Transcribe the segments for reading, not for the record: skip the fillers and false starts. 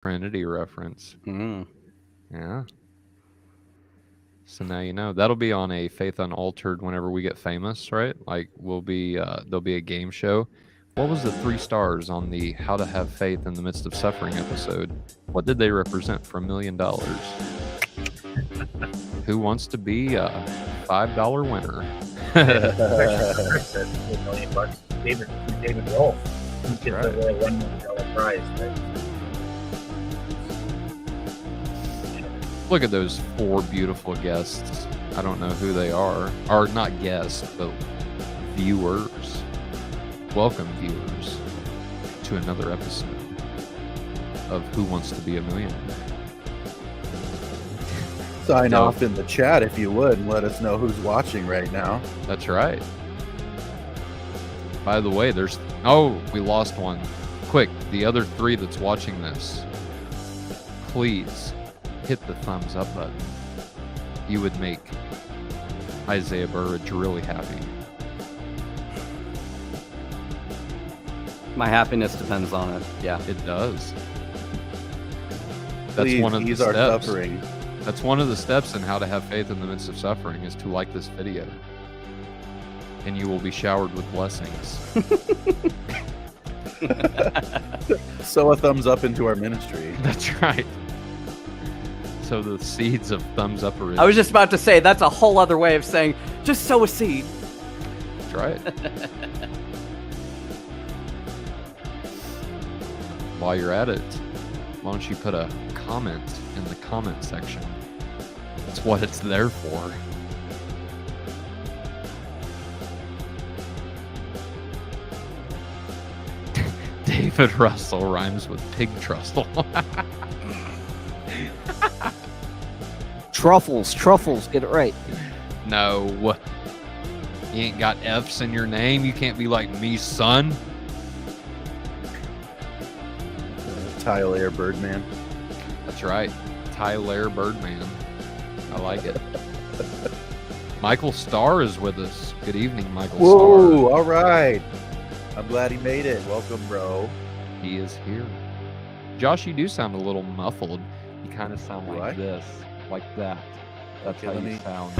Trinity reference. Mm. Yeah. So now you know. That'll be on a Faith Unaltered whenever we get famous, right? Like we'll be there'll be a game show. What was the 3 stars on the How to Have Faith in the Midst of Suffering episode? What did they represent for $1 million? Who wants to be a $5 winner? $1 million. David Rolfe. He gets right. a $1 million prize. Right? Look at those 4 beautiful guests. I don't know who they are. Or not guests, but viewers. Welcome, viewers, to another episode of Who Wants to Be a Millionaire. Sign off in the chat if you would and let us know who's watching right now. That's right. By the way, there's... Oh, we lost one. Quick, the other 3 that's watching this, please hit the thumbs up button. You would make Isaiah Burridge really happy. My happiness depends on it. Yeah. It does. That's Please one of the ease our steps. suffering. That's one of the steps in how to have faith in the midst of suffering is to like this video. And you will be showered with blessings. Sow a thumbs up into our ministry. That's right. So the seeds of thumbs up are in. I was just about to say, that's a whole other way of saying, just sow a seed. That's right. While you're at it, why don't you put a comment in the comment section? That's what it's there for. David Russell rhymes with pig trussel. Truffles, get it right. No. You ain't got F's in your name. You can't be like me, son. Tyler Birdman. That's right. Tyler Birdman. I like it. Michael Starr is with us. Good evening, Michael Whoa, Starr. all right. I'm glad he made it. Welcome, bro. He is here. Josh, you do sound a little muffled. You kind of sound like What? this. Like that. That's Okay, how let you me- sound.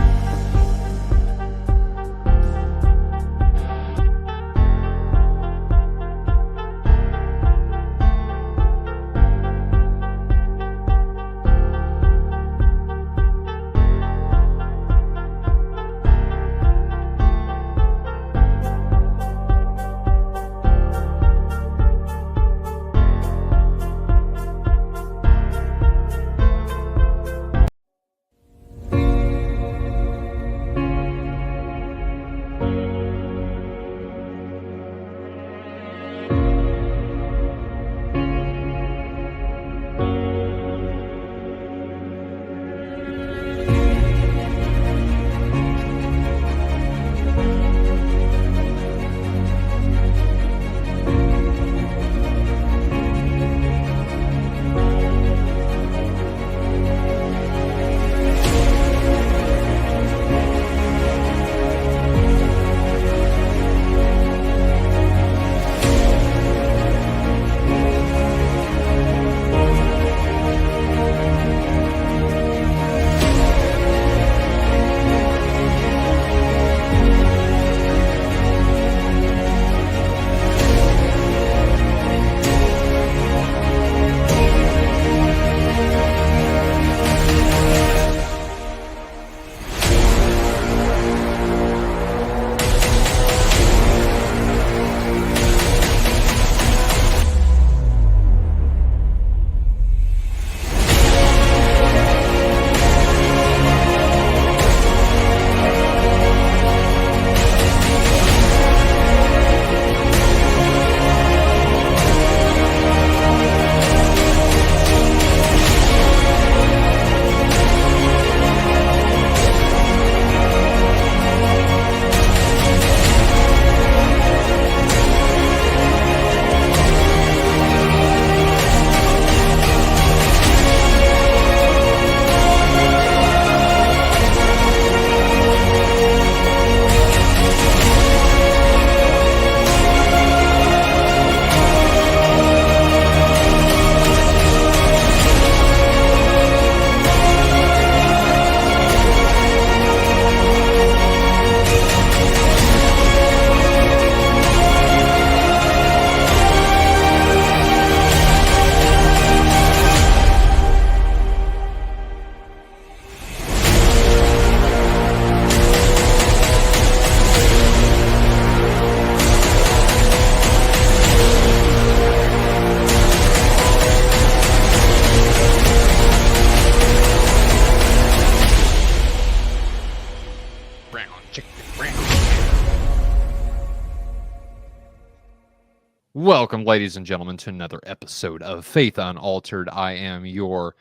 Welcome, ladies and gentlemen, to another episode of Faith Unaltered. I am your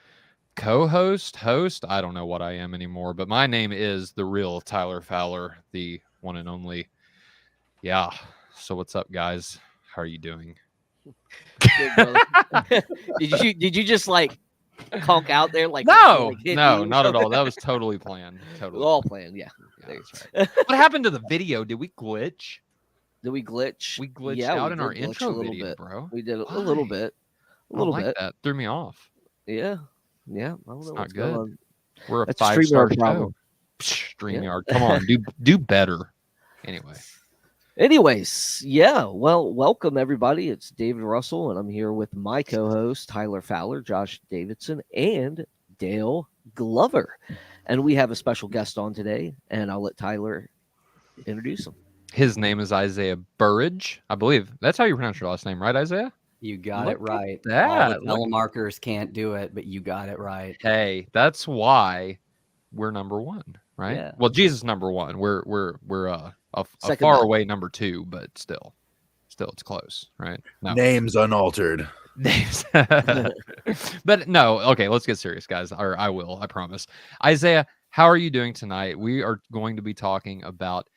host. I don't know what I am anymore, but my name is the real Tyler Fowler, the one and only. Yeah. So what's up, guys? How are you doing? Good, brother. Did you just like conk out there like No, hit no, you or not at all. something? That was totally planned. Totally. All planned, yeah. Yeah, that's right. What happened to the video? Did we glitch? Did we glitch? We glitched Yeah, out we in our did glitch intro a little video, bit. bro. We did a Why? little bit. A I little don't like bit. that. Threw me off. Yeah. Yeah. I don't It's know not what's going good. on. We're a That's a 5-star StreamYard show. problem. StreamYard. Come on, do better. Anyway. Anyways, yeah. Well, welcome everybody. It's David Russell, and I'm here with my co-host Tyler Fowler, Josh Davidson, and Dale Glover. And we have a special guest on today, and I'll let Tyler introduce him. His name is Isaiah Burridge, I believe. That's how you pronounce your last name, right, Isaiah? You got Look it right. at that. All the Look- telemarketers can't do it, but you got it right. Hey, that's why we're number one, right? Yeah. Well, Jesus number one. We're a Second far best. away number two, but still it's close, right? No. Names unaltered. Names. But no, okay, let's get serious, guys. Or I will, I promise. Isaiah, how are you doing tonight? We are going to be talking about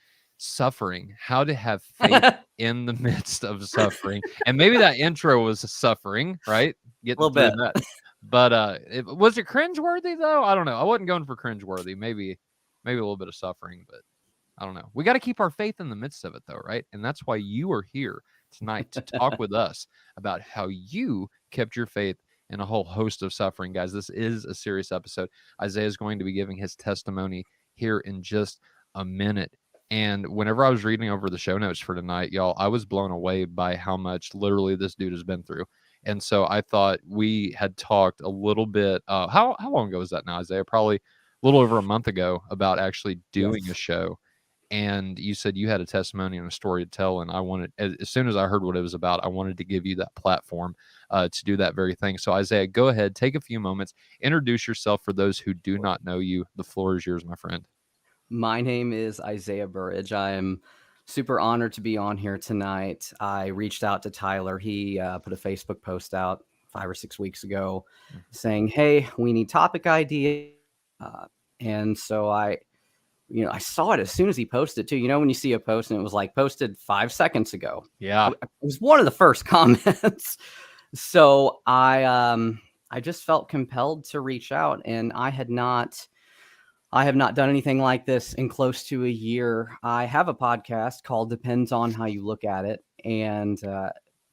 suffering, how to have faith in the midst of suffering. And maybe that intro was suffering, right? Getting Little through bit. that. But was it cringeworthy though? I don't know. I wasn't going for cringeworthy. Maybe a little bit of suffering, but I don't know. We got to keep our faith in the midst of it though, right? And that's why you are here tonight to talk with us about how you kept your faith in a whole host of suffering. Guys, this is a serious episode. Isaiah is going to be giving his testimony here in just a minute. And whenever I was reading over the show notes for tonight, y'all, I was blown away by how much literally this dude has been through. And so I thought we had talked a little bit. How long ago was that now, Isaiah? Probably a little over a month ago about actually doing a show. And you said you had a testimony and a story to tell. And I wanted, as soon as I heard what it was about, I wanted to give you that platform to do that very thing. So Isaiah, go ahead, take a few moments, introduce yourself for those who do not know you. The floor is yours, my friend. My name is Isaiah Burridge. I am super honored to be on here tonight. I reached out to Tyler. He put a Facebook post out 5 or 6 weeks ago saying, hey, we need topic ideas. And so I saw it as soon as he posted too. You know, when you see a post and it was like posted 5 seconds ago. Yeah. It was one of the first comments. So I just felt compelled to reach out, and I have not done anything like this in close to a year. I have a podcast called Depends on How You Look at It. And I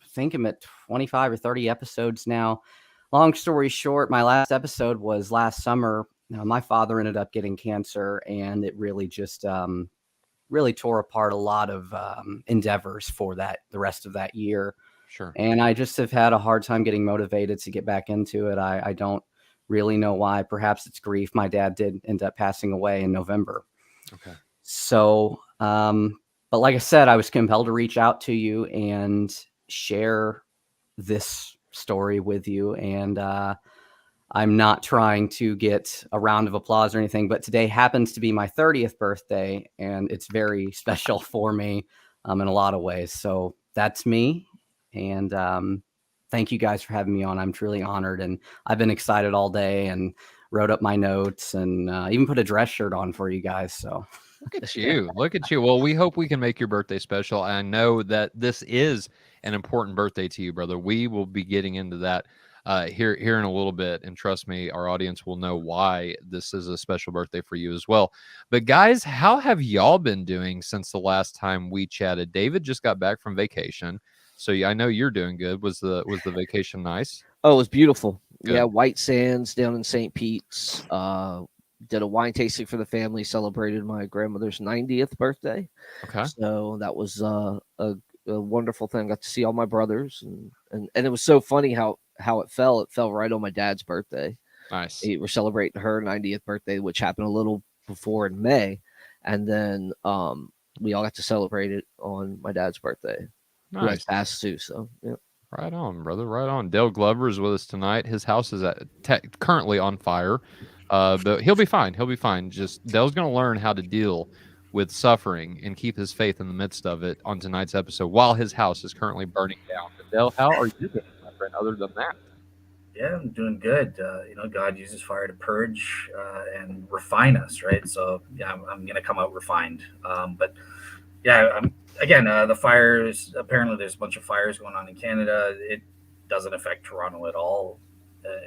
think I'm at 25 or 30 episodes now. Long story short, my last episode was last summer. My father ended up getting cancer, and it really just really tore apart a lot of endeavors for the rest of that year. Sure. And I just have had a hard time getting motivated to get back into it. I don't really know why. Perhaps it's grief. My dad did end up passing away in November. Okay. So, but like I said, I was compelled to reach out to you and share this story with you. And I'm not trying to get a round of applause or anything, but today happens to be my 30th birthday, and it's very special for me in a lot of ways. So that's me. And thank you guys for having me on. I'm truly honored, and I've been excited all day and wrote up my notes and even put a dress shirt on for you guys. So look at you. Look at you. Well, we hope we can make your birthday special. I know that this is an important birthday to you, brother. We will be getting into that here in a little bit. And trust me, our audience will know why this is a special birthday for you as well. But guys, how have y'all been doing since the last time we chatted? David just got back from vacation. So I know you're doing good. Was the vacation nice? Oh, it was beautiful. Good. Yeah, White Sands down in St. Pete's. Did a wine tasting for the family, celebrated my grandmother's 90th birthday. Okay. So that was a wonderful thing. Got to see all my brothers, and it was so funny how it fell. It fell right on my dad's birthday. Nice. We're celebrating her 90th birthday, which happened a little before in May, and then we all got to celebrate it on my dad's birthday. Who has Nice. passed too. So yeah. Right on, brother. Right on. Dale Glover is with us tonight. His house is currently on fire, but he'll be fine. He'll be fine. Just Dale's going to learn how to deal with suffering and keep his faith in the midst of it on tonight's episode while his house is currently burning down. Dale, how are you doing, my friend, other than that? Yeah, I'm doing good. God uses fire to purge and refine us, right? So yeah, I'm gonna come out refined. But yeah, the fires. Apparently, there's a bunch of fires going on in Canada. It doesn't affect Toronto at all,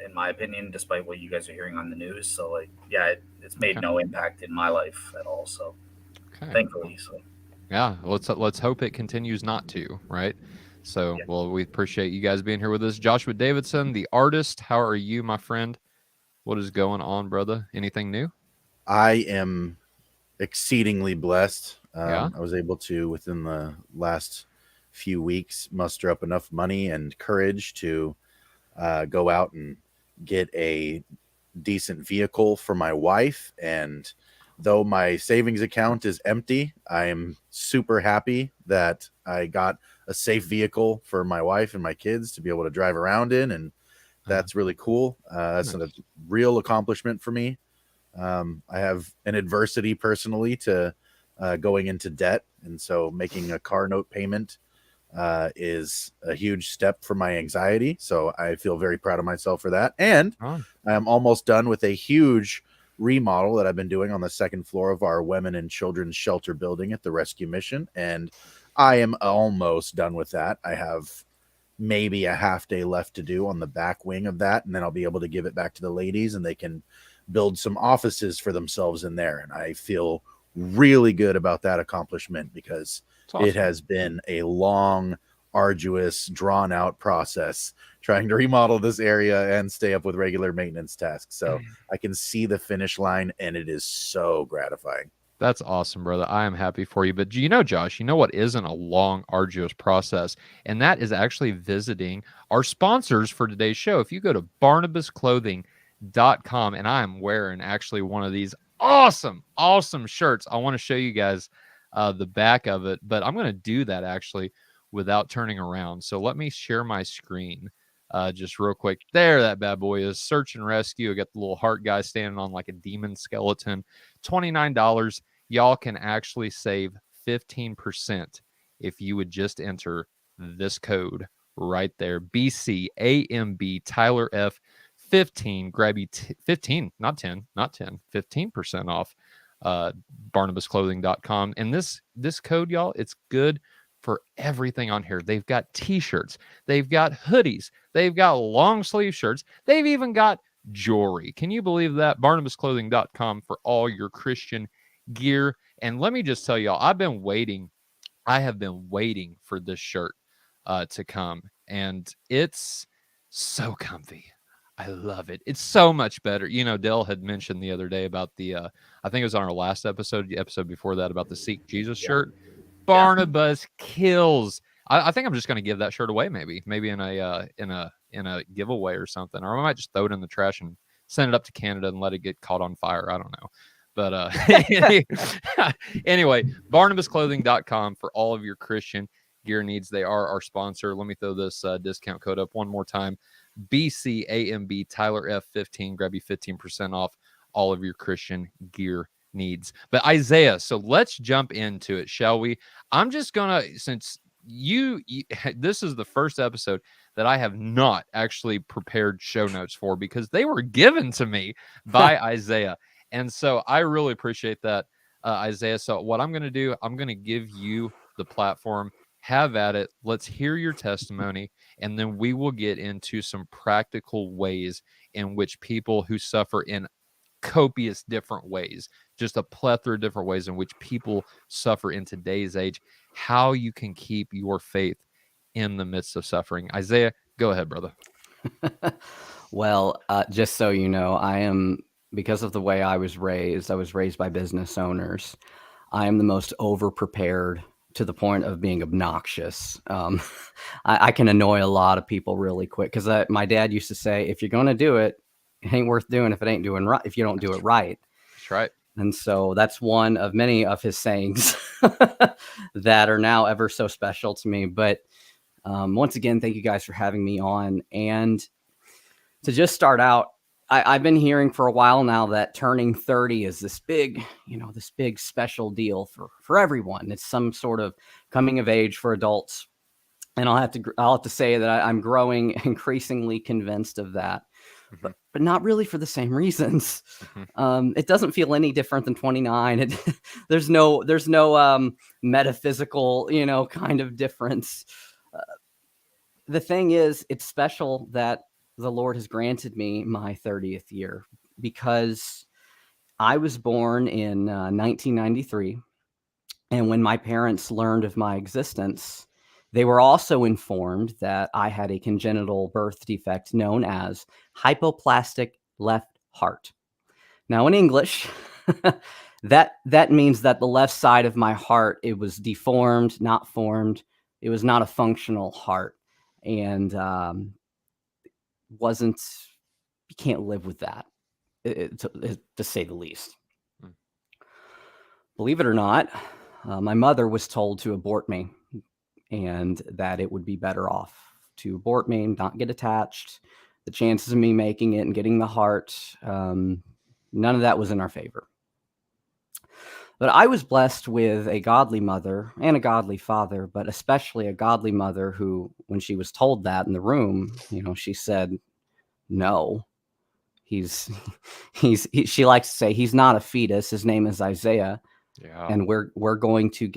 in my opinion, despite what you guys are hearing on the news. So like, yeah, it's made no impact in my life at all. So thankfully, so yeah, let's hope it continues not to, right? So, well, we appreciate you guys being here with us. Joshua Davidson, the artist, how are you, my friend? What is going on, brother? Anything new? I am exceedingly blessed. Yeah. I was able to, within the last few weeks, muster up enough money and courage to go out and get a decent vehicle for my wife. And though my savings account is empty, I am super happy that I got a safe vehicle for my wife and my kids to be able to drive around in. And that's really cool. That's a real accomplishment for me. I have an adversity personally to going into debt. And so making a car note payment is a huge step for my anxiety. So I feel very proud of myself for that. And I'm almost done with a huge remodel that I've been doing on the second floor of our women and children's shelter building at the rescue mission. And I am almost done with that. I have maybe a half day left to do on the back wing of that. And then I'll be able to give it back to the ladies and they can build some offices for themselves in there. And I feel really good about that accomplishment because it has been a long, arduous, drawn out process trying to remodel this area and stay up with regular maintenance tasks. So I can see the finish line and it is so gratifying. That's awesome, brother. I am happy for you. But Josh, you know what isn't a long, arduous process? And that is actually visiting our sponsors for today's show. If you go to barnabasclothing.com, and I am wearing actually one of these awesome shirts. I want to show you guys the back of it, but I'm going to do that actually without turning around. So let me share my screen just real quick. There, that bad boy is. Search and rescue. I got the little heart guy standing on like a demon skeleton. $29. Y'all can actually save 15% if you would just enter this code right there. BCAMB Tyler F 15. Grab you 15, not 10, 15% off barnabasclothing.com. And this code, y'all, it's good for everything on here. They've got t-shirts, they've got hoodies, they've got long sleeve shirts, they've even got jewelry. Can you believe that? barnabasclothing.com for all your Christian gear. And let me just tell y'all, I have been waiting for this shirt to come, and it's so comfy. I love it. It's so much better. Dell had mentioned the other day about the I think it was on our last episode, the episode before that, about the Seek Jesus shirt. Barnabas kills. I think I'm just going to give that shirt away, maybe in a giveaway or something, or I might just throw it in the trash and send it up to Canada and let it get caught on fire. I don't know. But anyway, barnabasclothing.com for all of your Christian gear needs. They are our sponsor. Let me throw this discount code up one more time. BCAMB Tyler F 15. Grab you 15% off all of your Christian gear needs. But Isaiah, so let's jump into it, shall we? I'm just gonna, since you this is the first episode that I have not actually prepared show notes for, because they were given to me by Isaiah. And so I really appreciate that, Isaiah. So what I'm going to do, I'm going to give you the platform. Have at it. Let's hear your testimony, and then we will get into some practical ways in which people who suffer in copious different ways, just a plethora of different ways in which people suffer in today's age, how you can keep your faith in the midst of suffering. Isaiah, go ahead, brother. Well, just so you know, because of the way I was raised by business owners. I am the most over-prepared to the point of being obnoxious. I can annoy a lot of people really quick, because my dad used to say, if you're going to do it, it ain't worth doing if it ain't doing right, if you don't do it right. That's right. And so that's one of many of his sayings that are now ever so special to me. But once again, thank you guys for having me on. And to just start out, I've been hearing for a while now that turning 30 is this big, this big special deal for everyone. It's some sort of coming of age for adults. And I'll have to say that I'm growing increasingly convinced of that, but not really for the same reasons. It doesn't feel any different than 29. There's no metaphysical, kind of difference. The thing is, it's special that the Lord has granted me my 30th year, because I was born in 1993. And when my parents learned of my existence, they were also informed that I had a congenital birth defect known as hypoplastic left heart. Now, in English, that means that the left side of my heart, it was deformed, not formed. It was not a functional heart. And you can't live with that, to say the least. Believe it or not, my mother was told to abort me, and that it would be better off to abort me and not get attached. The chances of me making it and getting the heart, none of that was in our favor. But I was blessed with a godly mother and a godly father, but especially a godly mother who, when she was told that in the room, she said, no, she likes to say, he's not a fetus. His name is Isaiah. Yeah. And we're going to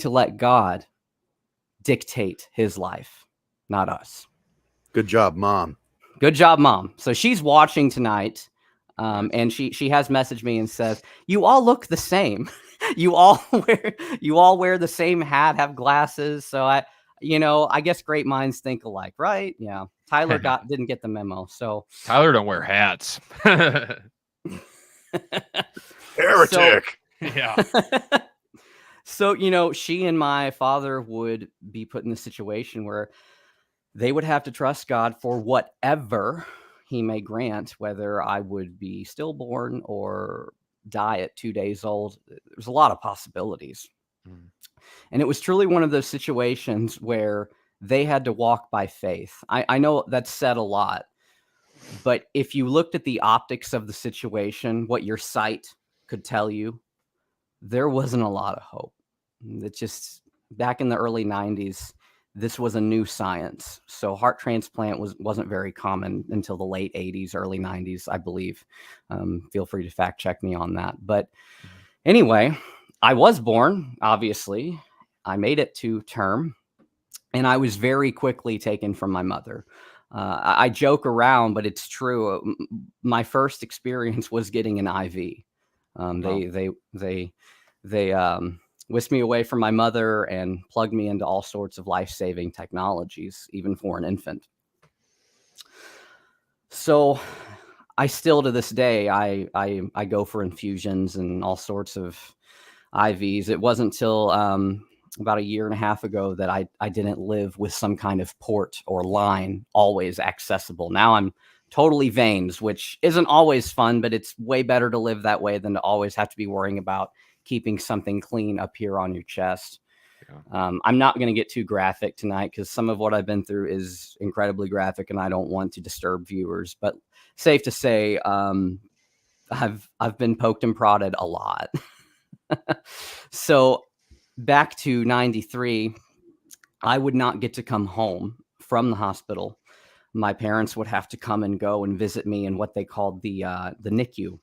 let God dictate his life, not us. Good job, Mom. Good job, Mom. So she's watching tonight. And she has messaged me and says, you all look the same. you all wear the same hat, have glasses. So I guess great minds think alike, right? Yeah. Tyler didn't get the memo. So Tyler don't wear hats. Heretic. Yeah. So, she and my father would be put in the situation where they would have to trust God for whatever he may grant, whether I would be stillborn or die at 2 days old. There's a lot of possibilities. And it was truly one of those situations where they had to walk by faith. I know that's said a lot, but if you looked at the optics of the situation, what your sight could tell you, there wasn't a lot of hope. It's just back in the early 90s, this was a new science. So heart transplant wasn't very common until the late 80s, early 90s, I believe. Feel free to fact check me on that. But anyway, I was born, obviously. I made it to term, and I was very quickly taken from my mother. I joke around, but it's true. My first experience was getting an IV. They whisked me away from my mother and plugged me into all sorts of life-saving technologies, even for an infant. So I still, to this day, I go for infusions and all sorts of IVs. It wasn't until about a year and a half ago that I didn't live with some kind of port or line always accessible. Now I'm totally veins, which isn't always fun, but it's way better to live that way than to always have to be worrying about keeping something clean up here on your chest. Yeah. I'm not going to get too graphic tonight because some of what I've been through is incredibly graphic and I don't want to disturb viewers, but safe to say, I've been poked and prodded a lot. So back to 93, I would not get to come home from the hospital. My parents would have to come and go and visit me in what they called the NICU.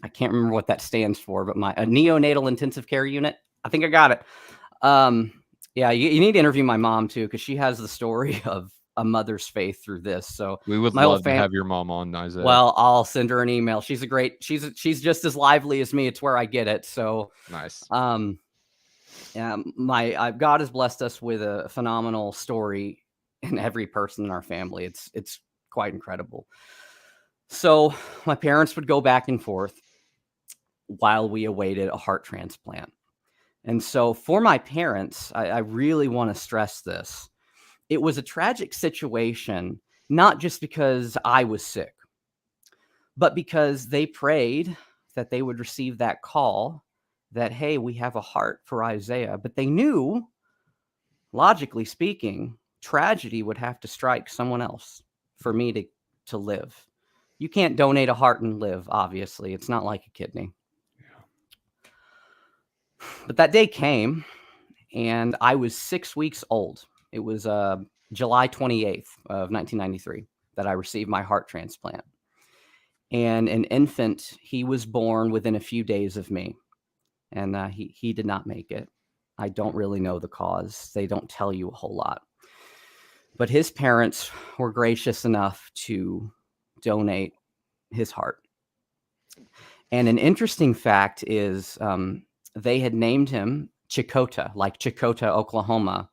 I can't remember what that stands for, but a neonatal intensive care unit. I think I got it. Yeah, you need to interview my mom too, because she has the story of a mother's faith through this. So we would love to have your mom on, Isaiah. Well, I'll send her an email. She's she's just as lively as me. It's where I get it. So nice. Yeah, God has blessed us with a phenomenal story in every person in our family. It's quite incredible. So my parents would go back and forth while we awaited a heart transplant. And so for my parents, I really want to stress this. It was a tragic situation, not just because I was sick, but because they prayed that they would receive that call that, hey, we have a heart for Isaiah. But they knew, logically speaking, tragedy would have to strike someone else for me to live. You can't donate a heart and live, obviously. It's not like a kidney. But that day came, and I was 6 weeks old. It was July 28th of 1993 that I received my heart transplant. And an infant, he was born within a few days of me, and he did not make it. I don't really know the cause. They don't tell you a whole lot. But his parents were gracious enough to donate his heart. And an interesting fact is they had named him Chakota, like Chakota, Oklahoma.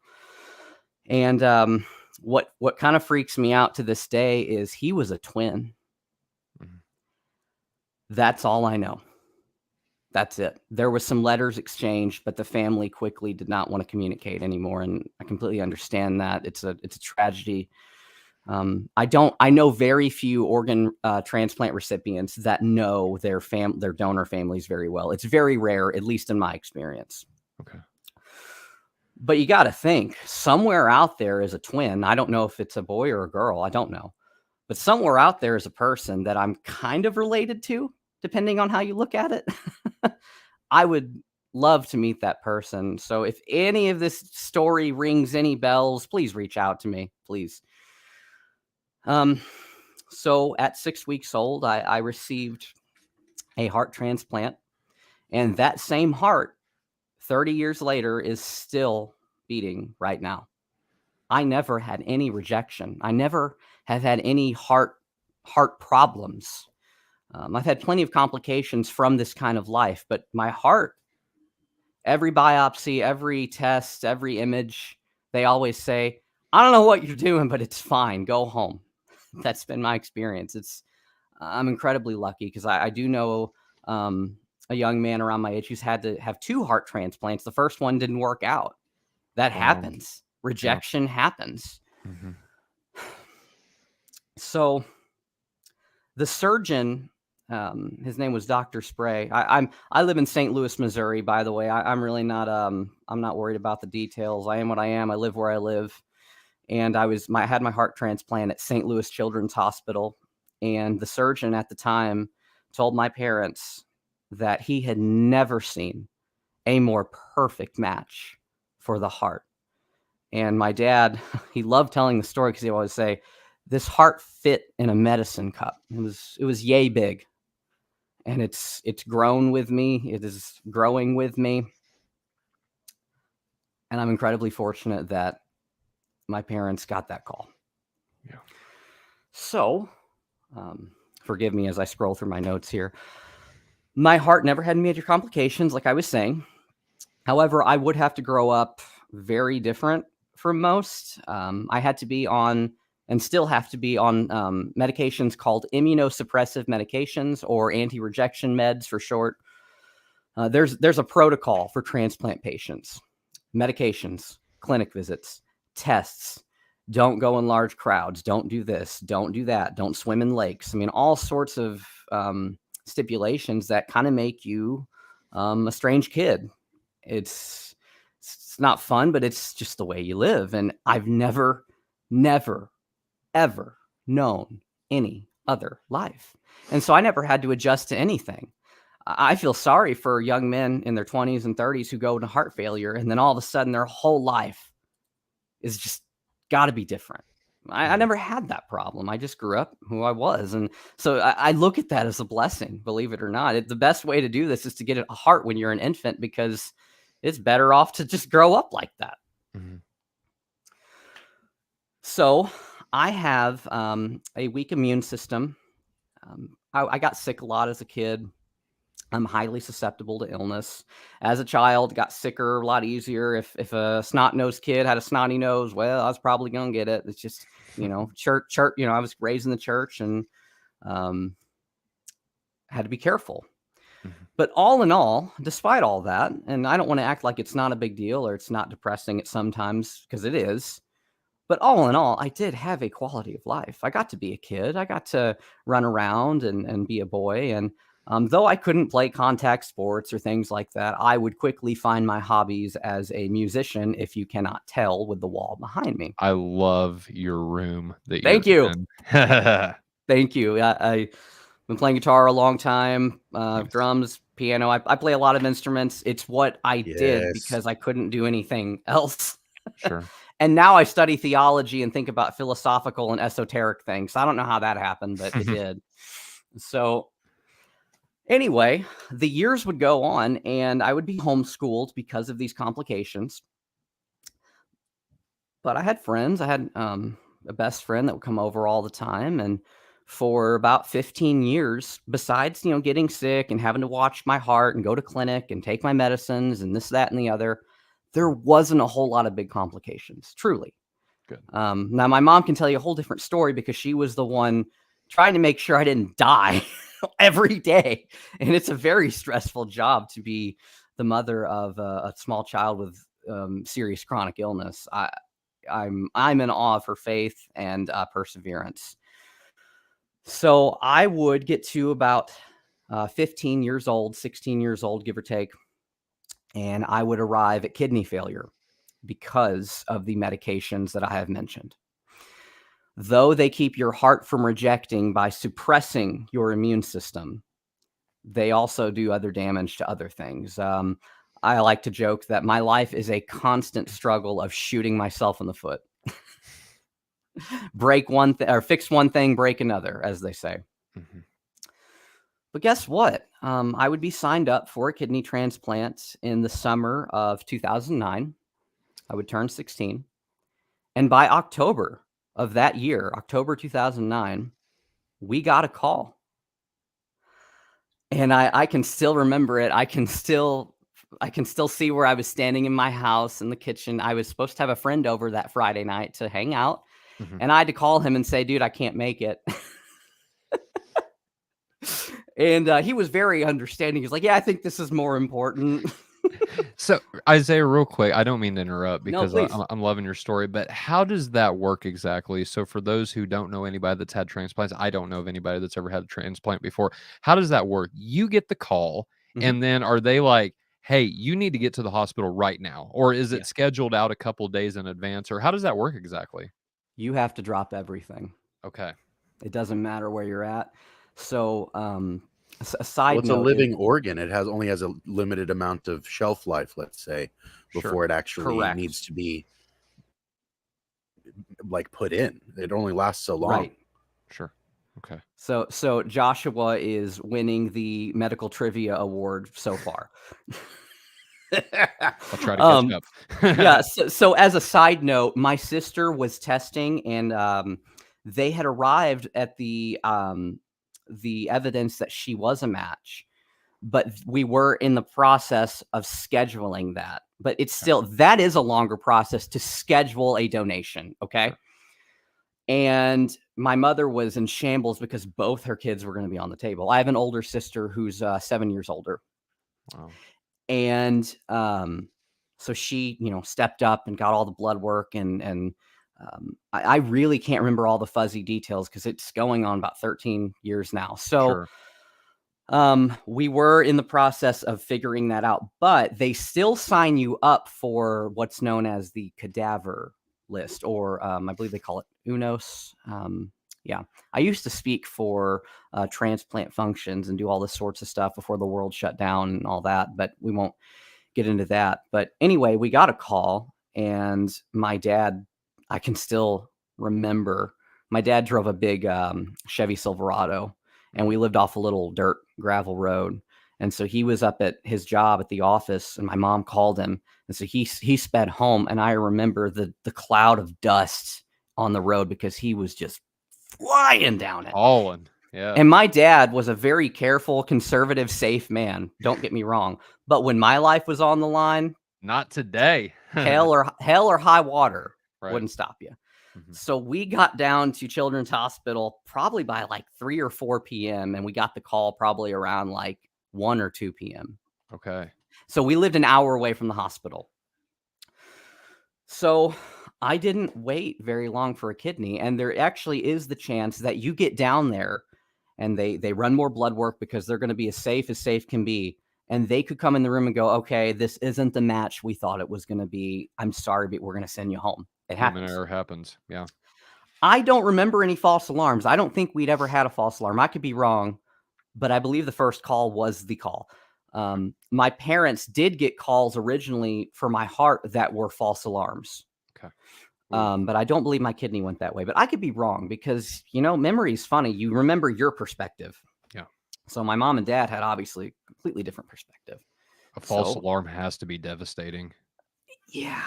And what kind of freaks me out to this day is he was a twin. Mm-hmm. That's all I know. That's it. There was some letters exchanged, but the family quickly did not want to communicate anymore, and I completely understand that. It's a tragedy. I know very few organ transplant recipients that know their donor families very well. It's very rare, at least in my experience. Okay. But you got to think somewhere out there is a twin. I don't know if it's a boy or a girl. I don't know. But somewhere out there is a person that I'm kind of related to, depending on how you look at it. I would love to meet that person. So if any of this story rings any bells, please reach out to me, please. So at 6 weeks old, I received a heart transplant, and that same heart 30 years later is still beating right now. I never had any rejection. I never have had any heart problems. I've had plenty of complications from this kind of life, but my heart, every biopsy, every test, every image, they always say, I don't know what you're doing, but it's fine. Go home. That's been my experience. I'm incredibly lucky because I do know a young man around my age who's had to have 2 heart transplants. The first one didn't work out. That happens. Rejection happens. Mm-hmm. So the surgeon, his name was Dr. Spray. I live in St. Louis, Missouri, by the way. I'm really not I'm not worried about the details. I am what I am. I live where I live. And I had my heart transplant at St. Louis Children's Hospital. And the surgeon at the time told my parents that he had never seen a more perfect match for the heart. And my dad, he loved telling the story because he always say, this heart fit in a medicine cup. It was yay big. And it's grown with me. It is growing with me. And I'm incredibly fortunate that my parents got that call. Yeah. So, forgive me as I scroll through my notes here. My heart never had major complications, like I was saying. However, I would have to grow up very different from most. I had to be on, and still have to be on, medications called immunosuppressive medications, or anti-rejection meds for short. There's a protocol for transplant patients. Medications, clinic visits, tests, don't go in large crowds, don't do this, don't do that, don't swim in lakes. I mean, all sorts of stipulations that kind of make you a strange kid. It's not fun, but it's just the way you live. And I've never, ever known any other life. And so I never had to adjust to anything. I feel sorry for young men in their 20s and 30s who go into heart failure, and then all of a sudden their whole life is just got to be different. I never had that problem. I just grew up who I was. And so I look at that as a blessing, believe it or not. The best way to do this is to get a heart when you're an infant, because it's better off to just grow up like that. Mm-hmm. So I have a weak immune system. I got sick a lot as a kid. I'm highly susceptible to illness. As a child, got sicker a lot easier. If a snot-nosed kid had a snotty nose, well, I was probably going to get it. It's just, church, I was raised in the church and had to be careful. Mm-hmm. But all in all, despite all that, and I don't want to act like it's not a big deal or it's not depressing at sometimes, because it is. But all in all, I did have a quality of life. I got to be a kid. I got to run around and be a boy. And though I couldn't play contact sports or things like that, I would quickly find my hobbies as a musician, if you cannot tell with the wall behind me. I love your room. Thank you. Thank you. I've been playing guitar a long time, Nice. drums, piano. I play a lot of instruments. It's what I did Yes. because I couldn't do anything else. Sure. And now I study theology and think about philosophical and esoteric things. I don't know how that happened, but it did. So anyway, the years would go on and I would be homeschooled because of these complications. But I had friends. I had a best friend that would come over all the time. And for about 15 years, besides, getting sick and having to watch my heart and go to clinic and take my medicines and this, that, and the other, there wasn't a whole lot of big complications, truly. Good. Now, my mom can tell you a whole different story because she was the one trying to make sure I didn't die every day. And it's a very stressful job to be the mother of a small child with serious chronic illness. I'm in awe of her faith and perseverance. So I would get to about 15 years old, 16 years old, give or take, and I would arrive at kidney failure because of the medications that I have mentioned. Though they keep your heart from rejecting by suppressing your immune system, they also do other damage to other things. I like to joke that my life is a constant struggle of shooting myself in the foot. Break one thing or fix one thing, break another, as they say. Mhm. But guess what? I would be signed up for a kidney transplant in the summer of 2009. I would turn 16. And by October of that year, October 2009, we got a call. And I can still remember it. I can still see where I was standing in my house in the kitchen. I was supposed to have a friend over that Friday night to hang out. Mhm. And I had to call him and say, dude, I can't make it. And he was very understanding. He's like, yeah, I think this is more important. So Isaiah, real quick, I don't mean to interrupt No, because please. I'm loving your story, but how does that work exactly? So for those who don't know anybody that's had transplants, I don't know of anybody that's ever had a transplant before. How does that work? You get the call, Mhm. and then are they like, hey, you need to get to the hospital right now? Or is it Yeah. scheduled out a couple of days in advance? Or how does that work exactly? You have to drop everything. Okay. It doesn't matter where you're at. So a side Well, it's a note living is, organ. It only has a limited amount of shelf life, let's say, Sure. before it actually Correct. needs to be like put in. It only lasts so long. right. Sure. Okay. So Joshua is winning the medical trivia award so far. I'll try to catch up. Yeah. So as a side note, my sister was testing, and they had arrived at the evidence that she was a match, but we were in the process of scheduling that. But it's still, that is a longer process to schedule a donation. Okay. Sure. And my mother was in shambles because both her kids were going to be on the table. I have an older sister who's 7 years older. Wow. And so she, stepped up and got all the blood work. And I really can't remember all the fuzzy details because it's going on about 13 years now. So Sure. we were in the process of figuring that out, but they still sign you up for what's known as the cadaver list, or I believe they call it UNOS. Yeah, I used to speak for transplant functions and do all this sorts of stuff before the world shut down and all that, but we won't get into that. But anyway, we got a call, and my dad, I can still remember, my dad drove a big Chevy Silverado, and we lived off a little dirt gravel road. And so he was up at his job at the office, and my mom called him. And so he sped home. And I remember the cloud of dust on the road because he was just flying down it. Fallen. Yeah. And my dad was a very careful, conservative, safe man. Don't get me wrong. But when my life was on the line, Not today. hell or high water Right. wouldn't stop you. Mhm. So we got down to Children's Hospital probably by like 3 or 4 p.m. and we got the call probably around like 1 or 2 p.m. Okay. So we lived an hour away from the hospital. So I didn't wait very long for a kidney, and there actually is the chance that you get down there and they run more blood work because they're going to be as safe can be. And they could come in the room and go, okay, this isn't the match we thought it was going to be. I'm sorry, but we're going to send you home. It Human happens. error happens. Yeah. I don't remember any false alarms. I don't think we'd ever had a false alarm. I could be wrong, but I believe the first call was the call. My parents did get calls originally for my heart that were false alarms. Okay. But I don't believe my kidney went that way. But I could be wrong because, memory is funny. You remember your perspective. Yeah. So my mom and dad had obviously a completely different perspective. A false alarm has to be devastating. Yeah.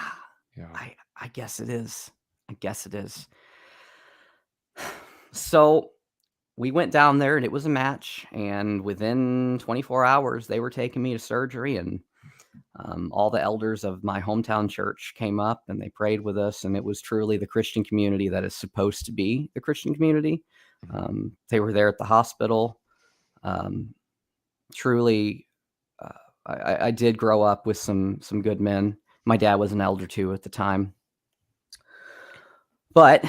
Yeah. I guess it is. So we went down there and it was a match. And within 24 hours, they were taking me to surgery. And all the elders of my hometown church came up and they prayed with us. And it was truly the Christian community that is supposed to be the Christian community. They were there at the hospital. Truly, I did grow up with some good men. My dad was an elder too at the time. But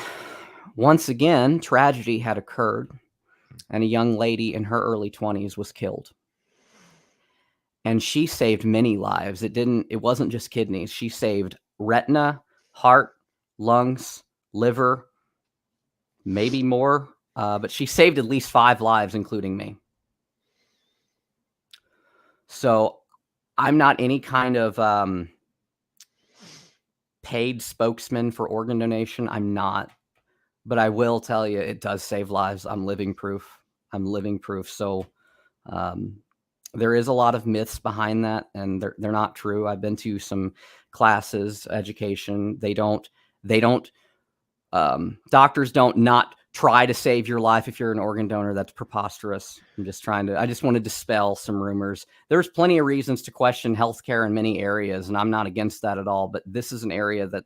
once again, tragedy had occurred and a young lady in her early 20s was killed. And she saved many lives. It wasn't just kidneys. She saved retina, heart, lungs, liver, maybe more. But she saved at least 5 lives, including me. So I'm not any kind of paid spokesman for organ donation. I'm not. But I will tell you, it does save lives. I'm living proof. So there is a lot of myths behind that, and they're not true. I've been to some classes, education. Doctors don't not try to save your life if you're an organ donor. That's preposterous. I just want to dispel some rumors. There's plenty of reasons to question healthcare in many areas, and I'm not against that at all. But this is an area that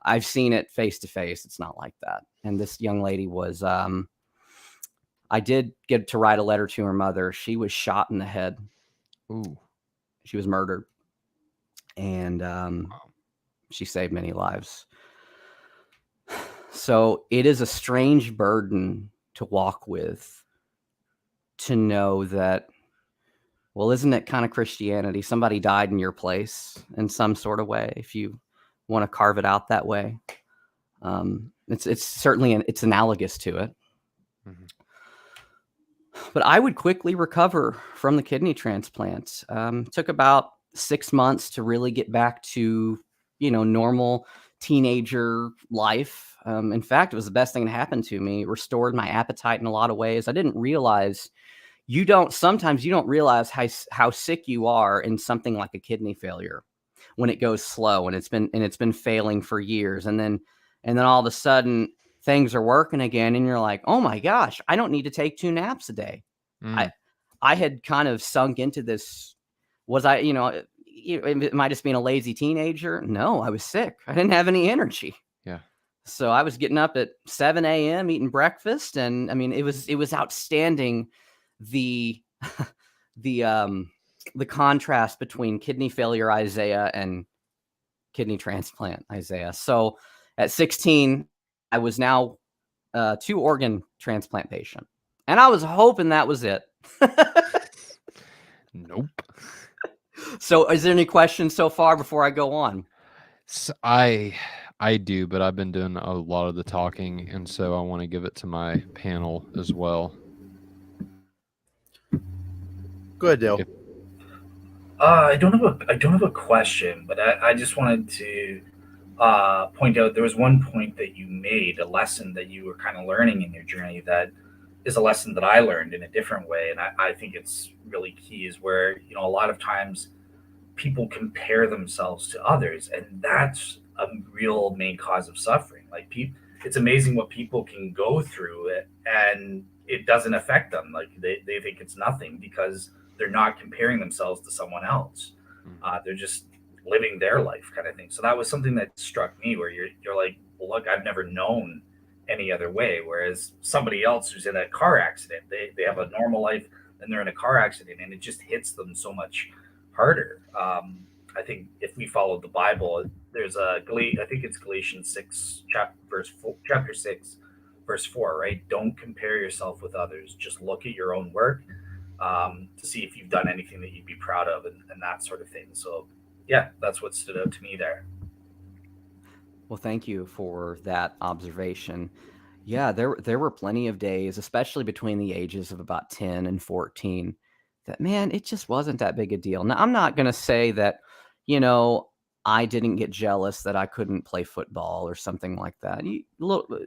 I've seen it face to face. It's not like that. And this young lady was, I did get to write a letter to her mother. She was shot in the head. Ooh. She was murdered. And she saved many lives. So it is a strange burden to walk with, to know that, well, isn't it kind of Christianity? Somebody died in your place in some sort of way, if you want to carve it out that way. It's certainly it's analogous to it. Mm-hmm. But I would quickly recover from the kidney transplant. Took about 6 months to really get back to, normal teenager life. In fact, it was the best thing that happened to me. It restored my appetite in a lot of ways. I didn't realize sometimes you don't realize how sick you are in something like a kidney failure when it goes slow and it's been failing for years. And then all of a sudden things are working again. And you're like, oh my gosh, I don't need to take 2 naps a day. I had kind of sunk into this. Was I, am I just being a lazy teenager? No, I was sick. I didn't have any energy. Yeah. So I was getting up at 7 a.m. eating breakfast. And I mean, it was outstanding. The contrast between kidney failure Isaiah and kidney transplant Isaiah. So at 16, I was now 2 organ transplant patient. And I was hoping that was it. Nope. So is there any questions so far before I go on? So I do, but I've been doing a lot of the talking, and so I want to give it to my panel as well. Go ahead, Dale. I don't have a question, but I just wanted to point out there was one point that you made, a lesson that you were kind of learning in your journey that is a lesson that I learned in a different way, and I think it's really key, is where a lot of times people compare themselves to others, and that's a real main cause of suffering. Like it's amazing what people can go through it, and it doesn't affect them. Like they think it's nothing because they're not comparing themselves to someone else. They're just living their life, kind of thing. So that was something that struck me, where you're like, well, look, I've never known any other way. Whereas somebody else who's in a car accident, they have a normal life, and they're in a car accident, and it just hits them so much harder. I think if we follow the Bible, there's I think it's Galatians 6 chapter 6 verse 4, right? Don't compare yourself with others. Just look at your own work to see if you've done anything that you'd be proud of, and that sort of thing. So yeah, that's what stood out to me there. Well, thank you for that observation. Yeah, there were plenty of days, especially between the ages of about 10 and 14, that man, it just wasn't that big a deal. Now, I'm not going to say that, you know, I didn't get jealous that I couldn't play football or something like that.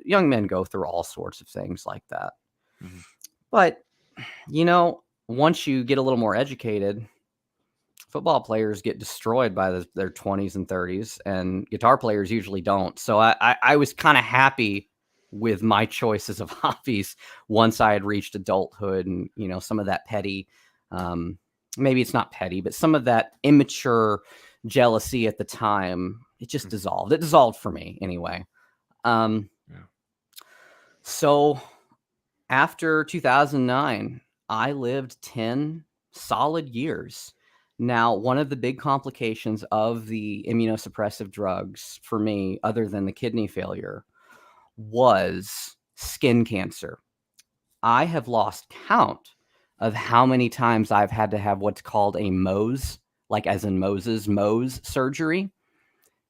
Young men go through all sorts of things like that. Mhm. But, you know, once you get a little more educated, football players get destroyed by their 20s and 30s, and guitar players usually don't. So I was kind of happy with my choices of hobbies once I had reached adulthood, and you know, some of that petty, maybe it's not petty, but some of that immature jealousy at the time, it just dissolved. It dissolved for me anyway. Yeah. So after 2009, I lived 10 solid years. Now, one of the big complications of the immunosuppressive drugs for me, other than the kidney failure, was skin cancer. I have lost count of how many times I've had to have what's called a Mohs, like as in Moses, Mohs surgery.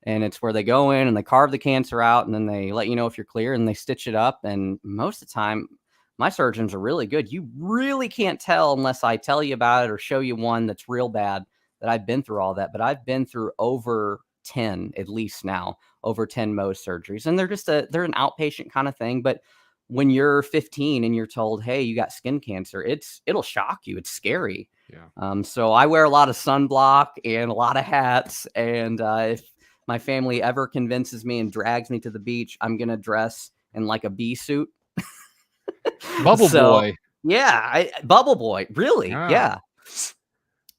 And it's where they go in and they carve the cancer out, and then they let you know if you're clear, and they stitch it up. And most of the time, my surgeons are really good. You really can't tell unless I tell you about it or show you one that's real bad, that I've been through all that. But I've been through over 10, at least now, over 10 Mohs surgeries. And they're they're an outpatient kind of thing. But when you're 15 and you're told, hey, you got skin cancer, it'll shock you. It's scary. Yeah. So I wear a lot of sunblock and a lot of hats. And if my family ever convinces me and drags me to the beach, I'm going to dress in like a bee suit. Bubble boy. Yeah, Bubble Boy. Really? Yeah.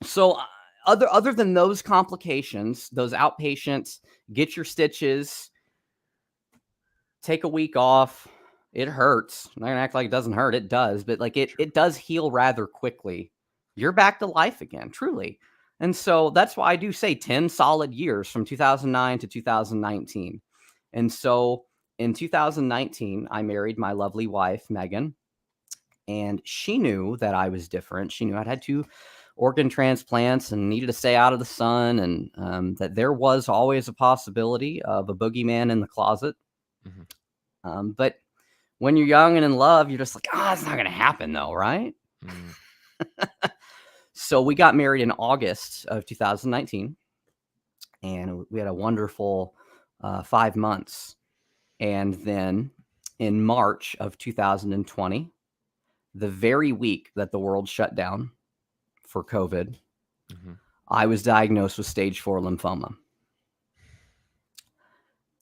So other than those complications, those outpatients, get your stitches, take a week off. It hurts. I'm not gonna act like it doesn't hurt. It does, but like it does heal rather quickly. You're back to life again, truly. And so that's why I do say 10 solid years from 2009 to 2019. And so in 2019, I married my lovely wife, Megan, and she knew that I was different. She knew I'd had 2 organ transplants and needed to stay out of the sun, and that there was always a possibility of a boogeyman in the closet. Mhm. But when you're young and in love, you're just like, it's not going to happen though, right? Mhm. So we got married in August of 2019, and we had a wonderful 5 months. And then in March of 2020, the very week that the world shut down for COVID, Mhm. I was diagnosed with stage 4 lymphoma.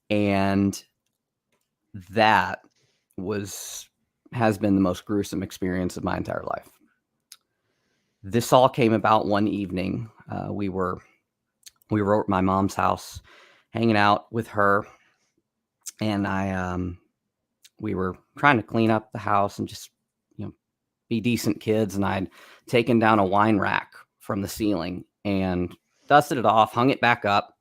And that has been the most gruesome experience of my entire life. This all came about one evening. We were at my mom's house, hanging out with her, and we were trying to clean up the house and just, be decent kids. And I'd taken down a wine rack from the ceiling and dusted it off, hung it back up.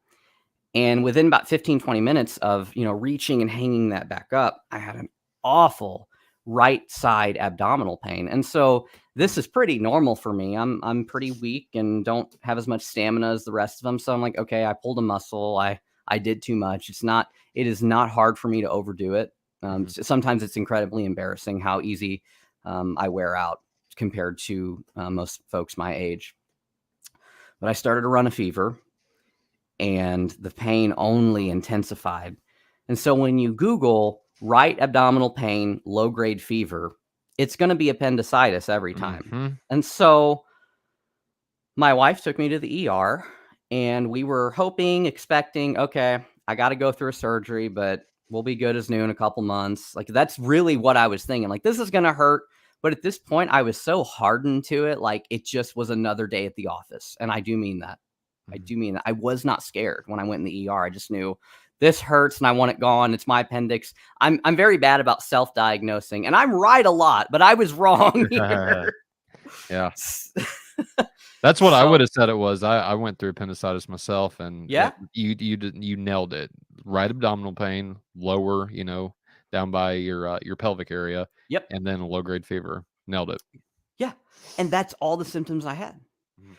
And within about 15, 20 minutes of, reaching and hanging that back up, I had an awful right side abdominal pain. And so this is pretty normal for me. I'm pretty weak and don't have as much stamina as the rest of them. So I'm like, okay, I pulled a muscle. I did too much. It is not hard for me to overdo it. Sometimes it's incredibly embarrassing how easy I wear out compared to most folks my age. But I started to run a fever, and the pain only intensified. And so when you Google right abdominal pain, low-grade fever, it's going to be appendicitis every time. Mhm. And so my wife took me to the ER, and we were hoping, expecting, okay, I got to go through a surgery, but we'll be good as new in a couple months. Like, that's really what I was thinking. Like, this is going to hurt. But at this point, I was so hardened to it. Like, it just was another day at the office. And I do mean that. I do mean that. I was not scared when I went in the ER. I just knew this hurts and I want it gone. It's my appendix. I'm very bad about self-diagnosing, and I'm right a lot, but I was wrong here. Yeah. That's what I So- would have said it was. I went through appendicitis myself, and Yeah. you nailed it. Right abdominal pain, lower, down by your pelvic area. Yep. And then a low grade fever. Nailed it. Yeah. And that's all the symptoms I had. Mhm.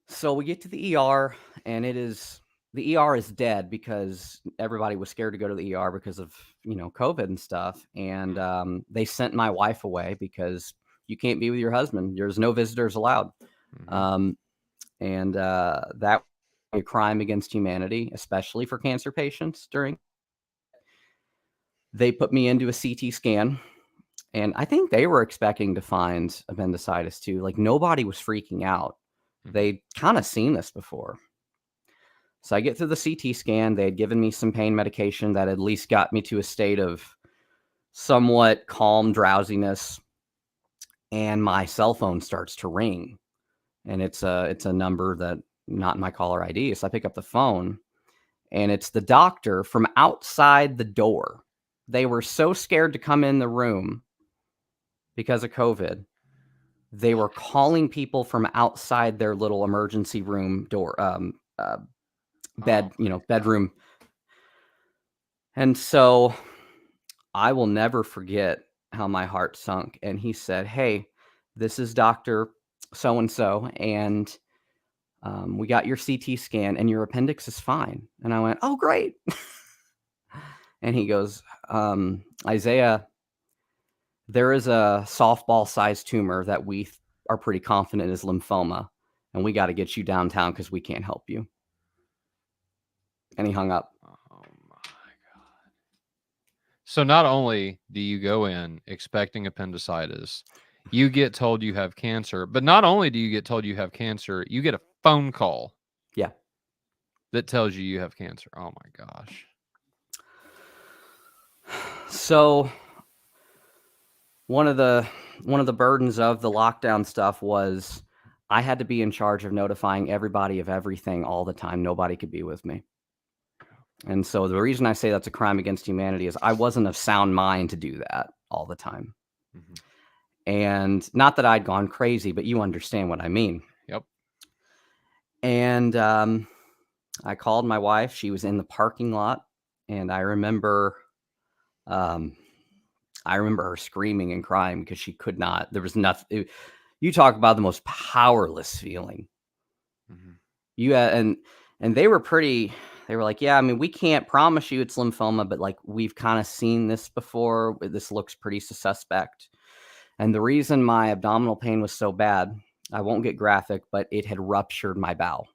So we get to the ER, and it is the ER is dead because everybody was scared to go to the ER because of, COVID and stuff. And they sent my wife away because you can't be with your husband. There's no visitors allowed. That a crime against humanity, especially for cancer patients. They put me into a CT scan, and I think they were expecting to find appendicitis too. Like, nobody was freaking out. They'd kind of seen this before. So I get through the CT scan. They had given me some pain medication that at least got me to a state of somewhat calm drowsiness, and my cell phone starts to ring, and it's a number that not in my caller ID. So I pick up the phone, and it's the doctor from outside the door. They were so scared to come in the room because of COVID. They were calling people from outside their little emergency room door, bedroom. And so I will never forget how my heart sunk. And he said, "Hey, this is Dr. So-and-so, and we got your CT scan and your appendix is fine." And I went, "Oh, great." And he goes, "Isaiah, there is a softball-sized tumor that we are pretty confident is lymphoma, and we got to get you downtown because we can't help you." And he hung up. Oh my God. So not only do you go in expecting appendicitis, you get told you have cancer, but not only do you get told you have cancer, you get a phone call. Yeah. That tells you have cancer. Oh my gosh. So one of the burdens of the lockdown stuff was I had to be in charge of notifying everybody of everything all the time. Nobody could be with me. And so the reason I say that's a crime against humanity is I wasn't of sound mind to do that all the time. And not that I'd gone crazy, but you understand what I mean. Yep. And I called my wife. She was in the parking lot, and I remember her screaming and crying because she could not. There was nothing. You talk about the most powerless feeling. And they were pretty. They were like, "Yeah, I mean, we can't promise you it's lymphoma, but like we've kind of seen this before. This looks pretty suspect." And the reason my abdominal pain was so bad, I won't get graphic, but it had ruptured my bowel.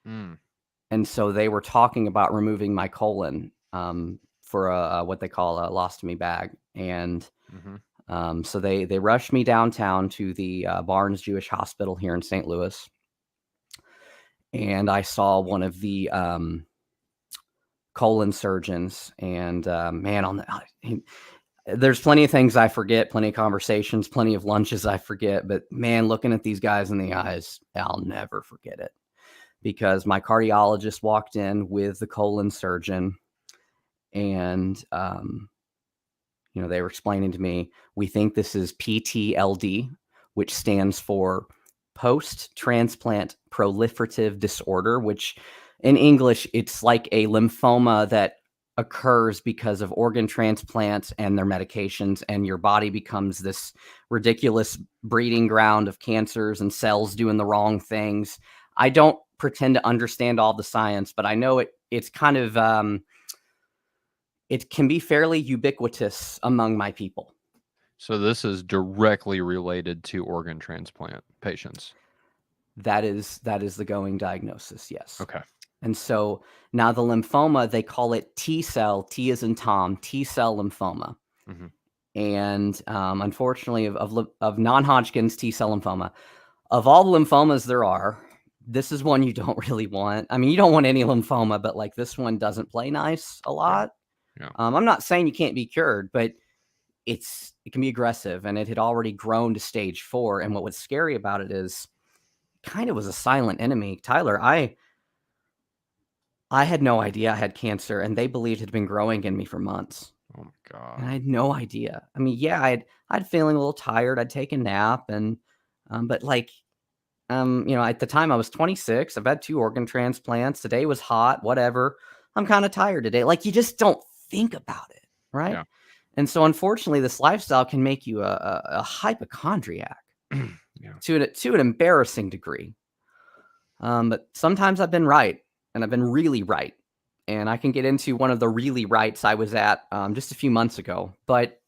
And so they were talking about removing my colon for what they call a lostomy bag. And so they rushed me downtown to the Barnes Jewish Hospital here in St. Louis. And I saw one of the colon surgeons. And there's plenty of things I forget, plenty of conversations, plenty of lunches I forget. But man, looking at these guys in the eyes, I'll never forget it. Because my cardiologist walked in with the colon surgeon, and they were explaining to me, "We think this is PTLD, which stands for post-transplant proliferative disorder," which in English, it's like a lymphoma that occurs because of organ transplants and their medications, and your body becomes this ridiculous breeding ground of cancers and cells doing the wrong things. I don't pretend to understand all the science, but I know it's kind of it can be fairly ubiquitous among my people. So this is directly related to organ transplant patients. That is the going diagnosis, yes. Okay. And so now the lymphoma, they call it T-cell, T as in Tom, T-cell lymphoma. And unfortunately, of non-Hodgkin's T-cell lymphoma, of all the lymphomas there are, this is one you don't really want. I mean, you don't want any lymphoma, but like this one doesn't play nice a lot. Yeah. I'm not saying you can't be cured, but it can be aggressive, and it had already grown to stage 4. And what was scary about it is kind of was a silent enemy. Tyler, I had no idea I had cancer, and they believed it had been growing in me for months. Oh my God. And I had no idea. I mean, yeah, I'd feeling a little tired. I'd take a nap, and but like at the time I was 26. I've had 2 organ transplants. Today was hot, whatever. I'm kind of tired today. Like, you just don't think about it, right? Yeah. And so unfortunately, this lifestyle can make you a hypochondriac to an embarrassing degree. But sometimes I've been right. and I've been really right. And I can get into one of the really rights I was at just a few months ago. But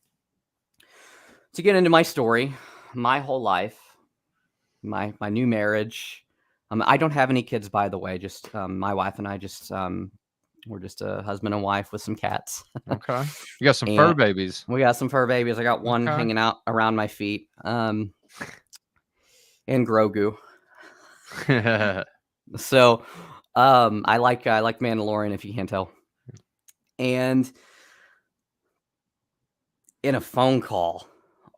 to get into my story, my whole life, my new marriage. I don't have any kids, by the way. Just my wife and I just we're just a husband and wife with some cats. Okay. You got some fur And babies. we got some fur babies. I got one Okay. hanging out around my feet. And Grogu. So I like Mandalorian, if you can't tell. And in a phone call,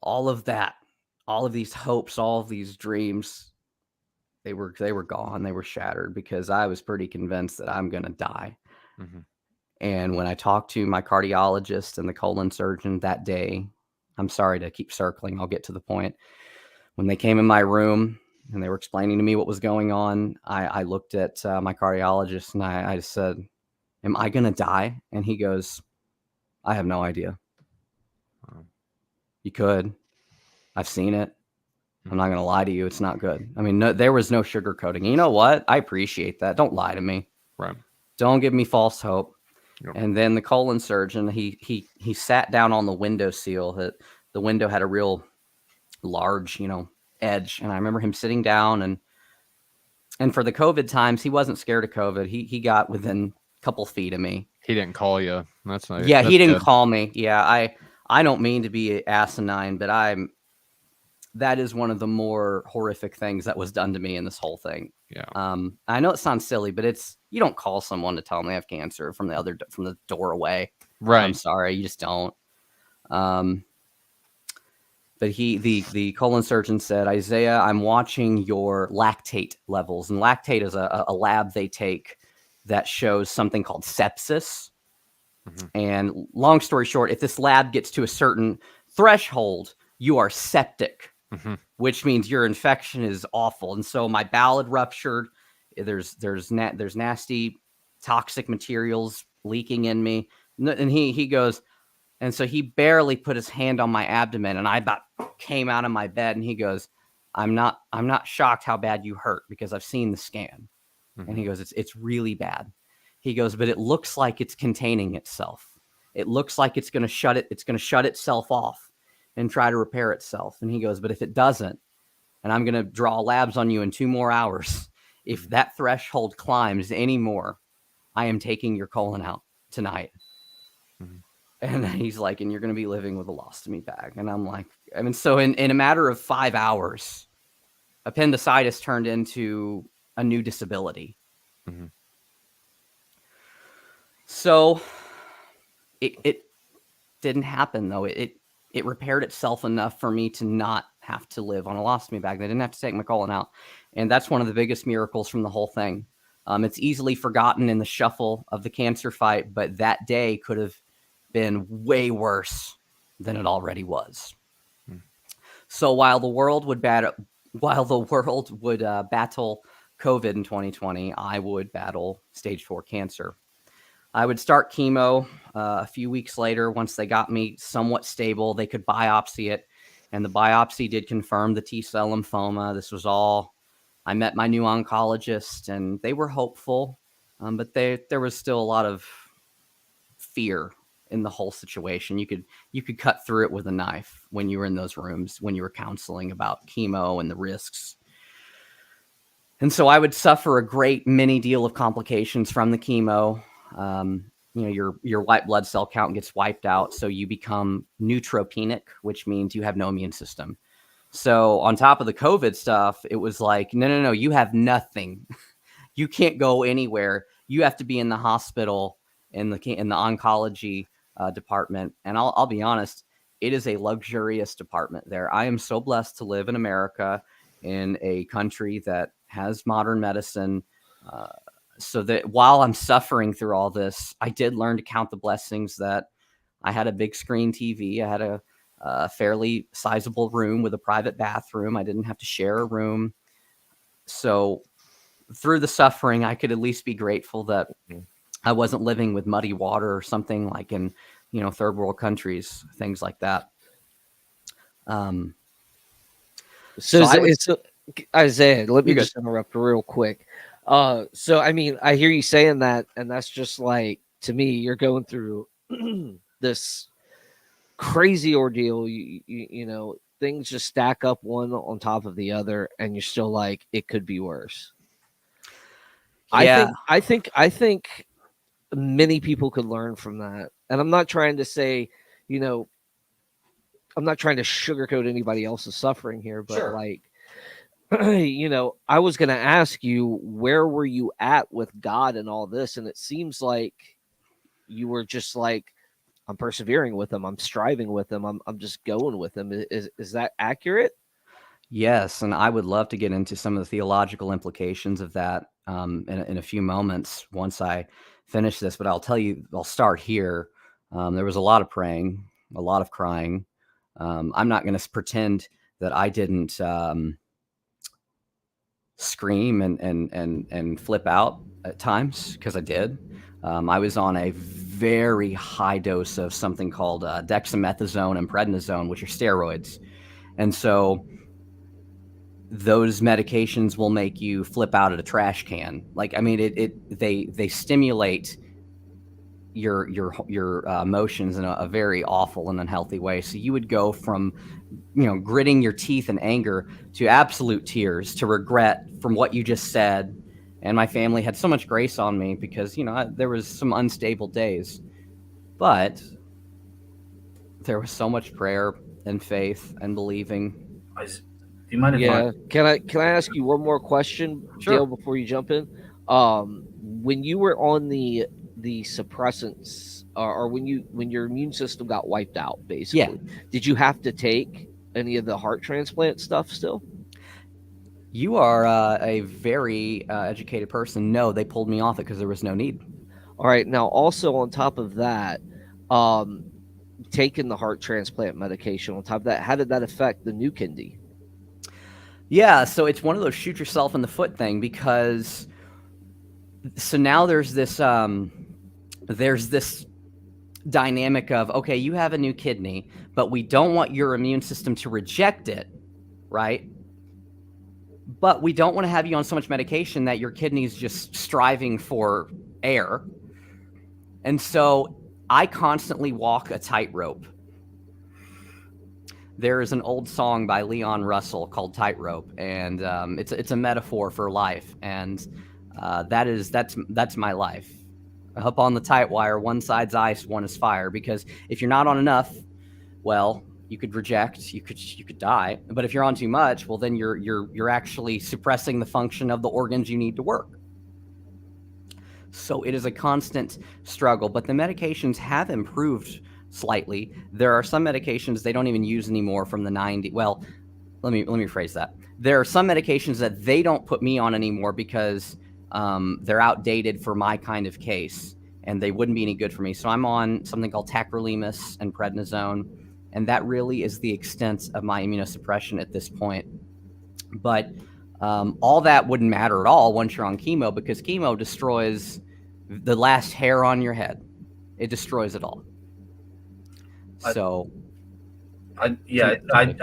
all of these hopes, all of these dreams, they were gone. They were shattered because I was pretty convinced that I'm gonna die. Mhm. And when I talked to my cardiologist and the colon surgeon that day, I'm sorry to keep circling, I'll get to the point. When they came in my room and they were explaining to me what was going on, I looked at my cardiologist and I said, "Am I going to die?" And he goes, "I have no idea. Wow. You could. I've seen it. I'm not going to lie to you. It's not good." I mean, there was no sugarcoating. You know what? I appreciate that. Don't lie to me. Right. Don't give me false hope. Yep. And then the colon surgeon, he sat down on the window seal. The window had a real large, edge. And I remember him sitting down and for the COVID times, he wasn't scared of COVID. He got within a couple feet of me. He didn't call you. That's nice. Yeah, That's he didn't good. call me. Yeah, I don't mean to be asinine, but that is one of the more horrific things that was done to me in this whole thing. Yeah. I know it sounds silly, but you don't call someone to tell them they have cancer from the door away. Right. I'm sorry, you just don't. But the colon surgeon said, "Isaiah, I'm watching your lactate levels." And lactate is a lab they take that shows something called sepsis. Mm-hmm. And long story short, if this lab gets to a certain threshold, you are septic, Mm-hmm. which means your infection is awful. And so my bowel had ruptured. There's nasty toxic materials leaking in me. And he goes, and so he barely put his hand on my abdomen, and I about came out of my bed, and he goes, I'm not shocked how bad you hurt because I've seen the scan." Mm-hmm. And he goes, it's really bad. He goes, "But it looks like it's containing itself. It looks like it's going to shut itself off and try to repair itself." And he goes, "But if it doesn't, and I'm going to draw labs on you in 2 more hours, if that threshold climbs anymore, I am taking your colon out tonight." Mm-hmm. And he's like, "And you're going to be living with a lostomy bag." And I'm like, I mean, so in a matter of 5 hours, appendicitis turned into a new disability. Mm-hmm. So it didn't happen, though. It repaired itself enough for me to not have to live on a lostomy bag. They didn't have to take my colon out. And that's one of the biggest miracles from the whole thing. It's easily forgotten in the shuffle of the cancer fight, but that day could have been way worse than it already was. So while the world would battle COVID in 2020, I would battle stage 4 cancer. I would start chemo a few weeks later. Once they got me somewhat stable, they could biopsy it, and the biopsy did confirm the T-cell lymphoma. This was all. I met my new oncologist, and they were hopeful, but there was still a lot of fear in the whole situation. You could cut through it with a knife when you were in those rooms, when you were counseling about chemo and the risks. And so I would suffer a great many deal of complications from the chemo. Your white blood cell count gets wiped out, so you become neutropenic, which means you have no immune system. So on top of the COVID stuff, it was like, no, you have nothing. You can't go anywhere. You have to be in the hospital in the oncology department. And I'll be honest, it is a luxurious department there. I am so blessed to live in America, in a country that has modern medicine. So that while I'm suffering through all this, I did learn to count the blessings that I had a big screen TV. I had a fairly sizable room with a private bathroom. I didn't have to share a room. So through the suffering, I could at least be grateful that I wasn't living with muddy water or something like in, third world countries, things like that. So Isaiah, let me just interrupt real quick. So I mean, I hear you saying that, and that's just like, to me, you're going through this crazy ordeal. You know, things just stack up one on top of the other, and you're still like, it could be worse. Yeah. I think many people could learn from that. And I'm not trying to say, you know, I'm not trying to sugarcoat anybody else's suffering here, but Sure. like, you know, I was going to ask you, where were you at with God and all this? And it seems like you were just like, I'm persevering with him. I'm striving with him. I'm just going with him. Is that accurate? Yes, and I would love to get into some of the theological implications of that in a few moments once I finish this. But I'll tell you, I'll start here. There was a lot of praying, a lot of crying. I'm not going to pretend that I didn't scream and flip out at times, because I did. I was on a very high dose of something called dexamethasone and prednisone, which are steroids, and so those medications will make you flip out at a trash can. Like, I mean, they stimulate your emotions in a very awful and unhealthy way. So you would go from, you know, gritting your teeth in anger to absolute tears, to regret from what you just said. And my family had so much grace on me because, you know, there was some unstable days, but there was so much prayer and faith and believing. Do you mind if Yeah. Can I ask you one more question, Sure. Dale, before you jump in? When you were on the suppressants, or when your immune system got wiped out, basically, did you have to take any of the heart transplant stuff still? You are a very educated person. No, they pulled me off it because there was no need. All right. Now, also on top of that, taking the heart transplant medication on top of that, how did that affect the new kidney? Yeah, so it's one of those shoot yourself in the foot thing, because so now there's this dynamic of, okay, you have a new kidney, but we don't want your immune system to reject it, right? But we don't want to have you on so much medication that your kidney's just striving for air. And so I constantly walk a tightrope. There is an old song by Leon Russell called Tightrope, and it's a metaphor for life, and that's my life. Up on the tight wire, one side's ice, one is fire, because if you're not on enough, well, you could reject, you could die. But if you're on too much, well, then you're actually suppressing the function of the organs you need to work. So it is a constant struggle, but the medications have improved slightly. There are some medications they don't even use anymore from the 90s. Well, let me rephrase that. There are some medications that they don't put me on anymore because they're outdated for my kind of case, and they wouldn't be any good for me. So I'm on something called tacrolimus and prednisone, and that really is the extent of my immunosuppression at this point. But all that wouldn't matter at all once you're on chemo, because chemo destroys the last hair on your head. It destroys it all. So I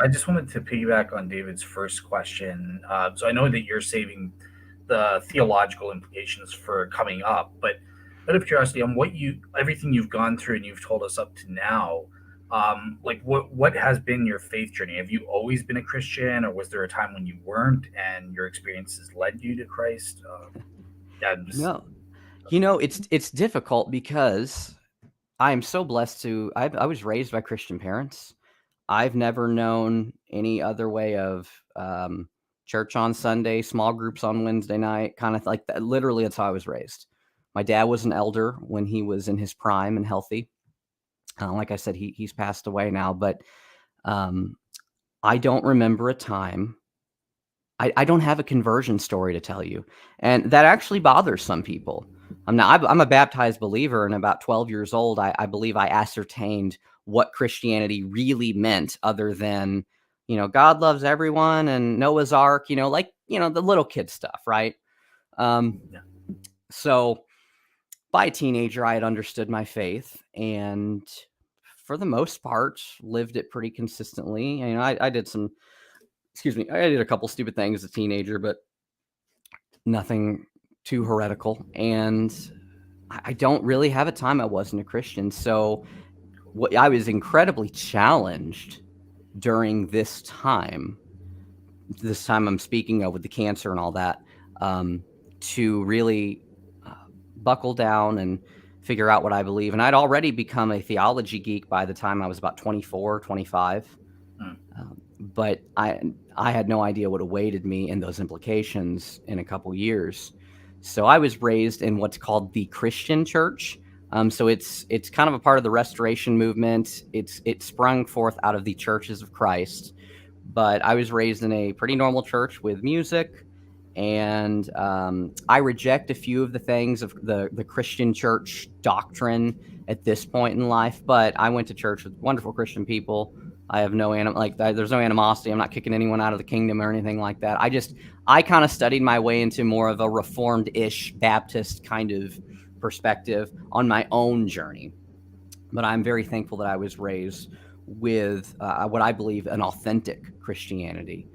just wanted to piggyback on David's first question. So I know that you're saving the theological implications for coming up, but out of curiosity, on everything you've gone through and you've told us up to now, like what has been your faith journey? Have you always been a Christian, or was there a time when you weren't and your experiences led you to Christ? No, you know, it's difficult because I am so blessed to. I was raised by Christian parents. I've never known any other way of church on Sunday, small groups on Wednesday night, kind of like that. Literally, that's how I was raised. My dad was an elder when he was in his prime and healthy. Like I said, he's passed away now, but I don't remember a time. I don't have a conversion story to tell you, and that actually bothers some people. I'm a baptized believer, and about 12 years old, I believe I ascertained what Christianity really meant, other than, you know, God loves everyone and Noah's Ark, you know, like, you know, the little kid stuff, right? So by a teenager, I had understood my faith, and for the most part, lived it pretty consistently. You know, I did I did a couple stupid things as a teenager, but nothing too heretical, and I don't really have a time I wasn't a Christian. So I was incredibly challenged during this time I'm speaking of with the cancer and all that, to really buckle down and figure out what I believe. And I'd already become a theology geek by the time I was about 24, 25. But I had no idea what awaited me in those implications in a couple years. So I was raised in what's called the Christian church. So it's kind of a part of the Restoration movement. It sprung forth out of the Churches of Christ. But I was raised in a pretty normal church with music, and I reject a few of the things of the Christian church doctrine at this point in life. But I went to church with wonderful Christian people. I have no there's no animosity. I'm not kicking anyone out of the kingdom or anything like that. I kind of studied my way into more of a Reformed-ish Baptist kind of perspective on my own journey. But I'm very thankful that I was raised with what I believe an authentic Christianity,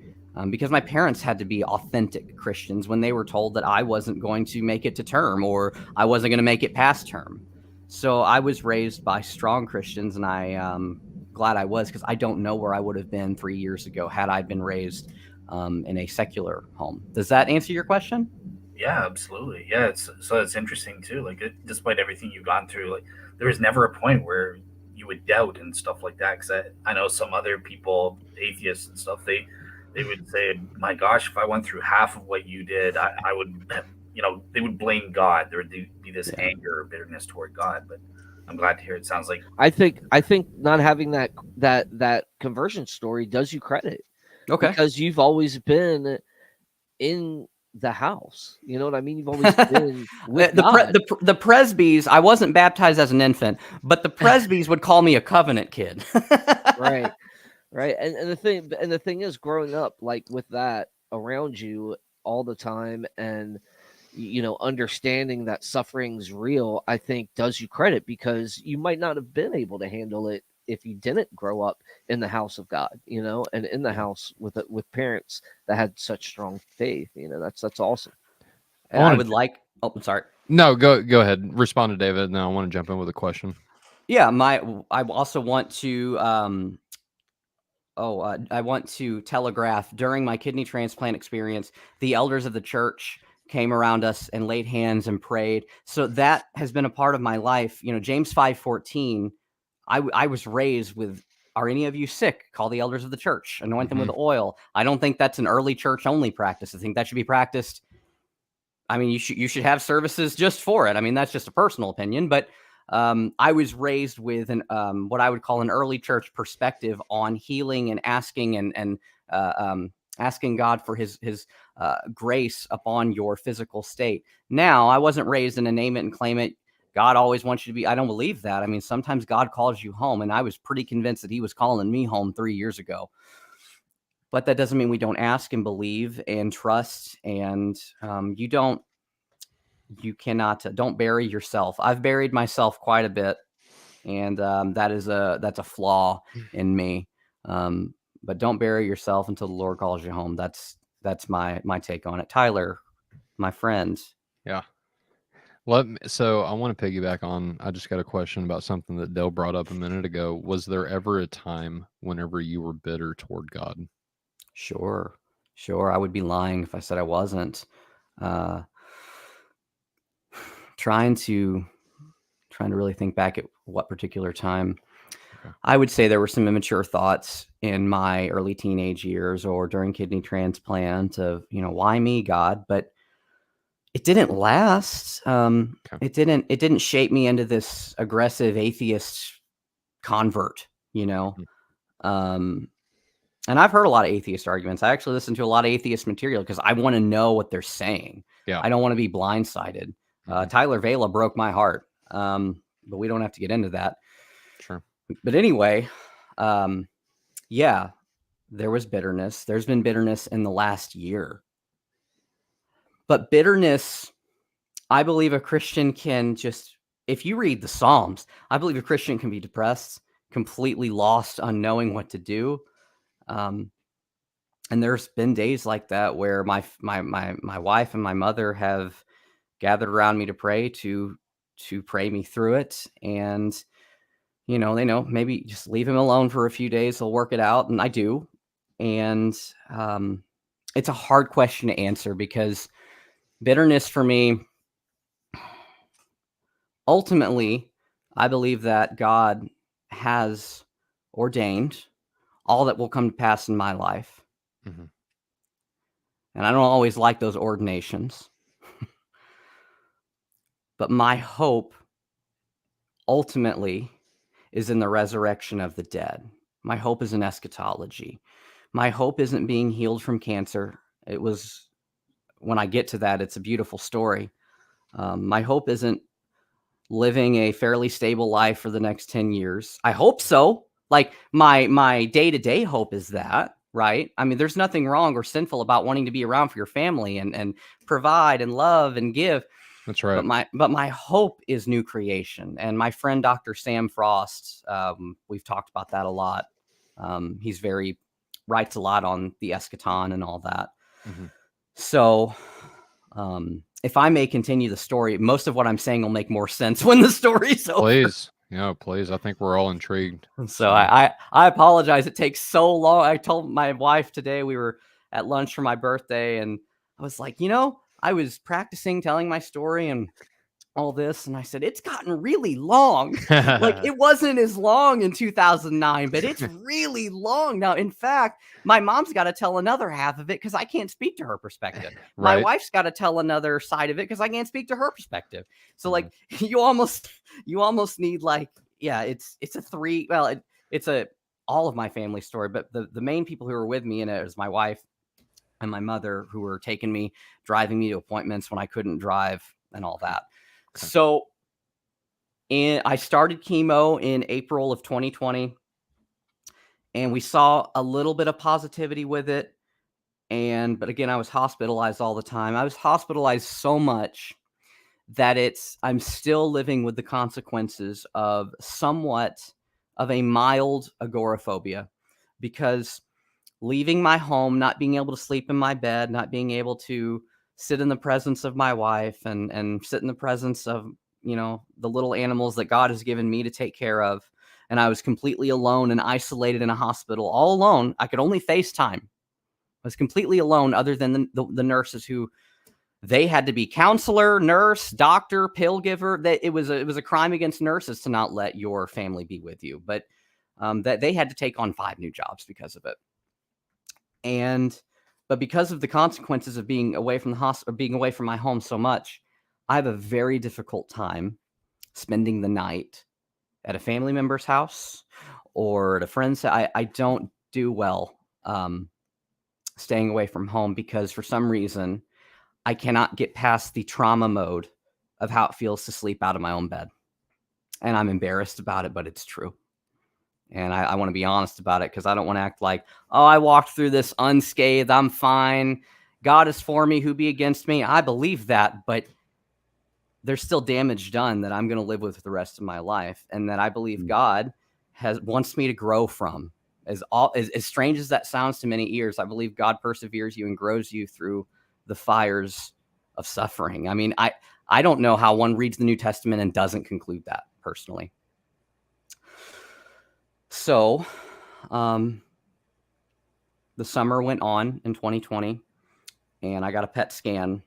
because my parents had to be authentic Christians when they were told that I wasn't going to make it to term or I wasn't going to make it past term. So I was raised by strong Christians, and I'm glad I was, because I don't know where I would have been 3 years ago had I been raised in a secular home. Does that answer your question? Yeah, absolutely. Yeah, it's interesting too. Like, despite everything you've gone through, like, there was never a point where you would doubt and stuff like that. Because I know some other people, atheists and stuff, they would say, "My gosh, if I went through half of what you did, I would," they would blame God. There would be this anger or bitterness toward God. But I'm glad to hear it sounds like I think not having that conversion story does you credit. Okay. Because you've always been in the house. You know what I mean? You've always been with God. The Presbys, I wasn't baptized as an infant, but the Presbys would call me a covenant kid. Right. And the thing is, growing up like with that around you all the time, and understanding that suffering's real, I think does you credit, because you might not have been able to handle it if you didn't grow up in the house of God, and in the house with parents that had such strong faith. That's awesome. And I would like. Oh, I'm sorry. No, go ahead. Respond to David, and then I want to jump in with a question. Yeah, I also want to. I want to telegraph, during my kidney transplant experience, the elders of the church came around us and laid hands and prayed. So that has been a part of my life. James 5:14. I was raised with, "Are any of you sick? Call the elders of the church, anoint them with oil." I don't think that's an early church only practice. I think that should be practiced. I mean, you should have services just for it. I mean, that's just a personal opinion, but I was raised with what I would call an early church perspective on healing and asking asking God for His grace upon your physical state. Now, I wasn't raised in a name it and claim it. God always wants you to be. I don't believe that. I mean, sometimes God calls you home, and I was pretty convinced that He was calling me home 3 years ago. But that doesn't mean we don't ask and believe and trust. And don't bury yourself. I've buried myself quite a bit, and that's a flaw in me. But don't bury yourself until the Lord calls you home. That's my take on it. Tyler, my friend. Yeah. So I want to piggyback on, I just got a question about something that Dale brought up a minute ago. Was there ever a time whenever you were bitter toward God? Sure. I would be lying if I said I wasn't. Trying to really think back at what particular time. Okay. I would say there were some immature thoughts in my early teenage years or during kidney transplant of, why me, God? But it didn't last. Okay. It didn't shape me into this aggressive atheist convert, And I've heard a lot of atheist arguments. I actually listen to a lot of atheist material because I want to know what they're saying. Yeah. I don't want to be blindsided. Tyler Vela broke my heart, but we don't have to get into that. Sure. But anyway, there was bitterness. There's been bitterness in the last year. But bitterness, I believe a Christian can if you read the Psalms, I believe a Christian can be depressed, completely lost, unknowing what to do. And there's been days like that where my wife and my mother have gathered around me to pray, to pray me through it. And, they know maybe just leave him alone for a few days. He'll work it out. And I do. And it's a hard question to answer, because bitterness for me, ultimately, I believe that God has ordained all that will come to pass in my life. Mm-hmm. And I don't always like those ordinations. But my hope ultimately is in the resurrection of the dead. My hope is in eschatology. My hope isn't being healed from cancer. It was, when I get to that, it's a beautiful story. My hope isn't living a fairly stable life for the next 10 years. I hope so. Like my day-to-day hope is that, right? I mean, there's nothing wrong or sinful about wanting to be around for your family and provide and love and give. That's right. But my hope is new creation. And my friend, Dr. Sam Frost, we've talked about that a lot. He's writes a lot on the eschaton and all that. Mm-hmm. So, if I may continue the story, most of what I'm saying will make more sense when the story's over. Please. Yeah, please. I think we're all intrigued. So I apologize. It takes so long. I told my wife today, we were at lunch for my birthday, and I was like, I was practicing telling my story and all this, and I said, it's gotten really long. Like, it wasn't as long in 2009, but it's really long now. In fact, my mom's got to tell another half of it because I can't speak to her perspective. My Right. wife's got to tell another side of it because I can't speak to her perspective. So like, you almost need, like, yeah, it's a three. Well, it's all of my family story, but the main people who were with me in it is my wife and my mother, who were taking me, driving me to appointments when I couldn't drive and all that. Okay. So I started chemo in April of 2020, and we saw a little bit of positivity with it. But again, I was hospitalized all the time. I was hospitalized so much that I'm still living with the consequences of somewhat of a mild agoraphobia, because leaving my home, not being able to sleep in my bed, not being able to sit in the presence of my wife and sit in the presence of, the little animals that God has given me to take care of. And I was completely alone and isolated in a hospital, all alone. I could only FaceTime. I was completely alone, other than the nurses, who they had to be counselor, nurse, doctor, pill giver. That it was a crime against nurses to not let your family be with you. But that they had to take on 5 new jobs because of it. But because of the consequences of being away from the hospital, or being away from my home so much, I have a very difficult time spending the night at a family member's house or at a friend's. I don't do well staying away from home, because for some reason I cannot get past the trauma mode of how it feels to sleep out of my own bed. And I'm embarrassed about it, but it's true. And I want to be honest about it, because I don't want to act like, oh, I walked through this unscathed, I'm fine, God is for me, who be against me. I believe that, but there's still damage done that I'm going to live with the rest of my life, and that I believe God wants me to grow from. As strange as that sounds to many ears, I believe God perseveres you and grows you through the fires of suffering. I mean, I don't know how one reads the New Testament and doesn't conclude that, personally. So, the summer went on in 2020, and I got a PET scan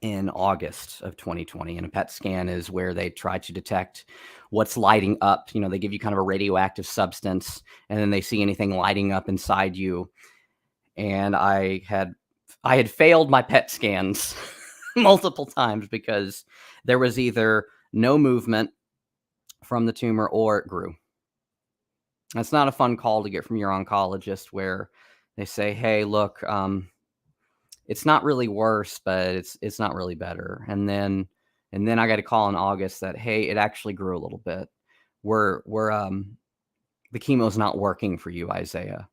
in August of 2020. And a PET scan is where they try to detect what's lighting up. They give you kind of a radioactive substance, and then they see anything lighting up inside you. And I had failed my PET scans multiple times, because there was either no movement from the tumor or it grew. That's not a fun call to get from your oncologist, where they say, hey, look, it's not really worse, but it's not really better. And then I got a call in August that, hey, it actually grew a little bit. The chemo's not working for you, Isaiah.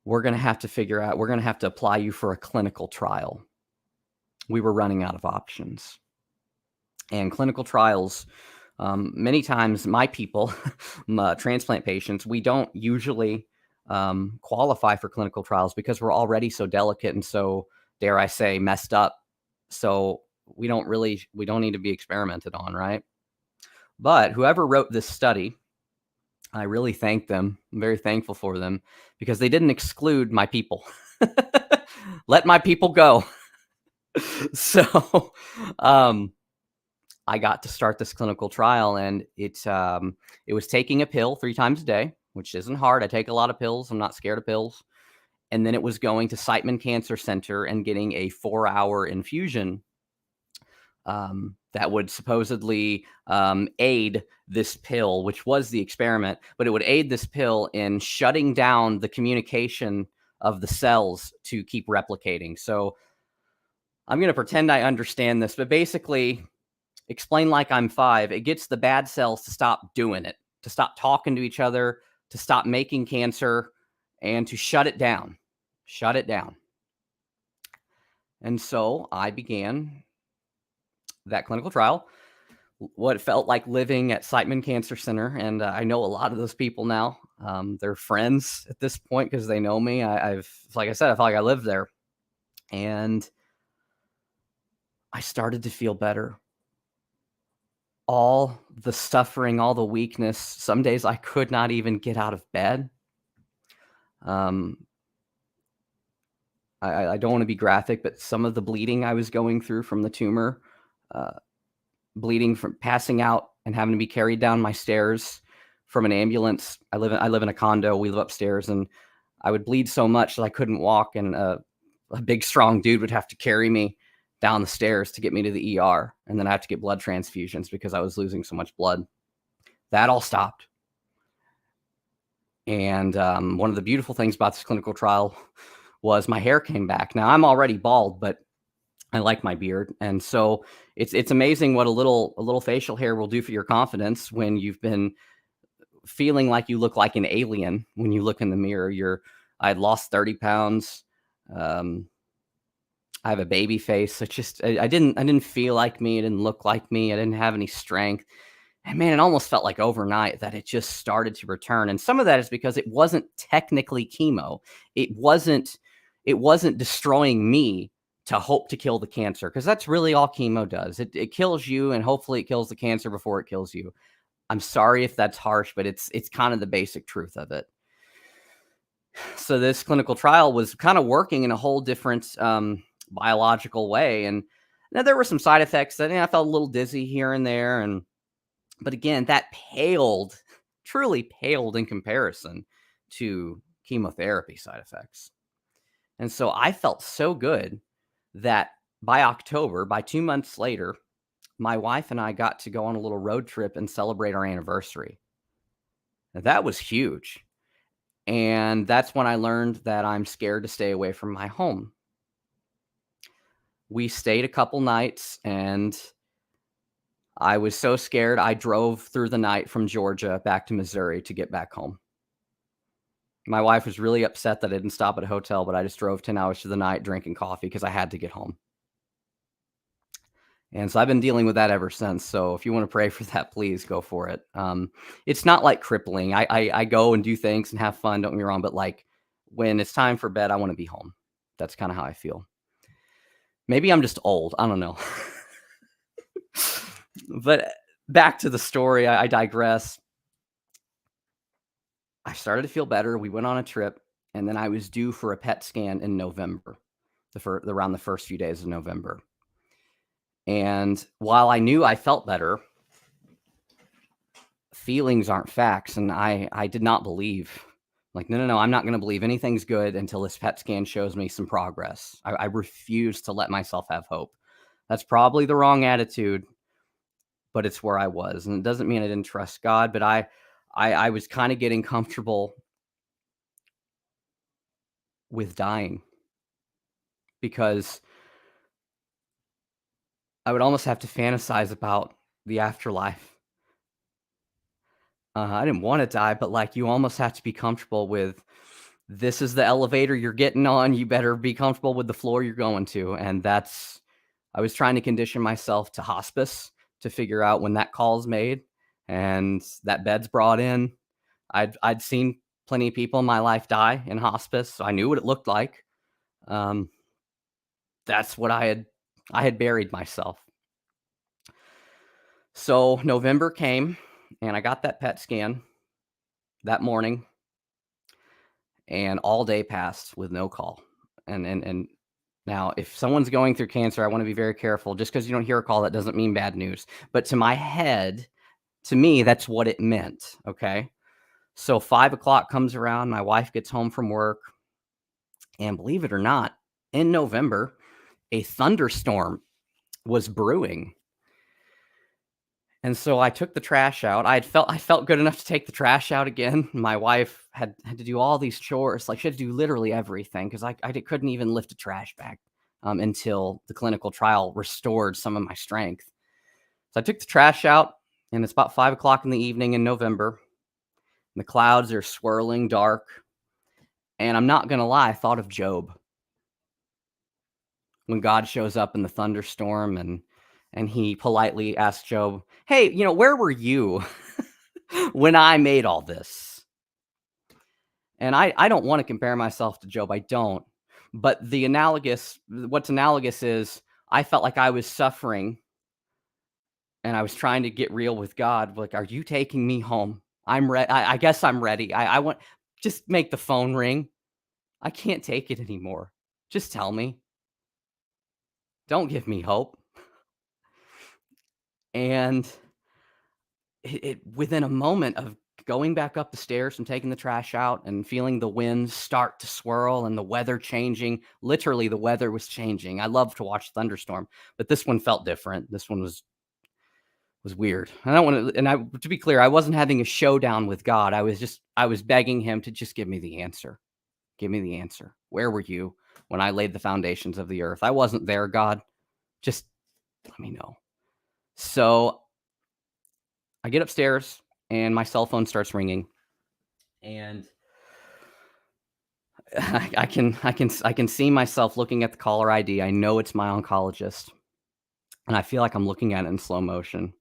We're going to have to apply you for a clinical trial. We were running out of options. And clinical trials, many times my people, transplant patients, we don't usually qualify for clinical trials, because we're already so delicate and so, dare I say, messed up. So we don't need to be experimented on, right? But whoever wrote this study, I really thank them. I'm very thankful for them because they didn't exclude my people. Let my people go. So I got to start this clinical trial, and it was taking a pill 3 times a day, which isn't hard. I take a lot of pills. I'm not scared of pills. And then it was going to Siteman Cancer Center and getting a 4-hour infusion that would supposedly aid this pill, which was the experiment, but it would aid this pill in shutting down the communication of the cells to keep replicating. So I'm going to pretend I understand this, but basically, explain like I'm 5, it gets the bad cells to stop doing it, to stop talking to each other, to stop making cancer, and to shut it down. Shut it down. And so I began that clinical trial, what it felt like living at Siteman Cancer Center. And I know a lot of those people now. They're friends at this point because they know me. Like I said, I felt like I lived there. And I started to feel better. All the suffering, all the weakness. Some days I could not even get out of bed. I don't want to be graphic, but some of the bleeding I was going through from the tumor, bleeding from passing out and having to be carried down my stairs from an ambulance. I live in a condo. We live upstairs, and I would bleed so much that I couldn't walk, and a big, strong dude would have to carry me down the stairs to get me to the ER, and then I have to get blood transfusions because I was losing so much blood. That all stopped. And one of the beautiful things about this clinical trial was my hair came back. Now, I'm already bald, but I like my beard. And so it's amazing what a little facial hair will do for your confidence when you've been feeling like you look like an alien when you look in the mirror. I'd lost 30 pounds. I have a baby face. I didn't feel like me. I didn't look like me. I didn't have any strength. And man, it almost felt like overnight that it just started to return. And some of that is because it wasn't technically chemo. It wasn't destroying me to hope to kill the cancer, because that's really all chemo does. It kills you, and hopefully it kills the cancer before it kills you. I'm sorry if that's harsh, but it's kind of the basic truth of it. So this clinical trial was kind of working in a whole different biological way. And now there were some side effects that I felt a little dizzy here and there. But again, that truly paled in comparison to chemotherapy side effects. And so I felt so good that by October, by 2 months later, my wife and I got to go on a little road trip and celebrate our anniversary. Now, that was huge. And that's when I learned that I'm scared to stay away from my home. We stayed a couple nights, and I was so scared, I drove through the night from Georgia back to Missouri to get back home. My wife was really upset that I didn't stop at a hotel, but I just drove 10 hours through the night drinking coffee because I had to get home. And so I've been dealing with that ever since. So if you want to pray for that, please go for it. It's not like crippling. I go and do things and have fun, don't get me wrong, but like when it's time for bed, I want to be home. That's kind of how I feel. Maybe I'm just old. I don't know. But back to the story, I digress. I started to feel better. We went on a trip, and then I was due for a PET scan in November, around the first few days of November. And while I knew I felt better, feelings aren't facts, and I did not believe. Like, no, I'm not going to believe anything's good until this PET scan shows me some progress. I refuse to let myself have hope. That's probably the wrong attitude, but it's where I was. And it doesn't mean I didn't trust God, but I was kind of getting comfortable with dying, because I would almost have to fantasize about the afterlife. I didn't want to die, but like you almost have to be comfortable with, this is the elevator you're getting on. You better be comfortable with the floor you're going to. And I was trying to condition myself to hospice to figure out when that call's made and that bed's brought in. I'd seen plenty of people in my life die in hospice, so I knew what it looked like. That's what I had I had buried myself. So November came, and I got that PET scan that morning, and all day passed with no call. And now, if someone's going through cancer, I want to be very careful. Just because you don't hear a call, that doesn't mean bad news. But to my head, to me, that's what it meant. Okay. So 5 o'clock comes around. My wife gets home from work. And believe it or not, in November, a thunderstorm was brewing. And so I took the trash out. I felt good enough to take the trash out again. My wife had to do all these chores. Like, she had to do literally everything because I couldn't even lift a trash bag until the clinical trial restored some of my strength. So I took the trash out, and it's about 5 o'clock in the evening in November. And the clouds are swirling dark. And I'm not going to lie, I thought of Job. When God shows up in the thunderstorm and he politely asked Job, hey, where were you when I made all this? And I don't want to compare myself to Job. I don't. But what's analogous is I felt like I was suffering and I was trying to get real with God. Like, are you taking me home? I'm ready. I guess I'm ready. I want, just make the phone ring. I can't take it anymore. Just tell me. Don't give me hope. And it within a moment of going back up the stairs and taking the trash out and feeling the winds start to swirl and the weather changing, literally the weather was changing. I love to watch thunderstorm, but this one felt different. This one was weird. I don't want to, to be clear, I wasn't having a showdown with God. I was begging him to just give me the answer. Give me the answer. Where were you when I laid the foundations of the earth? I wasn't there, God. Just let me know. So I get upstairs and my cell phone starts ringing, and I can see myself looking at the caller ID. I know it's my oncologist, and I feel like I'm looking at it in slow motion.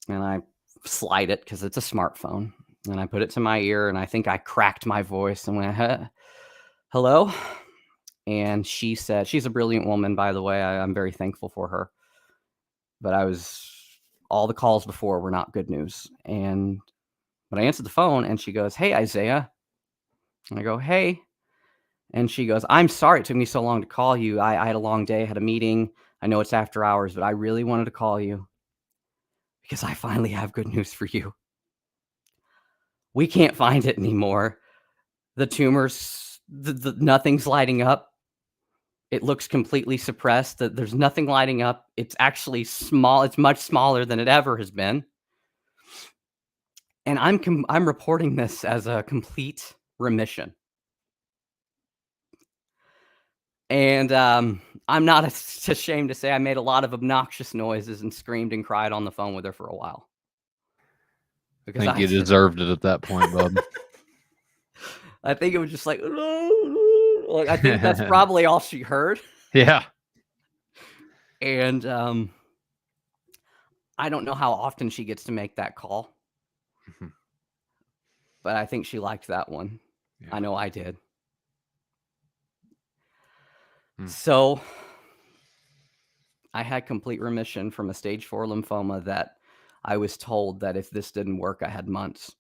And I slide it because it's a smartphone, and I put it to my ear, and I think I cracked my voice and went, hello. And she said, she's a brilliant woman, by the way. I'm very thankful for her. But all the calls before were not good news. But I answered the phone, and she goes, hey, Isaiah. And I go, hey. And she goes, I'm sorry it took me so long to call you. I had a long day, had a meeting. I know it's after hours, but I really wanted to call you because I finally have good news for you. We can't find it anymore. The tumors, nothing's lighting up. It looks completely suppressed. There's nothing lighting up. It's actually small. It's much smaller than it ever has been. And I'm reporting this as a complete remission. And I'm not ashamed to say I made a lot of obnoxious noises and screamed and cried on the phone with her for a while. I think you deserved it at that point, bub. I think it was just like I think that's probably all she heard. Yeah. And I don't know how often she gets to make that call. Mhm. But I think she liked that one. Yeah. I know I did. So I had complete remission from a stage 4 lymphoma that I was told that if this didn't work, I had months.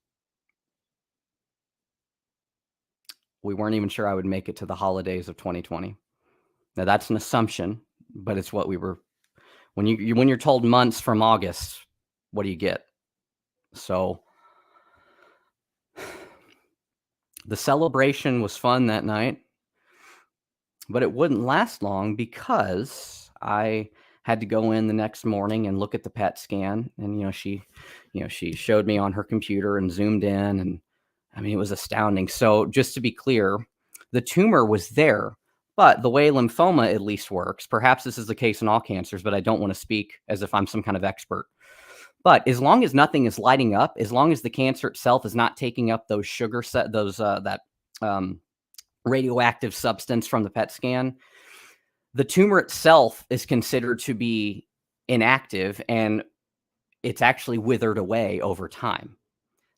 We weren't even sure I would make it to the holidays of 2020. Now that's an assumption, but it's what we were. When you're told months from August, what do you get? So the celebration was fun that night. But it wouldn't last long because I had to go in the next morning and look at the PET scan. And, she showed me on her computer and zoomed in. And I mean, it was astounding. So just to be clear, the tumor was there. But the way lymphoma at least works, perhaps this is the case in all cancers, but I don't want to speak as if I'm some kind of expert. But as long as nothing is lighting up, as long as the cancer itself is not taking up those radioactive substance from the PET scan, the tumor itself is considered to be inactive and it's actually withered away over time.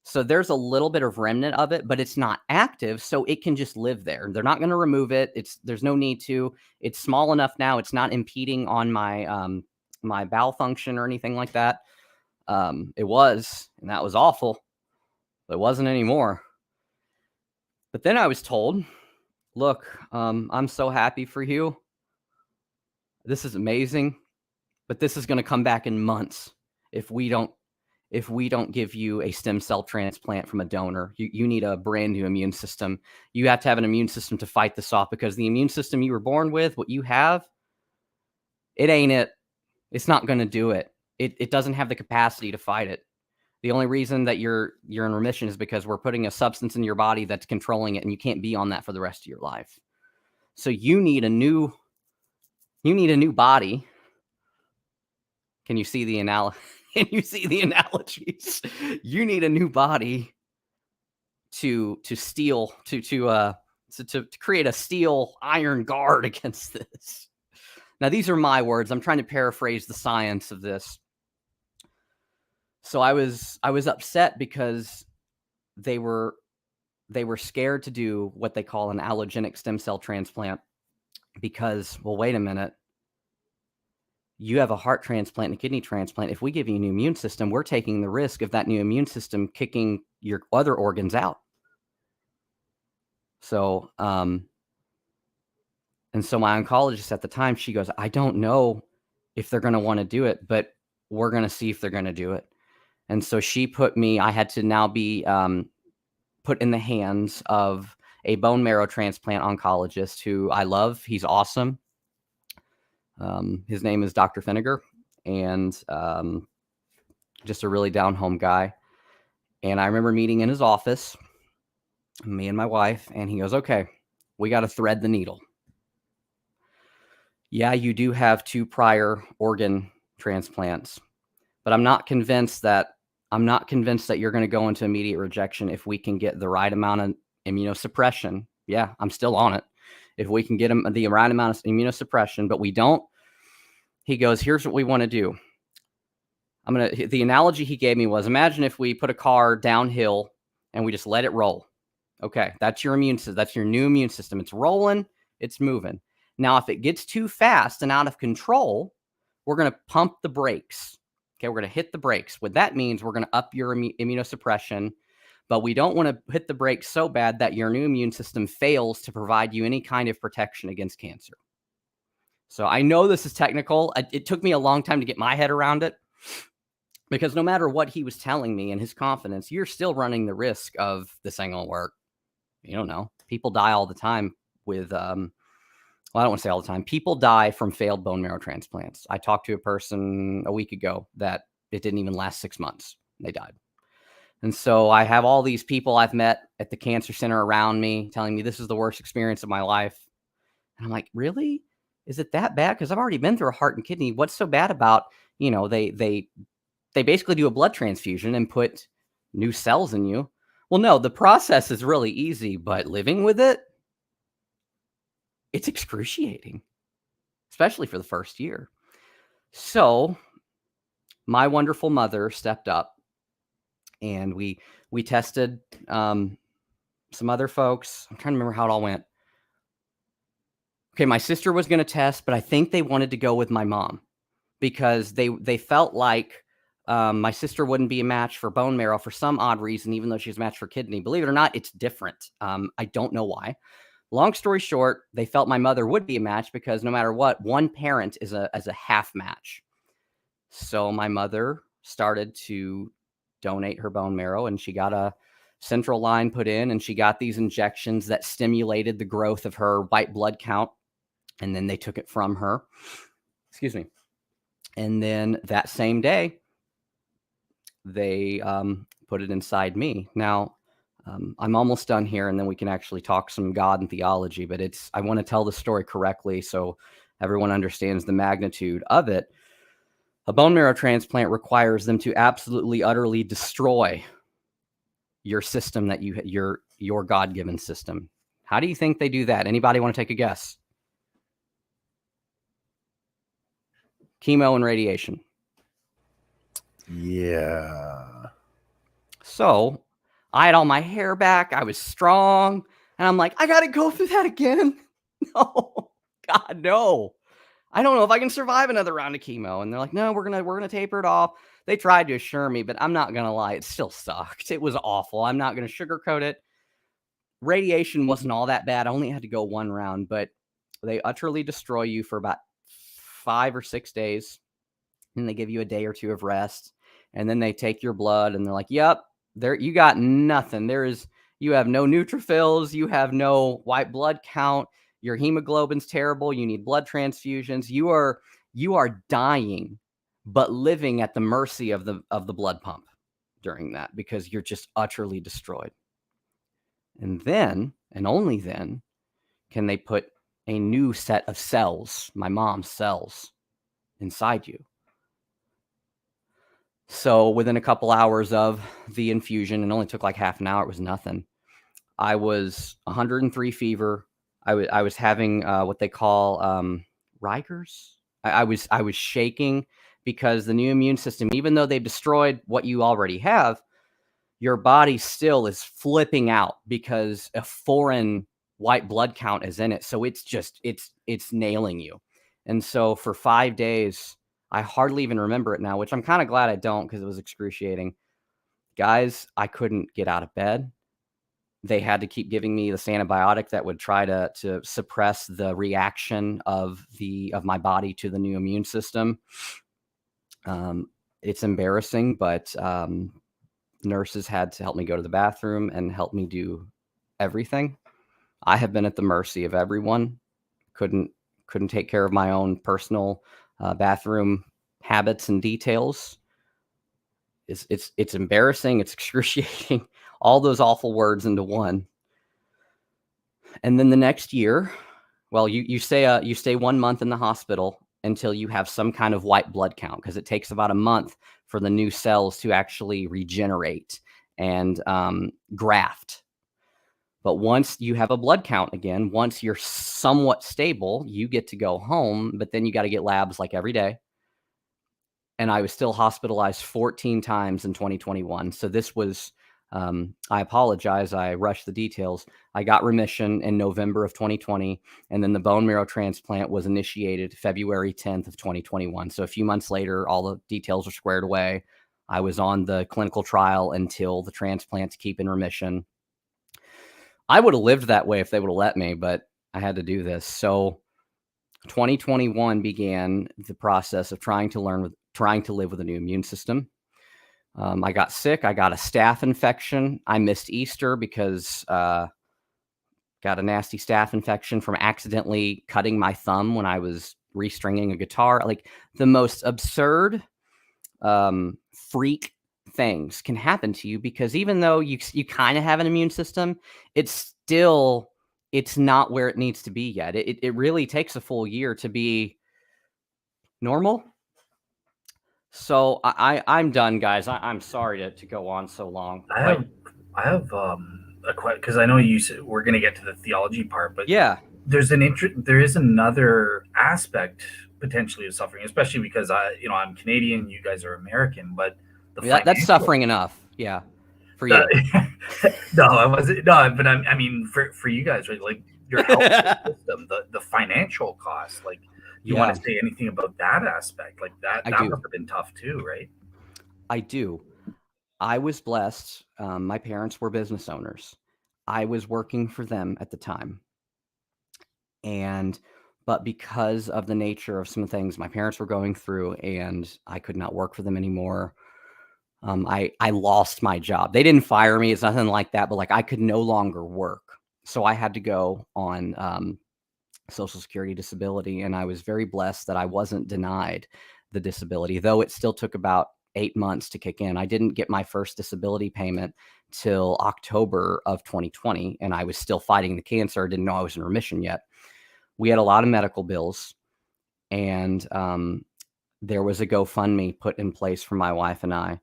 So there's a little bit of remnant of it, but it's not active, so it can just live there. They're not going to remove it. There's no need to. It's small enough now. It's not impeding on my my bowel function or anything like that. It was, and that was awful. But it wasn't anymore. But then I was told, look, I'm so happy for you. This is amazing, but this is going to come back in months if we don't give you a stem cell transplant from a donor. You need a brand new immune system. You have to have an immune system to fight this off, because the immune system you were born with, what you have, it ain't it. It's not going to do it. It doesn't have the capacity to fight it. The only reason that you're in remission is because we're putting a substance in your body that's controlling it, and you can't be on that for the rest of your life. So you need a new body. Can you see the analogies? You need a new body to create a steel iron guard against this. Now, these are my words. I'm trying to paraphrase the science of this. So I was upset because they were scared to do what they call an allogenic stem cell transplant, because, well, wait a minute. You have a heart transplant and a kidney transplant. If we give you a new immune system, we're taking the risk of that new immune system kicking your other organs out. So, and so my oncologist at the time, she goes, I don't know if they're going to want to do it, but we're going to see if they're going to do it. And so she put me, I had to now be put in the hands of a bone marrow transplant oncologist who I love. He's awesome. His name is Dr. Finnegar, and just a really down-home guy. And I remember meeting in his office, me and my wife, and he goes, okay, we got to thread the needle. Yeah, you do have 2 prior organ transplants, but I'm not convinced that you're going to go into immediate rejection if we can get the right amount of immunosuppression. Yeah, I'm still on it. If we can get the right amount of immunosuppression, but we don't, he goes, here's what we want to do. The analogy he gave me was, imagine if we put a car downhill and we just let it roll. Okay, that's your immune system. That's your new immune system. It's rolling, it's moving. Now, if it gets too fast and out of control, we're going to pump the brakes. Okay, we're going to hit the brakes. What that means, we're going to up your immunosuppression, but we don't want to hit the brakes so bad that your new immune system fails to provide you any kind of protection against cancer. So I know this is technical. It took me a long time to get my head around it, because no matter what he was telling me and his confidence, you're still running the risk of this ain't going to work. You don't know. People die all the time with, well, I don't want to say all the time. People die from failed bone marrow transplants. I talked to a person a week ago that it didn't even last 6 months. They died. And so I have all these people I've met at the cancer center around me telling me this is the worst experience of my life. And I'm like, really? Is it that bad? Because I've already been through a heart and kidney. What's so bad about, they basically do a blood transfusion and put new cells in you? Well, no, the process is really easy, but living with it, it's excruciating, especially for the first year. So my wonderful mother stepped up, and we tested some other folks. I'm trying to remember how it all went. Okay, my sister was going to test, but I think they wanted to go with my mom because they felt like my sister wouldn't be a match for bone marrow for some odd reason, even though she's a match for kidney. Believe it or not, it's different. I don't know why. Long story short, they felt my mother would be a match because no matter what, one parent is a half match. So my mother started to donate her bone marrow, and she got a central line put in, and she got these injections that stimulated the growth of her white blood count. And then they took it from her. Excuse me. And then that same day, they put it inside me. Now, I'm almost done here, and then we can actually talk some God and theology, but I want to tell the story correctly so everyone understands the magnitude of it. A bone marrow transplant requires them to absolutely, utterly destroy your system that your God-given system. How do you think they do that? Anybody want to take a guess? Chemo and radiation. Yeah. So I had all my hair back. I was strong. And I'm like, I got to go through that again. No, God, no. I don't know if I can survive another round of chemo. And they're like, no, we're going to taper it off. They tried to assure me, but I'm not going to lie. It still sucked. It was awful. I'm not going to sugarcoat it. Radiation wasn't all that bad. I only had to go one round, but they utterly destroy you for about 5 or 6 days. And they give you a day or two of rest. And then they take your blood and they're like, yep, you got nothing. You have no neutrophils. You have no white blood count. Your hemoglobin's terrible. You need blood transfusions. You are dying, but living at the mercy of the blood pump during that, because you're just utterly destroyed. And then, and only then, can they put a new set of cells, my mom's cells, inside you. So within a couple hours of the infusion, and only took like half an hour, it was nothing. I was 103 fever. I was having what they call Rigers. I was shaking because the new immune system, even though they've destroyed what you already have, your body still is flipping out because a foreign white blood count is in it. So it's nailing you. And so for 5 days, I hardly even remember it now, which I'm kind of glad I don't, because it was excruciating. Guys, I couldn't get out of bed. They had to keep giving me this antibiotic that would try to suppress the reaction of my body to the new immune system. It's embarrassing, but nurses had to help me go to the bathroom and help me do everything. I have been at the mercy of everyone. Couldn't take care of my own personal bathroom habits and details. It's embarrassing. It's excruciating. All those awful words into one. And then the next year, well, you stay 1 month in the hospital until you have some kind of white blood count, because it takes about a month for the new cells to actually regenerate and graft. But once you have a blood count again, once you're somewhat stable, you get to go home, but then you got to get labs like every day. And I was still hospitalized 14 times in 2021. So this was, I apologize, I rushed the details. I got remission in November of 2020, and then the bone marrow transplant was initiated February 10th of 2021. So a few months later, all the details were squared away. I was on the clinical trial until the transplant to keep in remission. I would have lived that way if they would have let me, but I had to do this. So 2021 began the process of trying to live with a new immune system. I got sick. I got a staph infection. I missed Easter because got a nasty staph infection from accidentally cutting my thumb when I was restringing a guitar. Like, the most absurd freak things can happen to you, because even though you kind of have an immune system, it's not where it needs to be yet. It really takes a full year to be normal. So I'm done, guys. I'm sorry to go on so long. I have a question, because I know you said we're going to get to the theology part, but yeah, there is another aspect potentially of suffering, especially because I'm Canadian, you guys are American, but that's suffering enough. Yeah, for you. No, I wasn't. No, but I mean for you guys, right? Like, your health system, the financial cost, like. You want to say anything about that aspect? Like that must have been tough too, right? I do. I was blessed. My parents were business owners. I was working for them at the time. But because of the nature of some things my parents were going through, and I could not work for them anymore, I lost my job. They didn't fire me. It's nothing like that, but like, I could no longer work. So I had to go on Social Security disability, and I was very blessed that I wasn't denied the disability, though it still took about 8 months to kick in. I didn't get my first disability payment till October of 2020, and I was still fighting the cancer. I didn't know I was in remission yet. We had a lot of medical bills, and there was a GoFundMe put in place for my wife and I,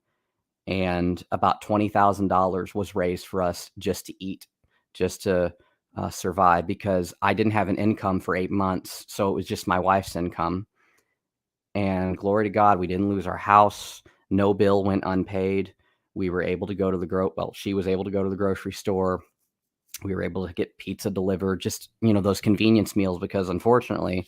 and about $20,000 was raised for us just to eat, just to survive, because I didn't have an income for 8 months. So it was just my wife's income. And glory to God, we didn't lose our house. No bill went unpaid. We were able to go to she was able to go to the grocery store. We were able to get pizza delivered, just, those convenience meals, because unfortunately,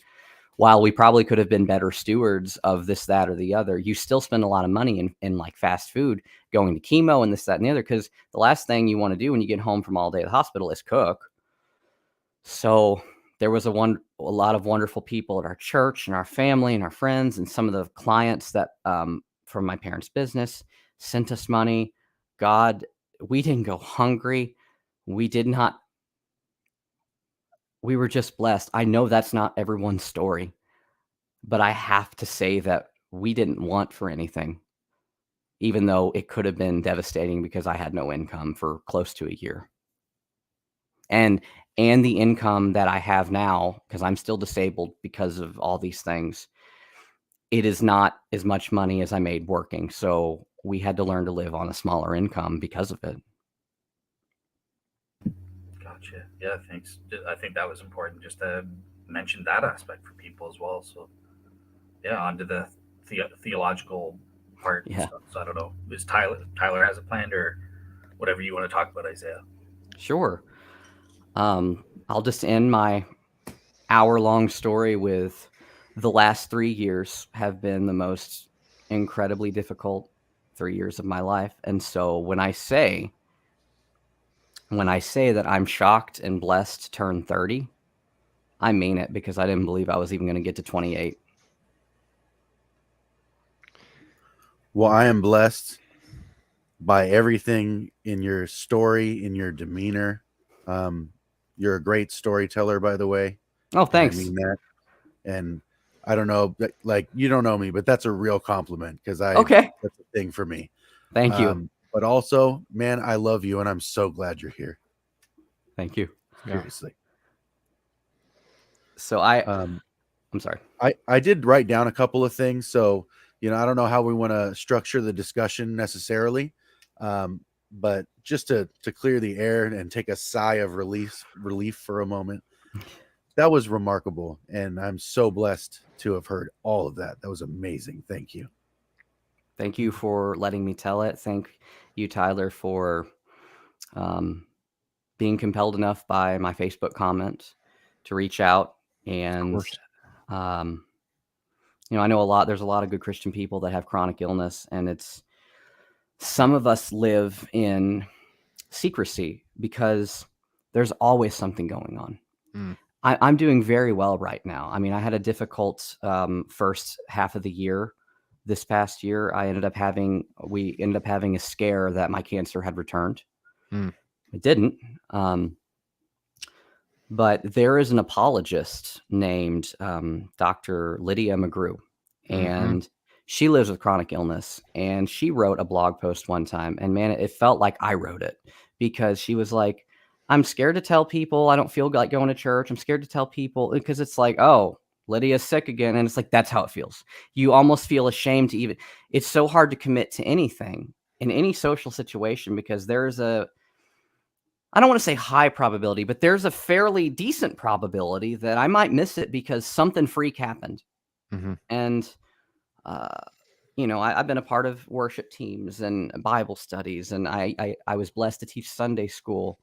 while we probably could have been better stewards of this, that, or the other, you still spend a lot of money in like fast food, going to chemo and this, that, and the other, because the last thing you want to do when you get home from all day at the hospital is cook. So there was a lot of wonderful people at our church and our family and our friends, and some of the clients that from my parents' business sent us money. God, we didn't go hungry. We were just blessed. I know that's not everyone's story, but I have to say that we didn't want for anything, even though it could have been devastating because I had no income for close to a year. And the income that I have now, because I'm still disabled because of all these things, it is not as much money as I made working. So we had to learn to live on a smaller income because of it. Gotcha. Yeah, thanks. I think that was important just to mention that aspect for people as well. So, yeah, on to the theological part and Yeah. stuff. So I don't know, is Tyler has a plan or whatever you want to talk about, Isaiah? Sure. I'll just end my hour-long story with the last 3 years have been the most incredibly difficult 3 years of my life. And so when I say that I'm shocked and blessed to turn 30, I mean it, because I didn't believe I was even going to get to 28. Well, I am blessed by everything in your story, in your demeanor. You're a great storyteller, by the way. Oh, thanks. I mean that. And I don't know, like, you don't know me, but that's a real compliment, because Okay. that's a thing for me. Thank you. But also, man, I love you, and I'm so glad you're here. Thank you. Seriously. So I'm sorry. I did write down a couple of things. So, I don't know how we want to structure the discussion necessarily. But just to clear the air and take a sigh of relief for a moment, that was remarkable. And I'm so blessed to have heard all of that. That was amazing. Thank you. Thank you for letting me tell it. Thank you, Tyler, for being compelled enough by my Facebook comment to reach out. And, I know there's a lot of good Christian people that have chronic illness, and some of us live in secrecy because there's always something going on. I'm doing very well right now. I mean, I had a difficult first half of the year. This past year, we ended up having a scare that my cancer had returned. It didn't. But there is an apologist named Dr. Lydia McGrew, and she lives with chronic illness. And she wrote a blog post one time, and man, it felt like I wrote it, because she was like, I'm scared to tell people I don't feel like going to church. I'm scared to tell people, because it's like, oh, Lydia's sick again. And it's like, that's how it feels. You almost feel ashamed to it's so hard to commit to anything in any social situation, because I don't want to say high probability, but there's a fairly decent probability that I might miss it because something freak happened. And, I've been a part of worship teams and Bible studies, and I was blessed to teach Sunday school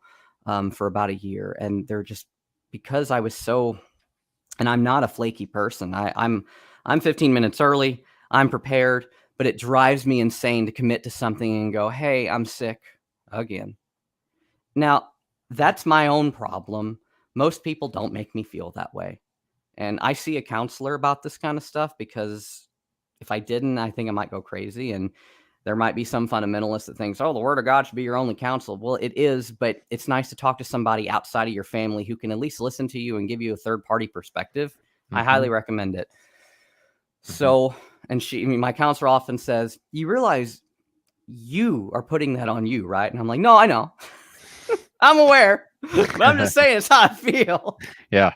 for about a year. And they're just, because I was and I'm not a flaky person. I'm 15 minutes early. I'm prepared, but it drives me insane to commit to something and go, hey, I'm sick again. Now, that's my own problem. Most people don't make me feel that way. And I see a counselor about this kind of stuff, because if I didn't, I think I might go crazy. And there might be some fundamentalist that thinks, oh, the word of God should be your only counsel. Well, it is, but it's nice to talk to somebody outside of your family who can at least listen to you and give you a third-party perspective. I highly recommend it. So, and my counselor often says, you realize you are putting that on you, right? And I'm like, no, I know. I'm aware, but I'm just saying it's how I feel. Yeah.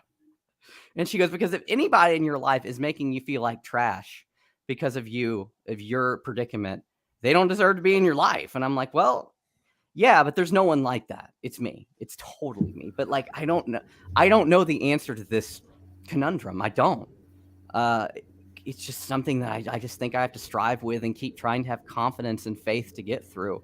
And she goes, because if anybody in your life is making you feel like trash because of your predicament, they don't deserve to be in your life. And I'm like, well, yeah, but there's no one like that. It's me. It's totally me. But like, I don't know the answer to this conundrum. I don't. It's just something that I just think I have to strive with and keep trying to have confidence and faith to get through.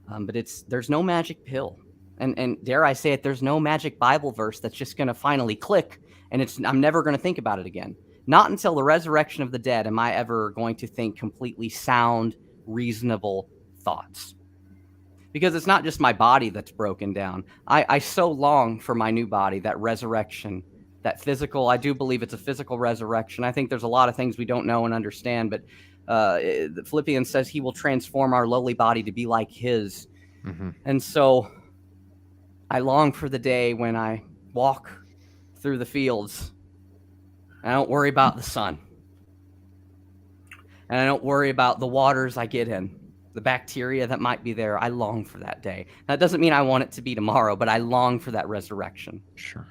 But there's no magic pill. And dare I say it, there's no magic Bible verse that's just going to finally click, and I'm never going to think about it again. Not until the resurrection of the dead am I ever going to think completely sound, reasonable thoughts. Because it's not just my body that's broken down. I so long for my new body, that resurrection, that physical. I do believe it's a physical resurrection. I think there's a lot of things we don't know and understand, but Philippians says he will transform our lowly body to be like his. Mm-hmm. And so I long for the day when I walk through the fields and I don't worry about the sun. And I don't worry about the waters I get in, the bacteria that might be there. I long for that day. That doesn't mean I want it to be tomorrow, but I long for that resurrection. Sure.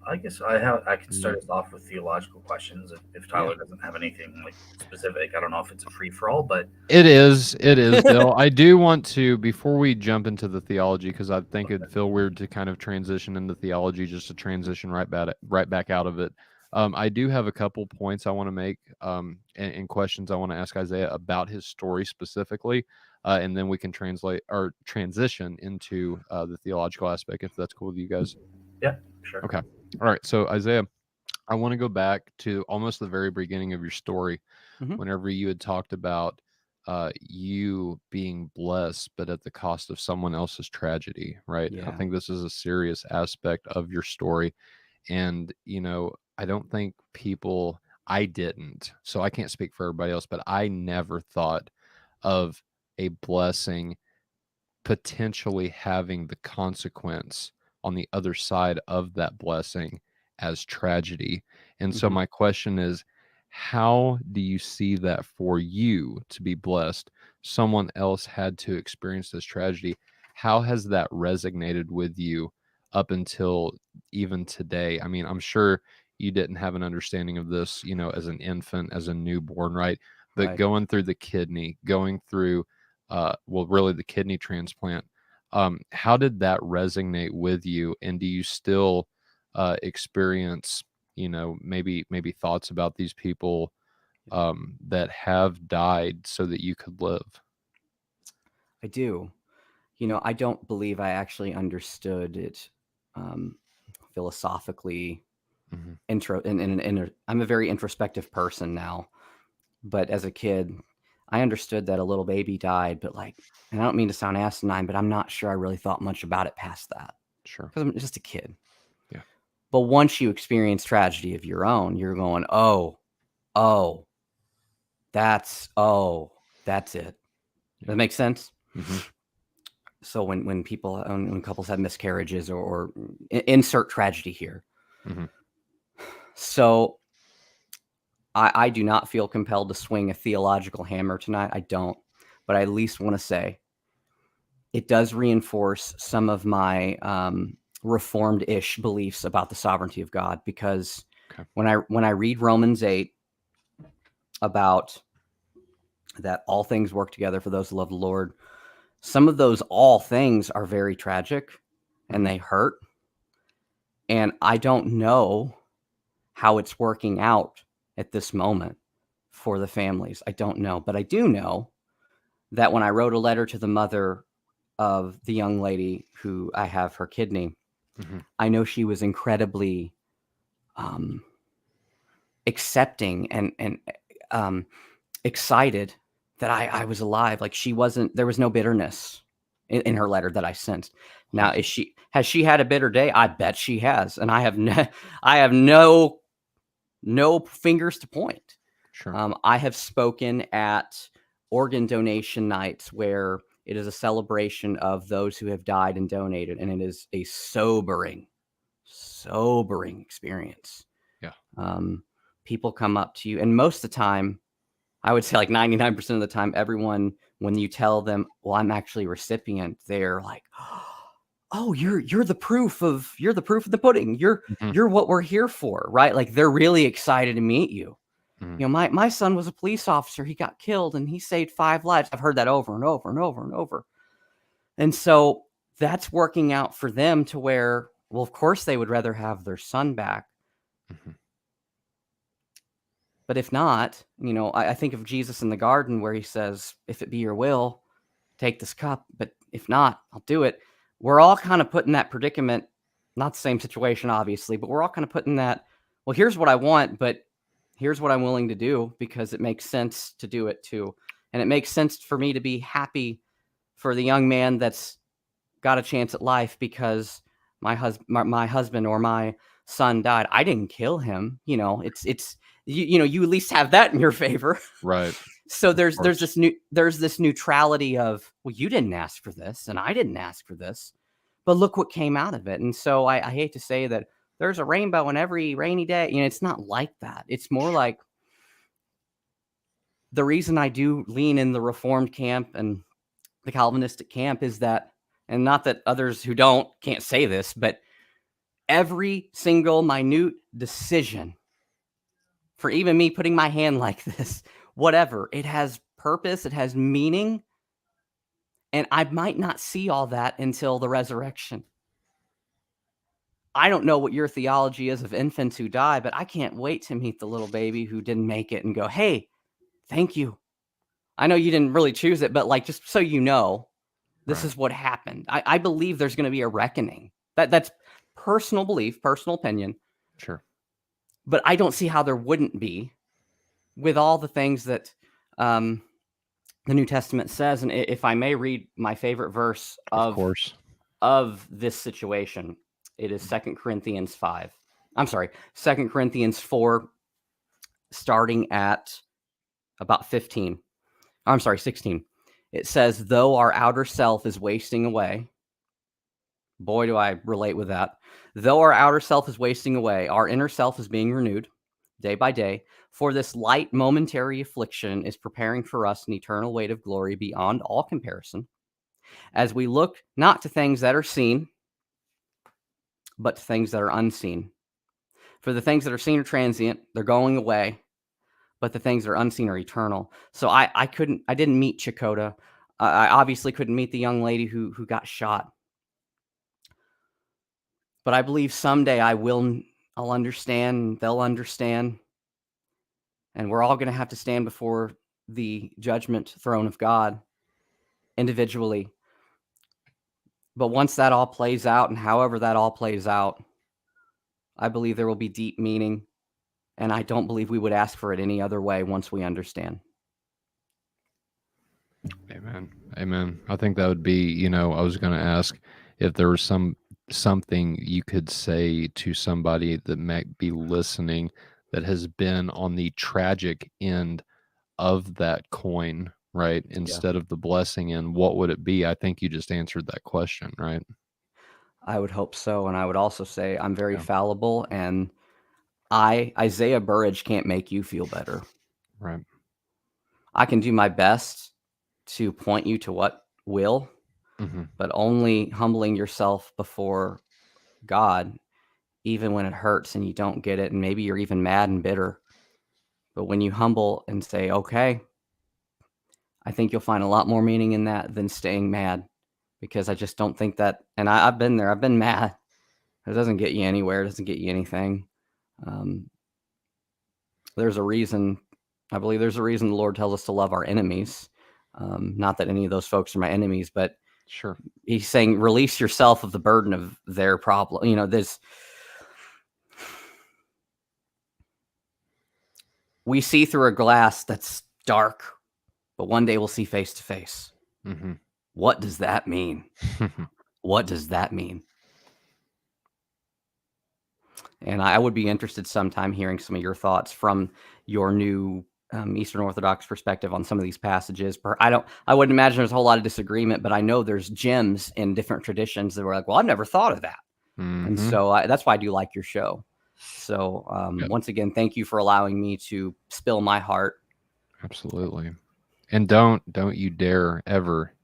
I guess I can start us off with theological questions if Tyler doesn't have anything like specific. I don't know if it's a free for all, but It is, Bill. I do want to, before we jump into the theology, because I think it'd feel weird to kind of transition into theology, just to transition right back out of it. I do have a couple points I want to make, and questions I want to ask Isaiah about his story specifically, and then we can transition into the theological aspect, if that's cool with you guys. Yeah, sure. Okay. All right. So Isaiah, I want to go back to almost the very beginning of your story, whenever you had talked about you being blessed, but at the cost of someone else's tragedy, right? Yeah. I think this is a serious aspect of your story. And, I don't think I didn't, so I can't speak for everybody else, but I never thought of a blessing potentially having the consequence on the other side of that blessing as tragedy. And so my question is, how do you see that for you to be blessed? Someone else had to experience this tragedy. How has that resonated with you up until even today? I mean, I'm sure you didn't have an understanding of this, as an infant, as a newborn, right? But Right. going through the kidney, going through really the kidney transplant. How did that resonate with you? And do you still experience, maybe thoughts about these people that have died so that you could live? I do. I don't believe I actually understood it philosophically. I'm a very introspective person now, but as a kid, I understood that a little baby died, but and I don't mean to sound asinine, but I'm not sure I really thought much about it past that. Sure. Because I'm just a kid. Yeah. But once you experience tragedy of your own, you're going, oh, that's it. Yeah. That makes sense? Mm-hmm. So when couples have miscarriages or insert tragedy here. Mm-hmm. So I do not feel compelled to swing a theological hammer tonight. I don't. But I at least want to say it does reinforce some of my reformed-ish beliefs about the sovereignty of God, because when I read Romans 8 about that all things work together for those who love the Lord, some of those all things are very tragic and they hurt. And I don't know how it's working out at this moment for the families. I don't know. But I do know that when I wrote a letter to the mother of the young lady who I have her kidney, I know she was incredibly accepting and excited that I was alive. Like there was no bitterness in her letter that I sensed. Now, has she had a bitter day? I bet she has. And I have no fingers to point. Sure. I have spoken at organ donation nights where it is a celebration of those who have died and donated, and it is a sobering experience. Yeah. People come up to you, and most of the time, I would say like 99% of the time, everyone, when you tell them, well, I'm actually a recipient, they're like, oh, you're the proof of the pudding. You're what we're here for, right? Like they're really excited to meet you. My son was a police officer. He got killed and he saved 5 lives. I've heard that over and over and over and over. And so that's working out for them to where, well, of course they would rather have their son back. But if not, I think of Jesus in the garden where he says, if it be your will, take this cup, but if not, I'll do it. We're all kind of put in that predicament, not the same situation, obviously, but we're all kind of put in that, well, here's what I want, but here's what I'm willing to do because it makes sense to do it too. And it makes sense for me to be happy for the young man that's got a chance at life because my husband or my son died. I didn't kill him. You know, you at least have that in your favor. Right. So there's this neutrality of, well, you didn't ask for this and I didn't ask for this, but look what came out of it. And so I hate to say that there's a rainbow in every rainy day. You know, it's not like that. It's more like the reason I do lean in the Reformed camp and the Calvinistic camp is that, and not that others who can't say this, but every single minute decision for even me putting my hand like this, whatever, it has purpose, it has meaning. And I might not see all that until the resurrection. I don't know what your theology is of infants who die, but I can't wait to meet the little baby who didn't make it and go, hey, thank you. I know you didn't really choose it, but like, just so you know, this is what happened. I believe there's going to be a reckoning. That's personal belief, personal opinion. Sure. But I don't see how there wouldn't be with all the things that the New Testament says. And if I may read my favorite verse of this situation, it is 2 Corinthians 4, starting at about 16. It says, though our outer self is wasting away. Boy, do I relate with that. Though our outer self is wasting away, our inner self is being renewed day by day. For this light momentary affliction is preparing for us an eternal weight of glory beyond all comparison, as we look not to things that are seen, but to things that are unseen. For the things that are seen are transient, they're going away, but the things that are unseen are eternal. So I didn't meet Chakotay. I obviously couldn't meet the young lady who got shot. But I believe someday I'll understand, they'll understand, and we're all going to have to stand before the judgment throne of God individually. But once that all plays out, and however that all plays out, I believe there will be deep meaning, and I don't believe we would ask for it any other way once we understand. Amen. I think that would be, I was going to ask if there was something you could say to somebody that might be listening that has been on the tragic end of that coin, right? Instead of the blessing end, what would it be? I think you just answered that question, right? I would hope so. And I would also say I'm very fallible, and Isaiah Burridge can't make you feel better. Right. I can do my best to point you to what will, but only humbling yourself before God, even when it hurts and you don't get it, and maybe you're even mad and bitter. But when you humble and say, okay, I think you'll find a lot more meaning in that than staying mad, because I just don't think that, and I've been there, I've been mad. It doesn't get you anywhere. It doesn't get you anything. There's a reason, I believe there's a reason the Lord tells us to love our enemies. Not that any of those folks are my enemies, but sure, he's saying release yourself of the burden of their problem. We see through a glass that's dark, but one day we'll see face to face. What does that mean? What does that mean? And I would be interested sometime hearing some of your thoughts from your new Eastern Orthodox perspective on some of these passages. I wouldn't imagine there's a whole lot of disagreement, but I know there's gems in different traditions that were like, well, I've never thought of that. And so that's why I do like your show. So once again, thank you for allowing me to spill my heart. Absolutely. And don't you dare ever,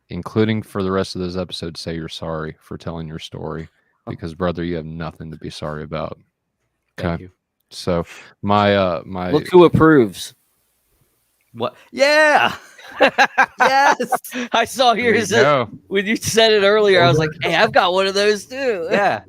including for the rest of this episode, say you're sorry for telling your story, because brother, you have nothing to be sorry about. Okay. Thank you. So my look who approves. What? Yeah. Yes. I saw yours when you said it earlier. I was like, hey, I've got one of those too. Yeah.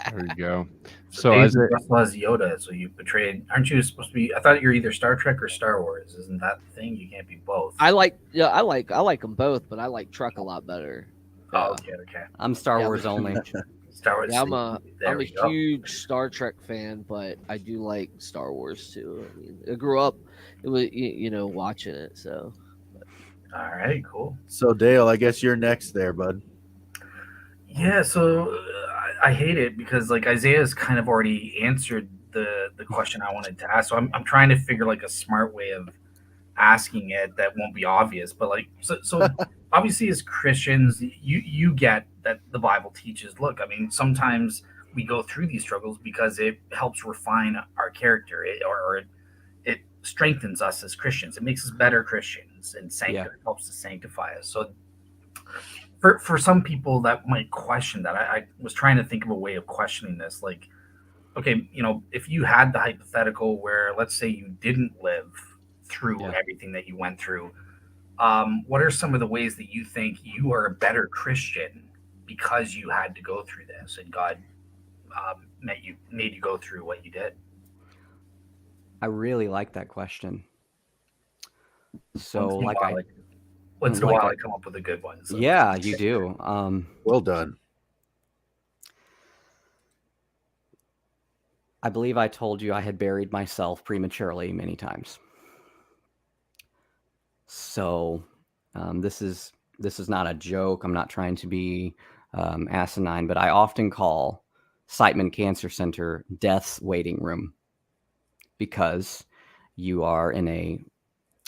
There you go. So So David Isaiah, Russell as Yoda. So you betrayed. Aren't you supposed to be? I thought you're either Star Trek or Star Wars. Isn't that the thing? You can't be both. I like them both, but I like Trek a lot better. Oh, Yeah. okay. I'm Star Yeah, I'm Wars a only. huge, Star Wars. yeah, There I'm a we go. huge Star Trek fan, but I do like Star Wars too. I mean, I grew up watching it, so All right, cool. So Dale, I guess you're next there, bud. Yeah, so I hate it because like Isaiah's kind of already answered the question I wanted to ask. So I'm trying to figure like a smart way of asking it that won't be obvious. But like so obviously as Christians, you get that the Bible teaches. Look, I mean, sometimes we go through these struggles because it helps refine our character, or it strengthens us as Christians. It makes us better Christians and Yeah. it helps to sanctify us. So for some people that might question that, I was trying to think of a way of questioning this. Like, okay, if you had the hypothetical where, let's say, you didn't live through Yeah. everything that you went through, what are some of the ways that you think you are a better Christian because you had to go through this and God made you go through what you did? I really like that question. So, Once in a like while, I- I come up with a good one. So. yeah, you do. Well done. I believe I told you I had buried myself prematurely many times. So, this is not a joke. I'm not trying to be asinine, but I often call Siteman Cancer Center death's waiting room, because you are in a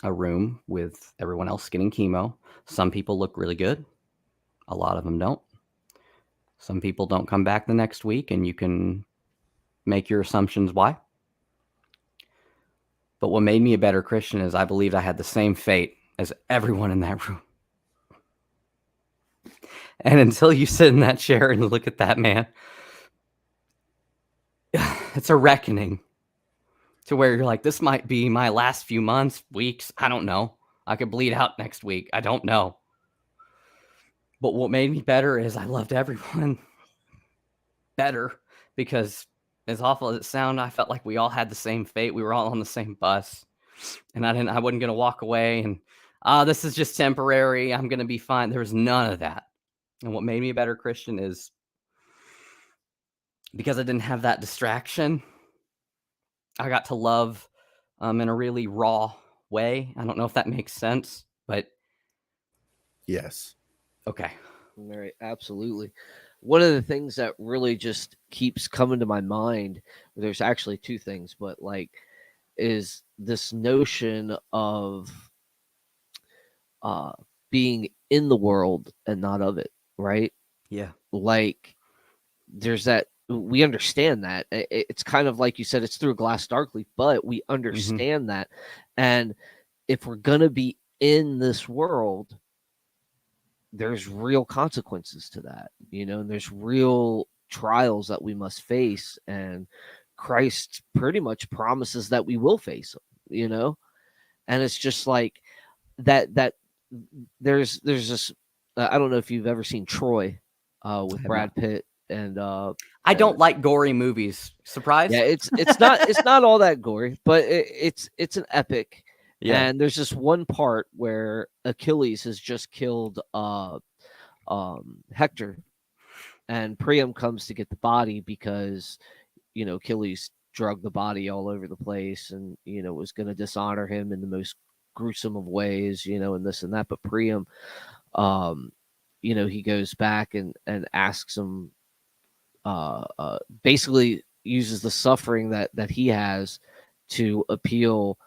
room with everyone else getting chemo. Some people look really good. A lot of them don't. Some people don't come back the next week, and you can make your assumptions why. But what made me a better Christian is I believed I had the same fate as everyone in that room. And until you sit in that chair and look at that man, it's a reckoning to where you're like, this might be my last few months, weeks. I don't know. I could bleed out next week. I don't know. But what made me better is I loved everyone better, because as awful as it sounded, I felt like we all had the same fate. We were all on the same bus, and I wasn't going to walk away and, this is just temporary, I'm going to be fine. There was none of that. And what made me a better Christian is because I didn't have that distraction, I got to love in a really raw way. I don't know if that makes sense, but Yes. okay. right, absolutely. One of the things that really just keeps coming to my mind, there's actually two things, but like, is this notion of being in the world and not of it, right? Yeah. Like, there's that, we understand that. It's kind of like you said, it's through a glass darkly, but we understand that. And if we're going to be in this world, there's real consequences to that, and there's real trials that we must face. And Christ pretty much promises that we will face them, and it's just like that there's this, I don't know if you've ever seen Troy with Brad Pitt and I don't like gory movies. Surprise? yeah, it's not all that gory, but it's an epic. Yeah. And there's this one part where Achilles has just killed Hector, and Priam comes to get the body because Achilles drugged the body all over the place and was going to dishonor him in the most gruesome of ways, and this and that. But Priam, he goes back and asks him, basically uses the suffering that he has to appeal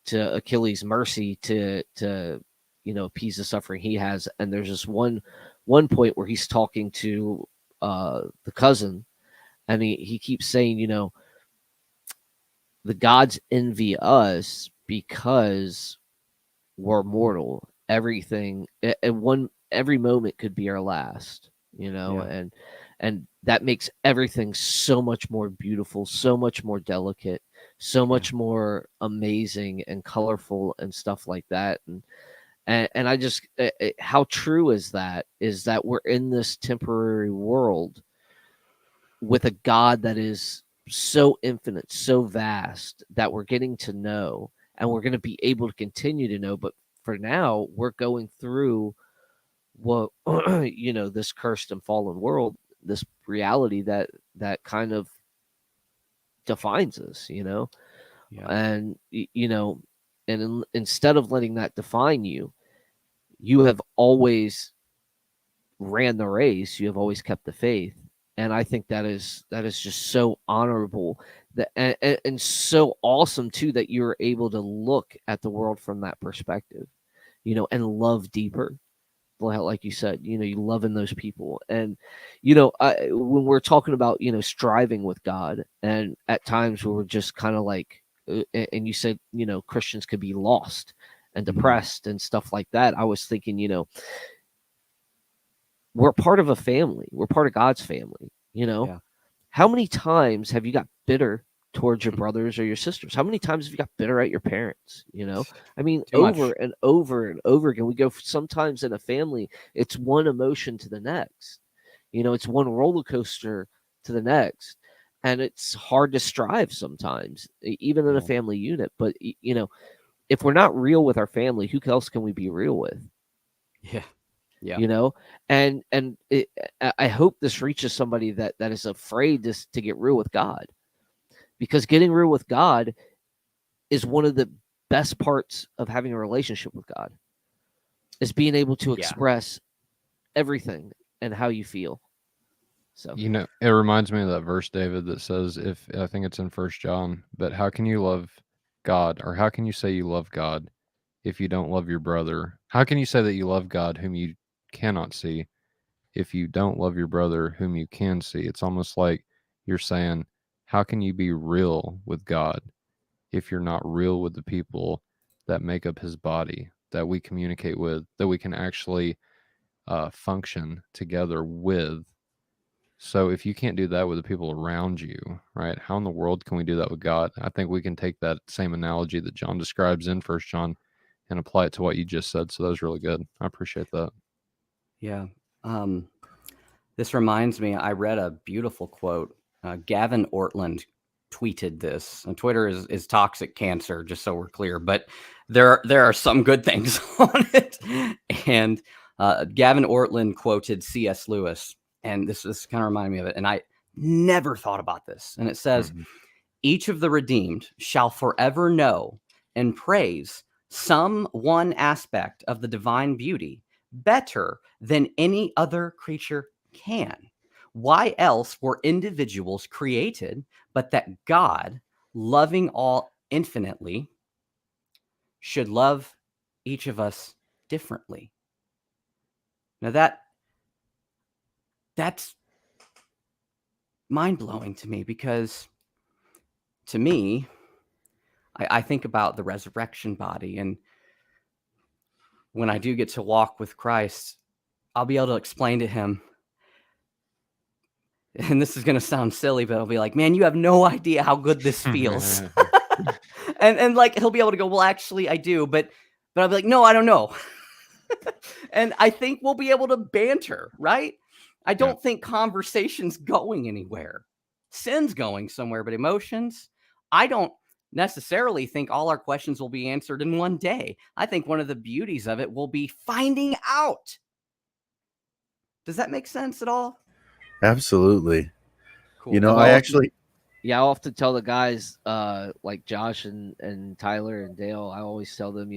to Achilles' mercy to appease the suffering he has. And there's this one point where he's talking to the cousin, and he keeps saying, the gods envy us because we're mortal. Everything, every moment could be our last, and that makes everything so much more beautiful, so much more delicate, so much more amazing and colorful and stuff like that. And I just, how true is that we're in this temporary world, with a God that is so infinite, so vast, that we're getting to know, and we're going to be able to continue to know. But for now, we're going through what this cursed and fallen world, this reality that kind of defines us, Yeah. and instead of letting that define you, you have always ran the race. You have always kept the faith, and I think that is just so honorable, that and so awesome too, that you're able to look at the world from that perspective, and love deeper. Like you said, you loving those people. And when we're talking about striving with God, and at times we were just kind of like, and you said Christians could be lost and depressed and stuff like that. I was thinking, we're part of a family. We're part of God's family. Yeah. How many times have you got bitter towards your brothers or your sisters? How many times have you got bitter at your parents? I mean, Too much. over and over and over again. We go, sometimes in a family, it's one emotion to the next. It's one roller coaster to the next. And it's hard to strive sometimes, even in a family unit. But, if we're not real with our family, who else can we be real with? Yeah. Yeah. And I hope this reaches somebody that is afraid to get real with God, because getting real with God is one of the best parts of having a relationship with God, is being able to express everything and how you feel. So, it reminds me of that verse, David, that says, I think it's in 1 John, but how can you love God, or how can you say you love God if you don't love your brother? How can you say that you love God whom you cannot see if you don't love your brother whom you can see? It's almost like you're saying, how can you be real with God if you're not real with the people that make up his body, that we communicate with, that we can actually function together with? So if you can't do that with the people around you, right, how in the world can we do that with God? I think we can take that same analogy that John describes in 1 John and apply it to what you just said. So that was really good. I appreciate that. Yeah. This reminds me, I read a beautiful quote. Gavin Ortland tweeted this. And Twitter is toxic cancer, just so we're clear, but there are some good things on it. And Gavin Ortland quoted C.S. Lewis, and this kind of reminded me of it. And I never thought about this. And it says, each of the redeemed shall forever know and praise some one aspect of the divine beauty better than any other creature can. Why else were individuals created but that God, loving all infinitely, should love each of us differently? Now that's mind-blowing to me, because to me, I think about the resurrection body, and when I do get to walk with Christ, I'll be able to explain to him, and this is going to sound silly, but I'll be like, man, you have no idea how good this feels. and like, he'll be able to go, well, actually I do, but I'll be like, no, I don't know. And I think we'll be able to banter, right? I don't think conversation's going anywhere. Sin's going somewhere, but emotions, I don't necessarily think all our questions will be answered in one day. I think one of the beauties of it will be finding out. Does that make sense at all? Absolutely. Cool. I often tell the guys, like Josh and Tyler and Dale, I always tell them,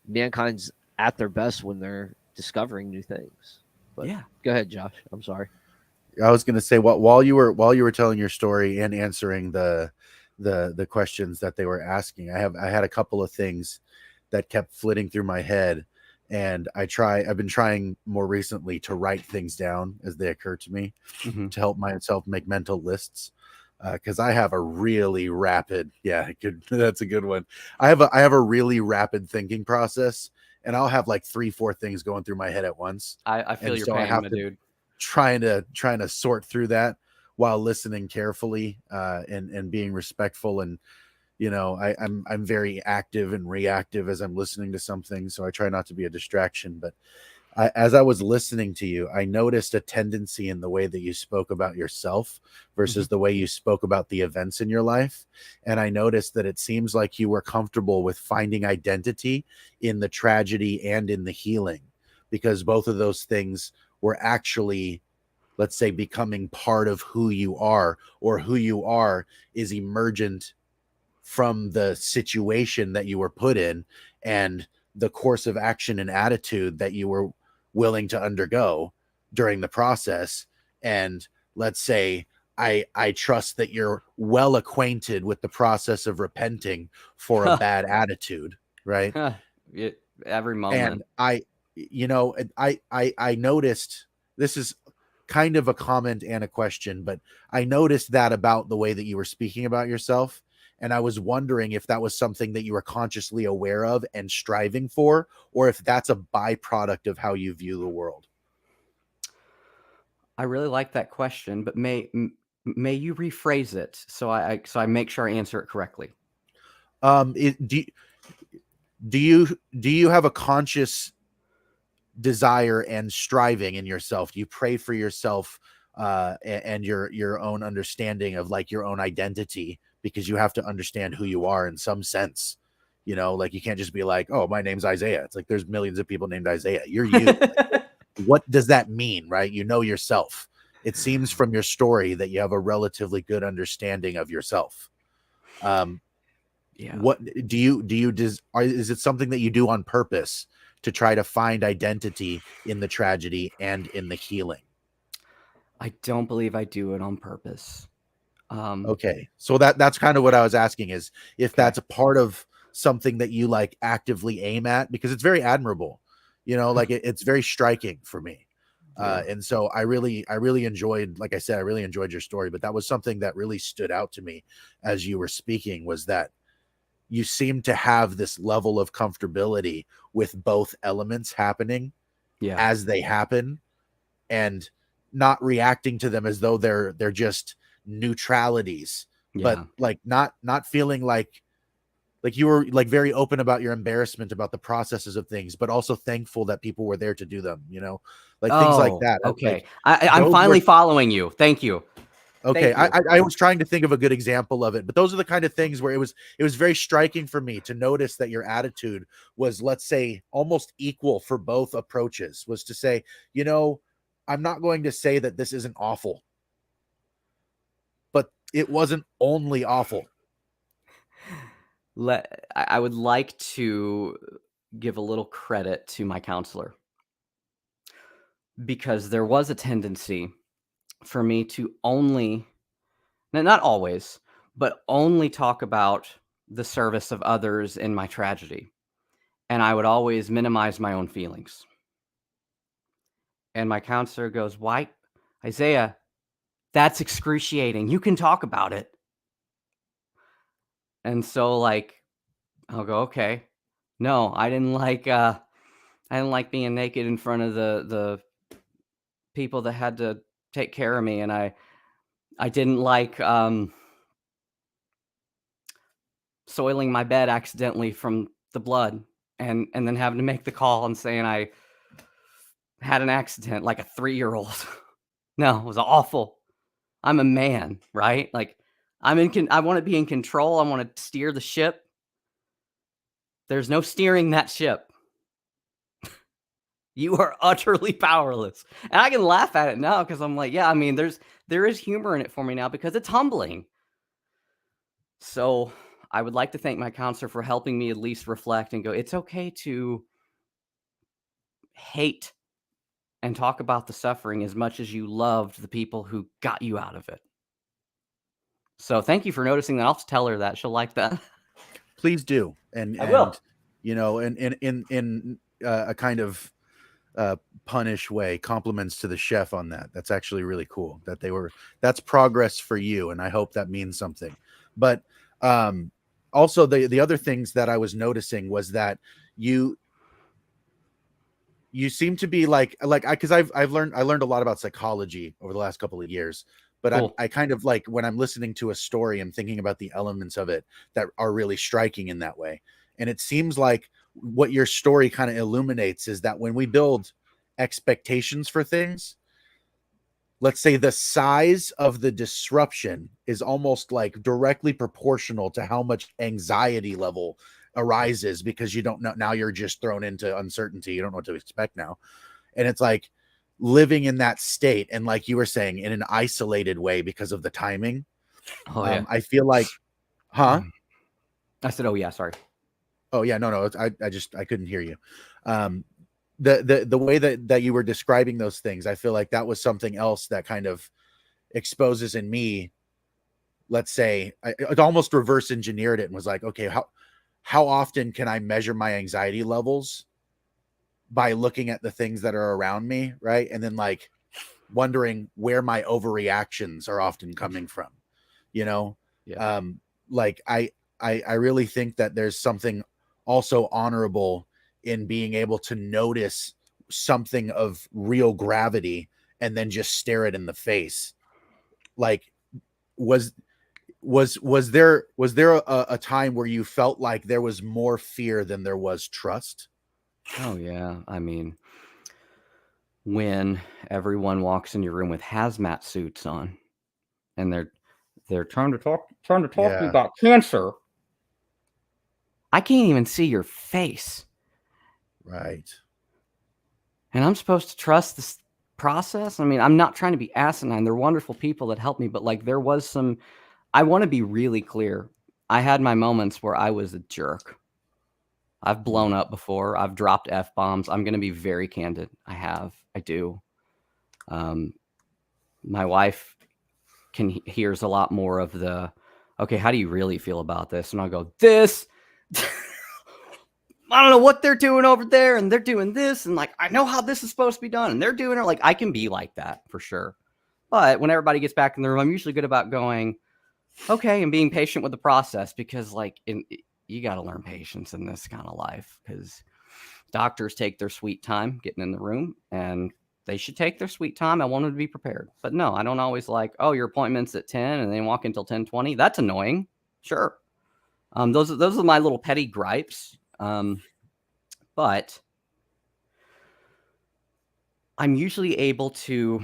mankind's at their best when they're discovering new things. But go ahead, Josh. I'm sorry. I was going to say, while you were telling your story and answering the questions that they were asking, I had a couple of things that kept flitting through my head, and I've been trying more recently to write things down as they occur to me, to help myself make mental lists. Because I have a really rapid, that's a good one. I have a really rapid thinking process, and I'll have like 3-4 things going through my head at once. I feel your pain, my dude. Trying to sort through that while listening carefully, and being respectful, and I'm very active and reactive as I'm listening to something, so I try not to be a distraction. But as I was listening to you, I noticed a tendency in the way that you spoke about yourself versus the way you spoke about the events in your life. And I noticed that it seems like you were comfortable with finding identity in the tragedy and in the healing, because both of those things were actually, let's say, becoming part of who you are, or who you are is emergent from the situation that you were put in and the course of action and attitude that you were willing to undergo during the process. And let's say I trust that you're well acquainted with the process of repenting for a bad attitude, right? Every moment. And I noticed, this is kind of a comment and a question, but I noticed that about the way that you were speaking about yourself. And I was wondering if that was something that you were consciously aware of and striving for, or if that's a byproduct of how you view the world. I really like that question, but may you rephrase it so I make sure I answer it correctly. Do you have a conscious desire and striving in yourself? Do you pray for yourself and your own understanding of like your own identity, because you have to understand who you are in some sense? You know, like you can't just be like, oh, my name's Isaiah. It's like there's millions of people named Isaiah. You're you. Like, what does that mean, right? You know yourself. It seems from your story that you have a relatively good understanding of yourself. What is it something that you do on purpose to try to find identity in the tragedy and in the healing? I don't believe I do it on purpose. Okay, so that's kind of what I was asking, is if that's a part of something that you like actively aim at, because it's very admirable, you know, like it's very striking for me. And so I really enjoyed, like I said, I really enjoyed your story, but that was something that really stood out to me as you were speaking, was that you seem to have this level of comfortability with both elements happening as they happen, and not reacting to them as though they're just neutralities, but like not feeling like you were like very open about your embarrassment about the processes of things, but also thankful that people were there to do them, you know, like things like that. Okay. Like, I'm finally following you. Thank you. Okay, I was trying to think of a good example of it, but those are the kind of things where it was very striking for me to notice that your attitude was, let's say, almost equal for both approaches. Was to say, you know, I'm not going to say that this isn't awful, but it wasn't only awful. I would like to give a little credit to my counselor, because there was a tendency for me to only, not always, but only talk about the service of others in my tragedy. And I would always minimize my own feelings. And my counselor goes, "Why, Isaiah, that's excruciating. You can talk about it." And so like, I'll go, okay, no, I didn't like being naked in front of the people that had to take care of me. And I didn't like soiling my bed accidentally from the blood, and then having to make the call and saying I had an accident like a 3-year-old. No, it was awful. I'm a man, right? Like I want to be in control. I want to steer the ship. There's no steering that ship. You are utterly powerless. And I can laugh at it now because I'm like, yeah, I mean, there is humor in it for me now because it's humbling. So I would like to thank my counselor for helping me at least reflect and go, it's okay to hate and talk about the suffering as much as you loved the people who got you out of it. So thank you for noticing that. I'll tell her that. She'll like that. Please do. And I will. You know, in a kind of punish way, compliments to the chef on that. That's actually really cool that that's progress for you. And I hope that means something. But also the other things that I was noticing was that you seem to be because I learned a lot about psychology over the last couple of years. But cool. I kind of like when I'm listening to a story, I'm thinking about the elements of it that are really striking in that way. And it seems like what your story kind of illuminates is that when we build expectations for things, let's say the size of the disruption is almost like directly proportional to how much anxiety level arises, because you don't know, now you're just thrown into uncertainty. You don't know what to expect now. And it's like living in that state, and like you were saying, in an isolated way because of the timing. Oh yeah. I feel like, huh? I said, oh yeah, sorry. Oh yeah, no, I couldn't hear you. The way that you were describing those things, I feel like that was something else that kind of exposes in me. Let's say it almost reverse engineered it and was like, okay, how often can I measure my anxiety levels by looking at the things that are around me, right? And then like wondering where my overreactions are often coming from, you know? Yeah. Like I really think that there's something also honorable in being able to notice something of real gravity and then just stare it in the face. Like, was there a time where you felt like there was more fear than there was trust? Oh yeah. I mean, when everyone walks in your room with hazmat suits on and they're trying to talk to Yeah. you about cancer. I can't even see your face. Right. And I'm supposed to trust this process? I mean, I'm not trying to be asinine. They're wonderful people that helped me, but like there was some, I want to be really clear. I had my moments where I was a jerk. I've blown up before. I've dropped F-bombs. I'm going to be very candid. I do. My wife hears a lot more of the, okay, how do you really feel about this? And I'll go, this, I don't know what they're doing over there, and they're doing this, and like, I know how this is supposed to be done, and they're doing it. Like, I can be like that for sure. But when everybody gets back in the room, I'm usually good about going, okay, and being patient with the process, because like you got to learn patience in this kind of life, because doctors take their sweet time getting in the room, and they should take their sweet time. I want them to be prepared. But no, I don't always like, oh, your appointment's at 10 and they walk until 10:20. That's annoying. Sure. Those are my little petty gripes. But I'm usually able to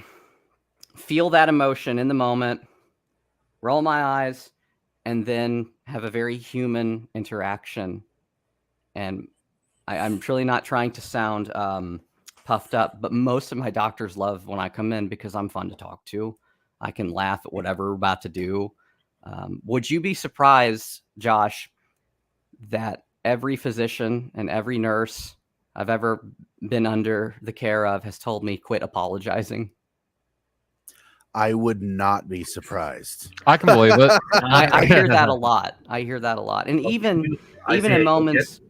feel that emotion in the moment, roll my eyes, and then have a very human interaction. And I'm truly not trying to sound puffed up, but most of my doctors love when I come in because I'm fun to talk to. I can laugh at whatever we're about to do. Would you be surprised, Josh, that every physician and every nurse I've ever been under the care of has told me quit apologizing? I would not be surprised. I can believe it. I hear that a lot. And even in moments,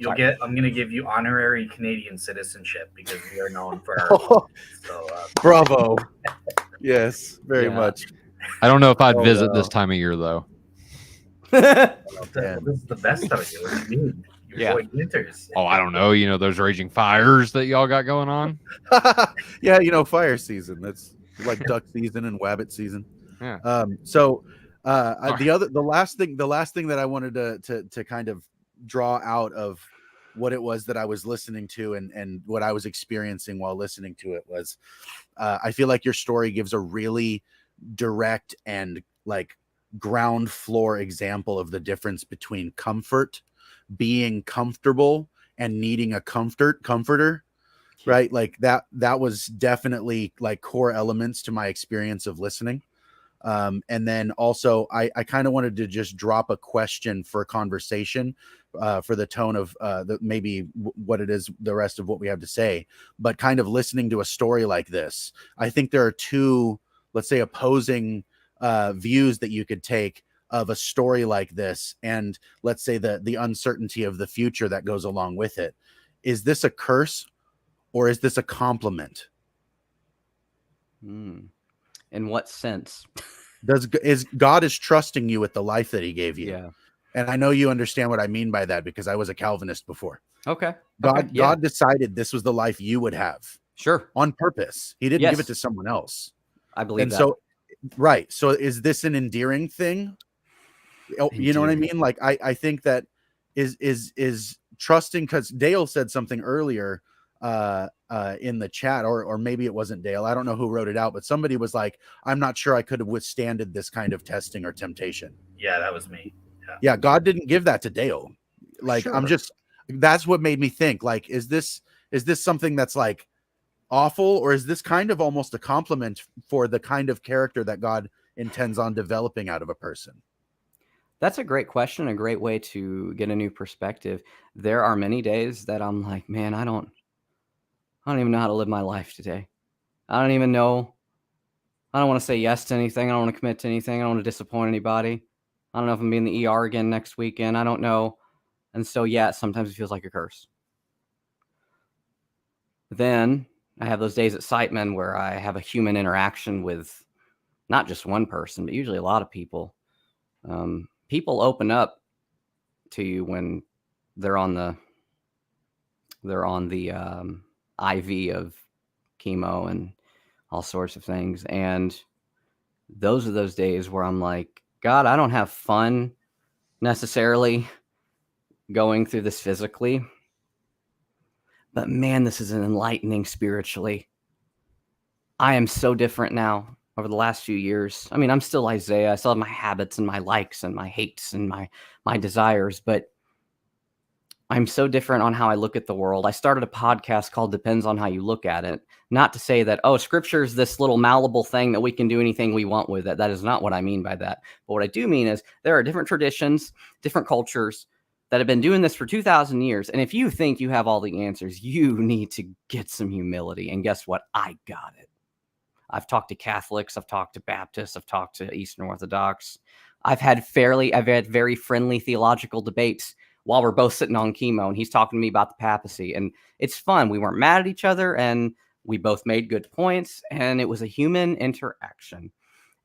I'm going to give you honorary Canadian citizenship because we are known for our Bravo. Yes, very much. I don't know if I'd visit this time of year though. This is the best time of year. What do you mean? Your boy winters. Oh, I don't know. You know, those raging fires that y'all got going on. Yeah, fire season. That's like duck season and wabbit season. Yeah. The last thing that I wanted to kind of draw out of what it was that I was listening to and what I was experiencing while listening to it was, I feel like your story gives a really direct and like ground floor example of the difference between comfort, being comfortable, and needing a comforter. Right? Like that was definitely like core elements to my experience of listening. And then also I kind of wanted to just drop a question for a conversation for the tone of maybe what it is, the rest of what we have to say, but kind of listening to a story like this. I think there are two, let's say, opposing views that you could take of a story like this. And let's say the uncertainty of the future that goes along with it. Is this a curse or is this a compliment? In what sense? God is trusting you with the life that he gave you. Yeah. And I know you understand what I mean by that because I was a Calvinist before. Okay. God decided this was the life you would have. Sure. On purpose. He didn't give it to someone else. I believe and that. So, right. So is this an endearing thing? You know what I mean? Like, I think that is trusting, because Dale said something earlier in the chat, or maybe it wasn't Dale. I don't know who wrote it out, but somebody was like, I'm not sure I could have withstanded this kind of testing or temptation. Yeah, that was me. Yeah, God didn't give that to Dale. Like, Sure. That's what made me think, like, is this something that's like awful, or is this kind of almost a compliment for the kind of character that God intends on developing out of a person? That's a great question, a great way to get a new perspective. There are many days that I'm like, man, I don't even know how to live my life today. I don't even know. I don't want to say yes to anything. I don't want to commit to anything. I don't want to disappoint anybody. I don't know if I'm being the ER again next weekend. I don't know. And so, yeah, sometimes it feels like a curse. Then I have those days at Sightman where I have a human interaction with not just one person, but usually a lot of people. People open up to you when they're on the IV of chemo and all sorts of things. And those are those days where I'm like, God, I don't have fun necessarily going through this physically, but man, this is enlightening spiritually. I am so different now over the last few years. I mean, I'm still Isaiah. I still have my habits and my likes and my hates and my desires, but I'm so different on how I look at the world. I started a podcast called Depends on How You Look at It. Not to say that, oh, scripture is this little malleable thing that we can do anything we want with it. That is not what I mean by that. But what I do mean is there are different traditions, different cultures that have been doing this for 2,000 years. And if you think you have all the answers, you need to get some humility. And guess what? I got it. I've talked to Catholics. I've talked to Baptists. I've talked to Eastern Orthodox. I've had very friendly theological debates while we're both sitting on chemo, and he's talking to me about the papacy. And it's fun. We weren't mad at each other, and we both made good points, and it was a human interaction.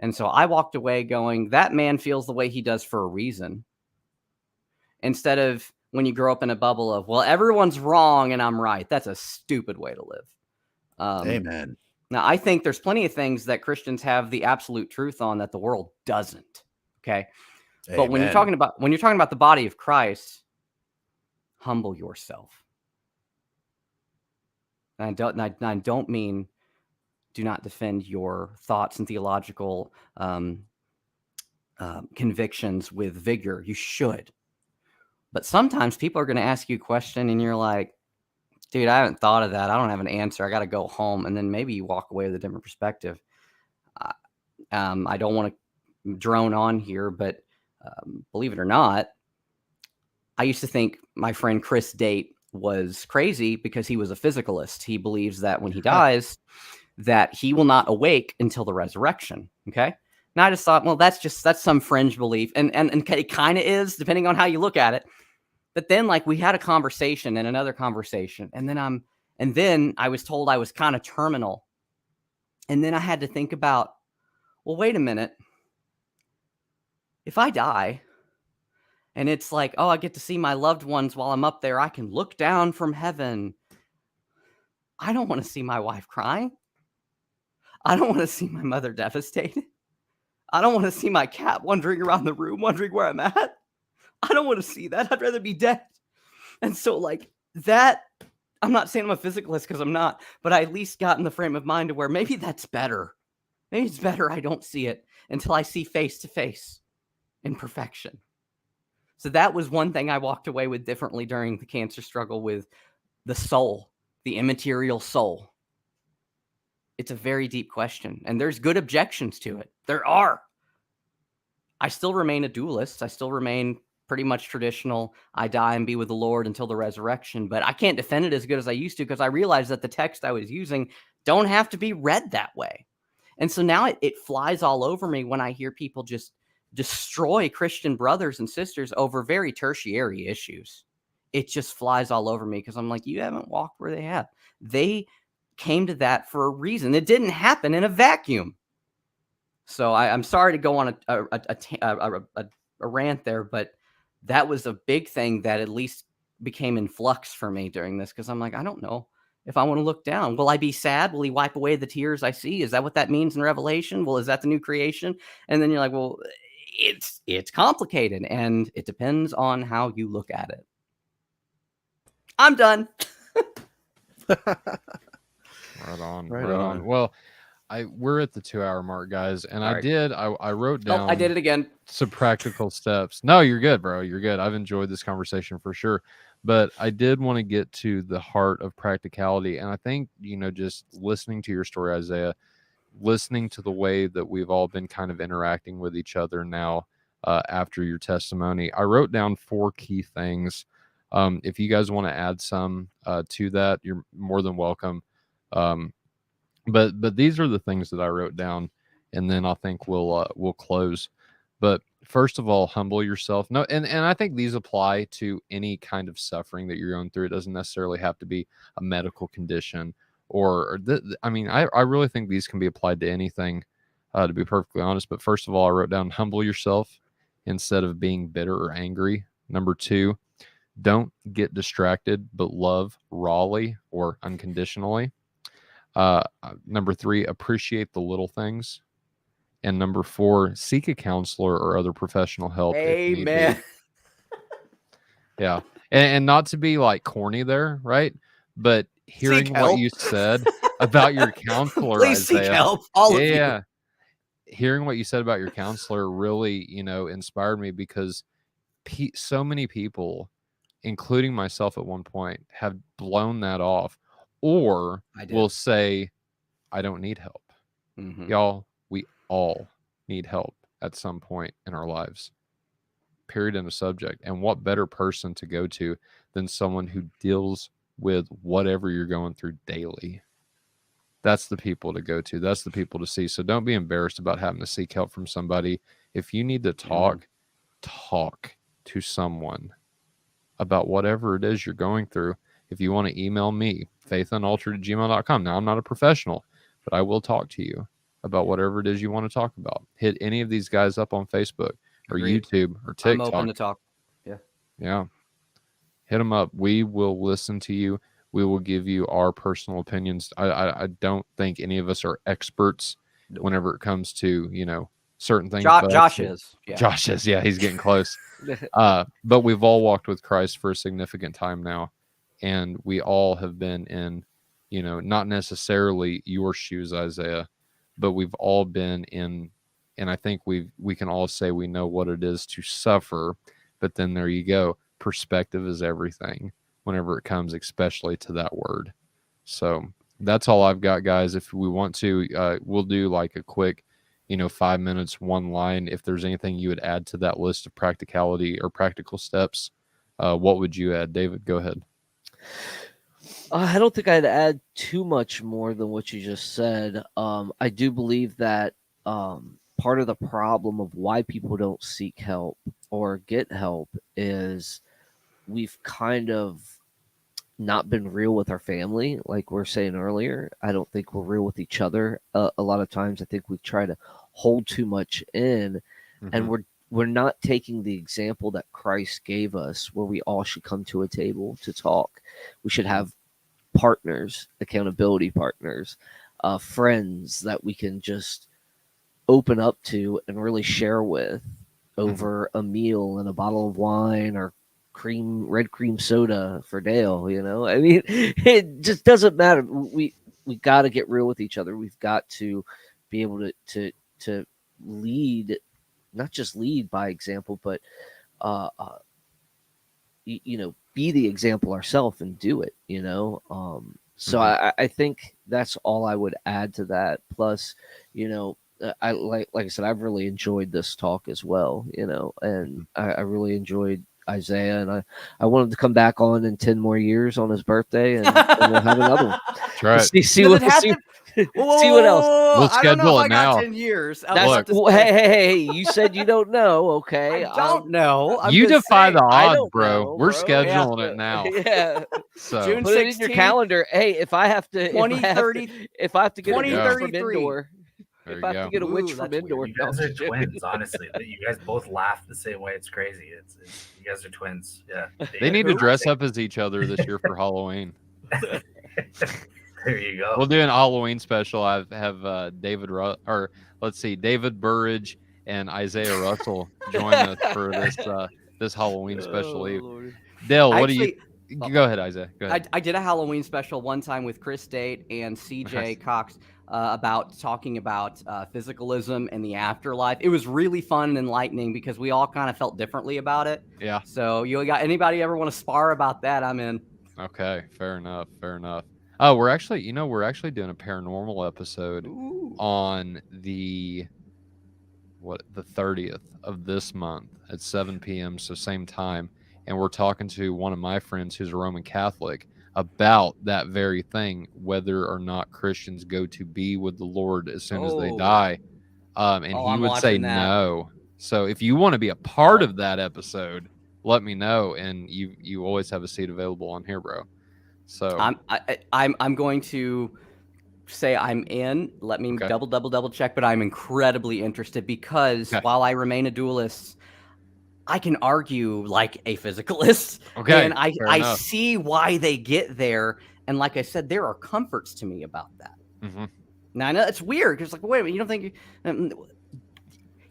And so I walked away going, that man feels the way he does for a reason. Instead of when you grow up in a bubble of, well, everyone's wrong and I'm right. That's a stupid way to live. Amen. Now, I think there's plenty of things that Christians have the absolute truth on that the world doesn't. Okay. Amen. But when you're talking about the body of Christ, humble yourself. And I don't mean do not defend your thoughts and theological convictions with vigor. You should. But sometimes people are going to ask you a question and you're like, dude, I haven't thought of that. I don't have an answer. I got to go home. And then maybe you walk away with a different perspective. I don't want to drone on here, but believe it or not, I used to think my friend Chris Date was crazy because he was a physicalist. He believes that when he dies, that he will not awake until the resurrection. Okay. And I just thought, well, that's some fringe belief. And it kind of is, depending on how you look at it. But then like we had a conversation and another conversation. And then I was told I was kind of terminal. And then I had to think about, well, wait a minute. If I die and it's like, oh, I get to see my loved ones while I'm up there, I can look down from heaven. I don't want to see my wife crying. I don't want to see my mother devastated. I don't want to see my cat wandering around the room, wondering where I'm at. I don't want to see that. I'd rather be dead. And so like that, I'm not saying I'm a physicalist because I'm not, but I at least got in the frame of mind to where maybe that's better. Maybe it's better I don't see it until I see face to face in perfection. So that was one thing I walked away with differently during the cancer struggle with the soul, the immaterial soul. It's a very deep question, and there's good objections to it. There are. I still remain a dualist. I still remain pretty much traditional. I die and be with the Lord until the resurrection, but I can't defend it as good as I used to because I realized that the text I was using don't have to be read that way. And so now it flies all over me when I hear people just destroy Christian brothers and sisters over very tertiary issues. It just flies all over me because I'm like, you haven't walked where they have. They came to that for a reason. It didn't happen in a vacuum. So I'm sorry to go on a rant there, but that was a big thing that at least became in flux for me during this because I'm like, I don't know if I want to look down. Will I be sad? Will he wipe away the tears I see? Is that what that means in Revelation? Well, is that the new creation? And then you're like, well, it's complicated and it depends on how you look at it. I'm done. Right on. Right Right on. on. Well, we're at the 2-hour mark, guys, and All right. I wrote Oh, down I did it again. some practical steps. No, you're good, bro. You're good. I've enjoyed this conversation for sure. But I did want to get to the heart of practicality. And I think, just listening to your story, Isaiah, listening to the way that we've all been kind of interacting with each other now after your testimony, I wrote down 4 key things. If you guys want to add some to that, you're more than welcome. But these are the things that I wrote down, and then I think we'll close. But first of all, humble yourself. No, and I think these apply to any kind of suffering that you're going through. It doesn't necessarily have to be a medical condition, I really think these can be applied to anything, to be perfectly honest. But first of all, I wrote down humble yourself instead of being bitter or angry. Number 2, don't get distracted, but love rawly or unconditionally. Number 3, appreciate the little things. And number 4, seek a counselor or other professional help if need be. Amen. Yeah. And not to be like corny there, right? But hearing Seek what help. you said about your counselor, Please seek Isaiah. help, all of you. Yeah. Hearing what you said about your counselor really, inspired me, because so many people, including myself at one point, have blown that off, or will say, I don't need help. Mhm. Y'all, we all need help at some point in our lives. Period. End of subject. And what better person to go to than someone who deals with whatever you're going through daily? That's the people to go to. That's the people to see. So don't be embarrassed about having to seek help from somebody. If you need to talk to someone about whatever it is you're going through. If you want to email me, faithunaltered@gmail.com. Now, I'm not a professional, but I will talk to you about whatever it is you want to talk about. Hit any of these guys up on Facebook or Agreed. YouTube or I'm TikTok. open to talk. Yeah. Hit them up. We will listen to you. We will give you our personal opinions. I don't think any of us are experts whenever it comes to, certain things. Josh is. Yeah. Josh is. Yeah, he's getting close. But we've all walked with Christ for a significant time now. And we all have been in, not necessarily your shoes, Isaiah, but we've all been in, and I think we can all say we know what it is to suffer. But then there you go. Perspective is everything whenever it comes, especially to that word. So that's all I've got, guys. If we want to, we'll do like a quick, 5 minutes, one line. If there's anything you would add to that list of practicality or practical steps, what would you add? David, go ahead. I don't think I'd add too much more than what you just said. I do believe that part of the problem of why people don't seek help or get help is we've kind of not been real with our family, like we were saying earlier. I don't think we're real with each other. A lot of times, I think we try to hold too much in, and we're not taking the example that Christ gave us, where we all should come to a table to talk. We should have partners, accountability partners, friends that we can just open up to and really share with over a meal and a bottle of wine or red cream soda for Dale. I mean, it just doesn't matter. We got to get real with each other. We've got to be able to lead, not just lead by example, but be the example ourselves and do it. So I think that's all I would add to that. Plus, I like I said, I've really enjoyed this talk as well, and I really enjoyed Isaiah, and I wanted to come back on in 10 more years on his birthday, and we'll have another one. That's right. See what else. We'll I don't know schedule if it I got now. 10 years. Hey, you said you don't know. Okay. I don't know. I'm You just defy saying. the I odds, don't bro. know, We're bro. scheduling Yeah. it now. Yeah. So June Put it in your 16th, calendar. Hey, if I have to, 2030, if I have to get a witch 2033. from indoor, there if you I have go. to get a witch Ooh, from that's indoor, weird. You guys no, are I'm joking. twins, honestly. You guys both laugh the same way. It's crazy. It's you guys are twins. Yeah. They need to dress up as each other this year for Halloween. There you go. We'll do an Halloween special. I have David Burridge and Isaiah Russell join us for this Halloween special. Oh, Lord. Dale, what do Actually, you? Go ahead, Isaiah. Go ahead. I did a Halloween special one time with Chris Date and CJ Nice. Cox about talking about physicalism and the afterlife. It was really fun and enlightening because we all kind of felt differently about it. Yeah. So you got anybody ever want to spar about that? I'm in. Okay. Fair enough. Fair enough. Oh, we're actually doing a paranormal episode Ooh. on the 30th of this month at 7 p.m. So same time. And we're talking to one of my friends who's a Roman Catholic about that very thing, whether or not Christians go to be with the Lord as soon as they Oh. die. And he I'm would say watching that. no. So if you want to be a part of that episode, let me know. And you always have a seat available on here, bro. So I'm going to say I'm in. Let me Okay. double check, but I'm incredibly interested because Okay. while I remain a dualist, I can argue like a physicalist. Okay, And I fair enough. see why they get there. And like I said, there are comforts to me about that. Mm-hmm. Now I know it's weird because like, wait a minute, you don't think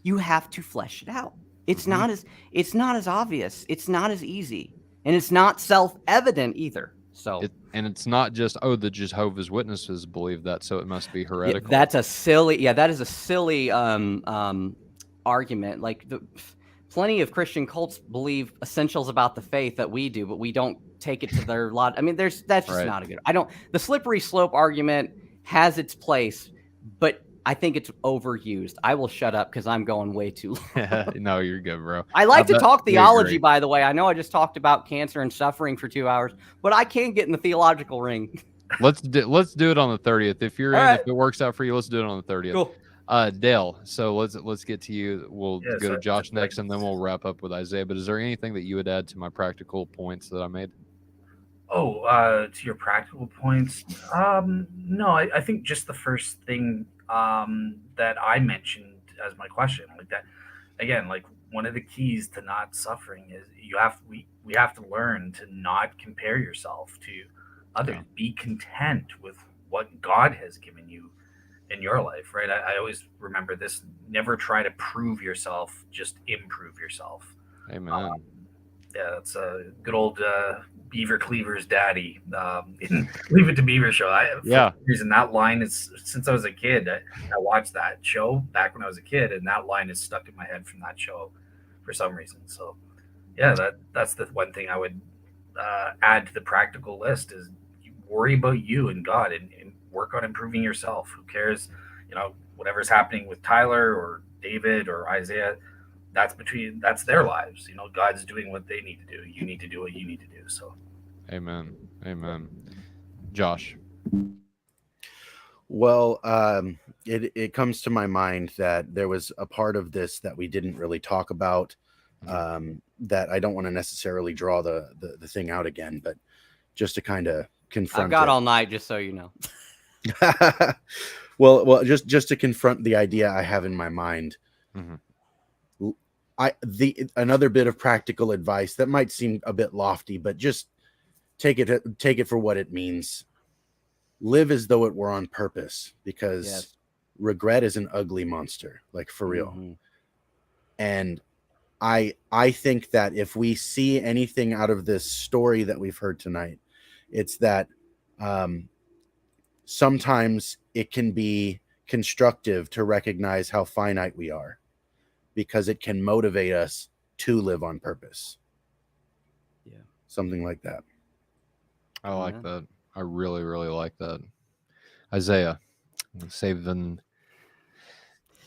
you have to flesh it out. It's not as obvious. It's not as easy, and it's not self-evident either. So And it's not just the Jehovah's Witnesses believe that, so it must be heretical. that is a silly argument. Like plenty of Christian cults believe essentials about the faith that we do, but we don't take it to their lot. I mean, that's just Right. not a good. The slippery slope argument has its place, but I think it's overused. I will shut up because I'm going way too long. No, you're good, bro. I like to talk we theology, agree. by the way. I know I just talked about cancer and suffering for 2 hours, but I can get in the theological ring. Let's do it on the 30th. If you're All in, right. if it works out for you, let's do it on the 30th. Cool. Dale, so let's get to you. We'll Yeah, go to so- Josh next, and then we'll wrap up with Isaiah. But is there anything that you would add to my practical points that I made? To your practical points, no, I think just the first thing that I mentioned as my question, like that, again, like one of the keys to not suffering is we have to learn to not compare yourself to others. Yeah. Be content with what God has given you in your life, right? I always remember this: never try to prove yourself, just improve yourself. Amen. Yeah, that's a good old Beaver Cleaver's daddy in Leave It to Beaver show. For some reason, that line is, since I was a kid, I watched that show back when I was a kid, and that line is stuck in my head from that show for some reason. So, yeah, that's the one thing I would add to the practical list is you worry about you and God and work on improving yourself. Who cares, whatever's happening with Tyler or David or Isaiah, that's their lives. God's doing what they need to do. You need to do what you need to do. So Amen. Josh. Well, it comes to my mind that there was a part of this that we didn't really talk about, that I don't want to necessarily draw the thing out again, but just to kind of confront I've got it. all night, just so you know. well, just to confront the idea I have in my mind. Mm-hmm. Another bit of practical advice that might seem a bit lofty, but just take it for what it means. Live as though it were on purpose, because regret is an ugly monster, like for real. Mm-hmm. And I think that if we see anything out of this story that we've heard tonight, it's that sometimes it can be constructive to recognize how finite we are, because it can motivate us to live on purpose. Yeah. Something like that. I like that. I really, really like that. Isaiah, saving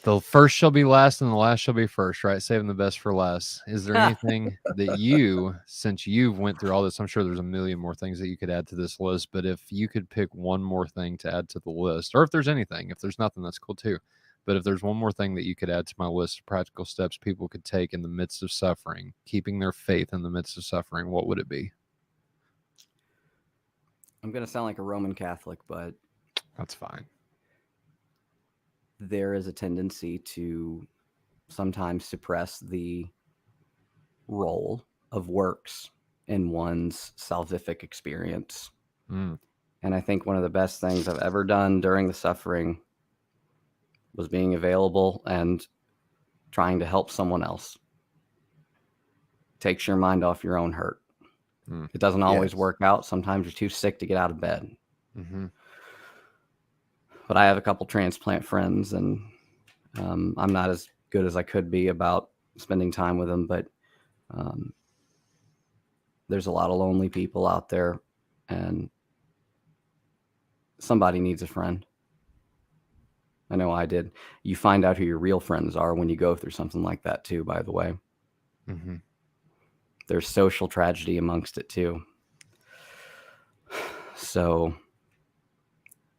the first shall be last and the last shall be first, right? Saving the best for last. Is there anything that since you've went through all this, I'm sure there's a million more things that you could add to this list, but if you could pick one more thing to add to the list, or if there's anything, if there's nothing, that's cool too. But if there's one more thing that you could add to my list of practical steps people could take in the midst of suffering, keeping their faith in the midst of suffering, what would it be? I'm going to sound like a Roman Catholic, but That's fine. There is a tendency to sometimes suppress the role of works in one's salvific experience. Mm. And I think one of the best things I've ever done during the suffering was being available and trying to help someone else. Takes your mind off your own hurt. It doesn't always Yes. work out. Sometimes you're too sick to get out of bed. Mm-hmm. But I have a couple transplant friends, and I'm not as good as I could be about spending time with them, but there's a lot of lonely people out there, and somebody needs a friend. I know I did. You find out who your real friends are when you go through something like that too, by the way. Mm-hmm. There's social tragedy amongst it too. So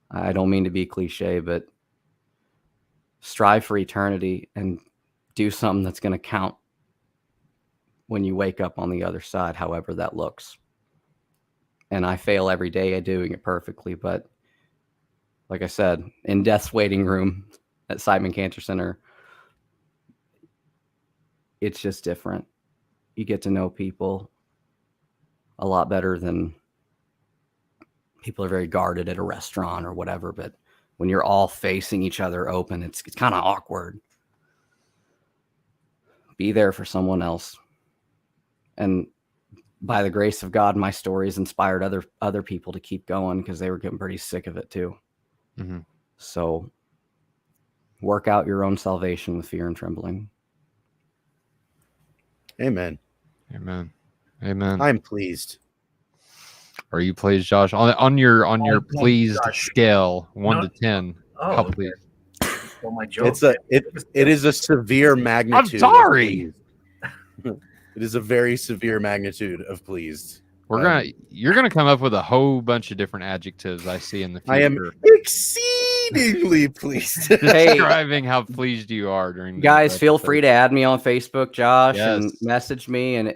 I don't mean to be cliche, but strive for eternity and do something that's going to count when you wake up on the other side, however that looks. And I fail every day at doing it perfectly, but like I said, in death's waiting room at Simon Cancer Center, it's just different. You get to know people a lot better than people are very guarded at a restaurant or whatever. But when you're all facing each other open, it's kind of awkward. Be there for someone else. And by the grace of God, my stories inspired other people to keep going because they were getting pretty sick of it too. Mm-hmm. So work out your own salvation with fear and trembling. Amen. Amen. Amen. I'm pleased. Are you pleased, Josh? On your pleased, pleased Josh. scale, 1 No. to 10, Oh, how okay. pleased? Well, my joke. It is a severe magnitude. of sorry. pleased. It is a very severe magnitude of pleased. You're gonna come up with a whole bunch of different adjectives I see in the future. I am exceedingly pleased. Hey. describing how pleased you are during the Guys, feel episode. free to add me on Facebook, Josh, and Yes. message me. And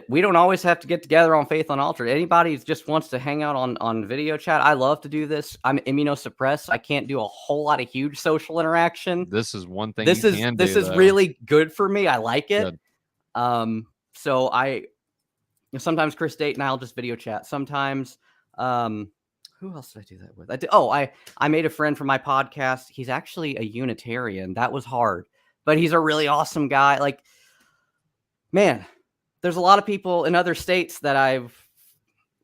we don't always have to get together on Faith Unaltered. Anybody who just wants to hang out on video chat, I love to do this. I'm immunosuppressed. I can't do a whole lot of huge social interaction. This is one thing This you is can this do, is though. really good for me. I like it. Good. So sometimes Chris Date and I'll just video chat. Sometimes, who else did I do that with? I made a friend for my podcast. He's actually a Unitarian. That was hard, but he's a really awesome guy. Like, man, there's a lot of people in other states that I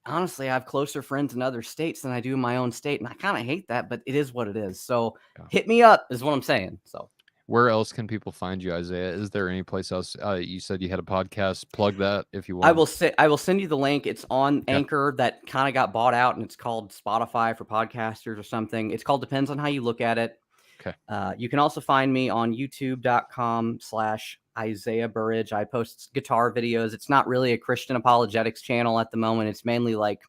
have closer friends in other states than I do in my own state. And I kind of hate that, but it is what it is. So hit me up is what I'm saying. So where else can people find you, Isaiah? Is there any place else? You said you had a podcast. Plug that if you want. I will send you the link. It's on Anchor that kind of got bought out, and it's called Spotify for podcasters or something. It's called Depends on How You Look at It. Okay. You can also find me on youtube.com/Isaiah Burridge. I post guitar videos. It's not really a Christian apologetics channel at the moment. It's mainly like,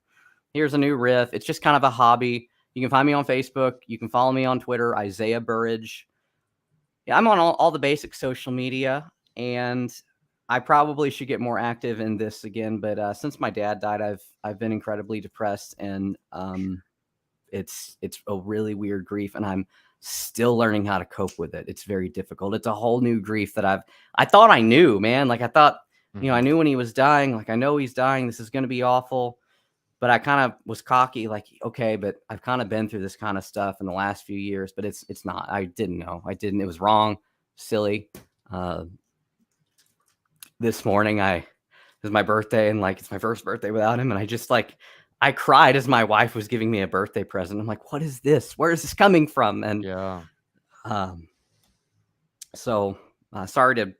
here's a new riff. It's just kind of a hobby. You can find me on Facebook. You can follow me on Twitter, Isaiah Burridge. Yeah, I'm on all the basic social media, and I probably should get more active in this again. But since my dad died, I've been incredibly depressed, and it's a really weird grief, and I'm still learning how to cope with it. It's very difficult. It's a whole new grief that I thought I knew, man. Like I thought, I knew when he was dying. Like I know he's dying. This is going to be awful. But I kind of was cocky, like, okay, but I've kind of been through this kind of stuff in the last few years, but it's not. I didn't know. It was wrong, silly. This morning, it was my birthday, and like, it's my first birthday without him. And I just I cried as my wife was giving me a birthday present. I'm like, what is this? Where is this coming from? And so sorry to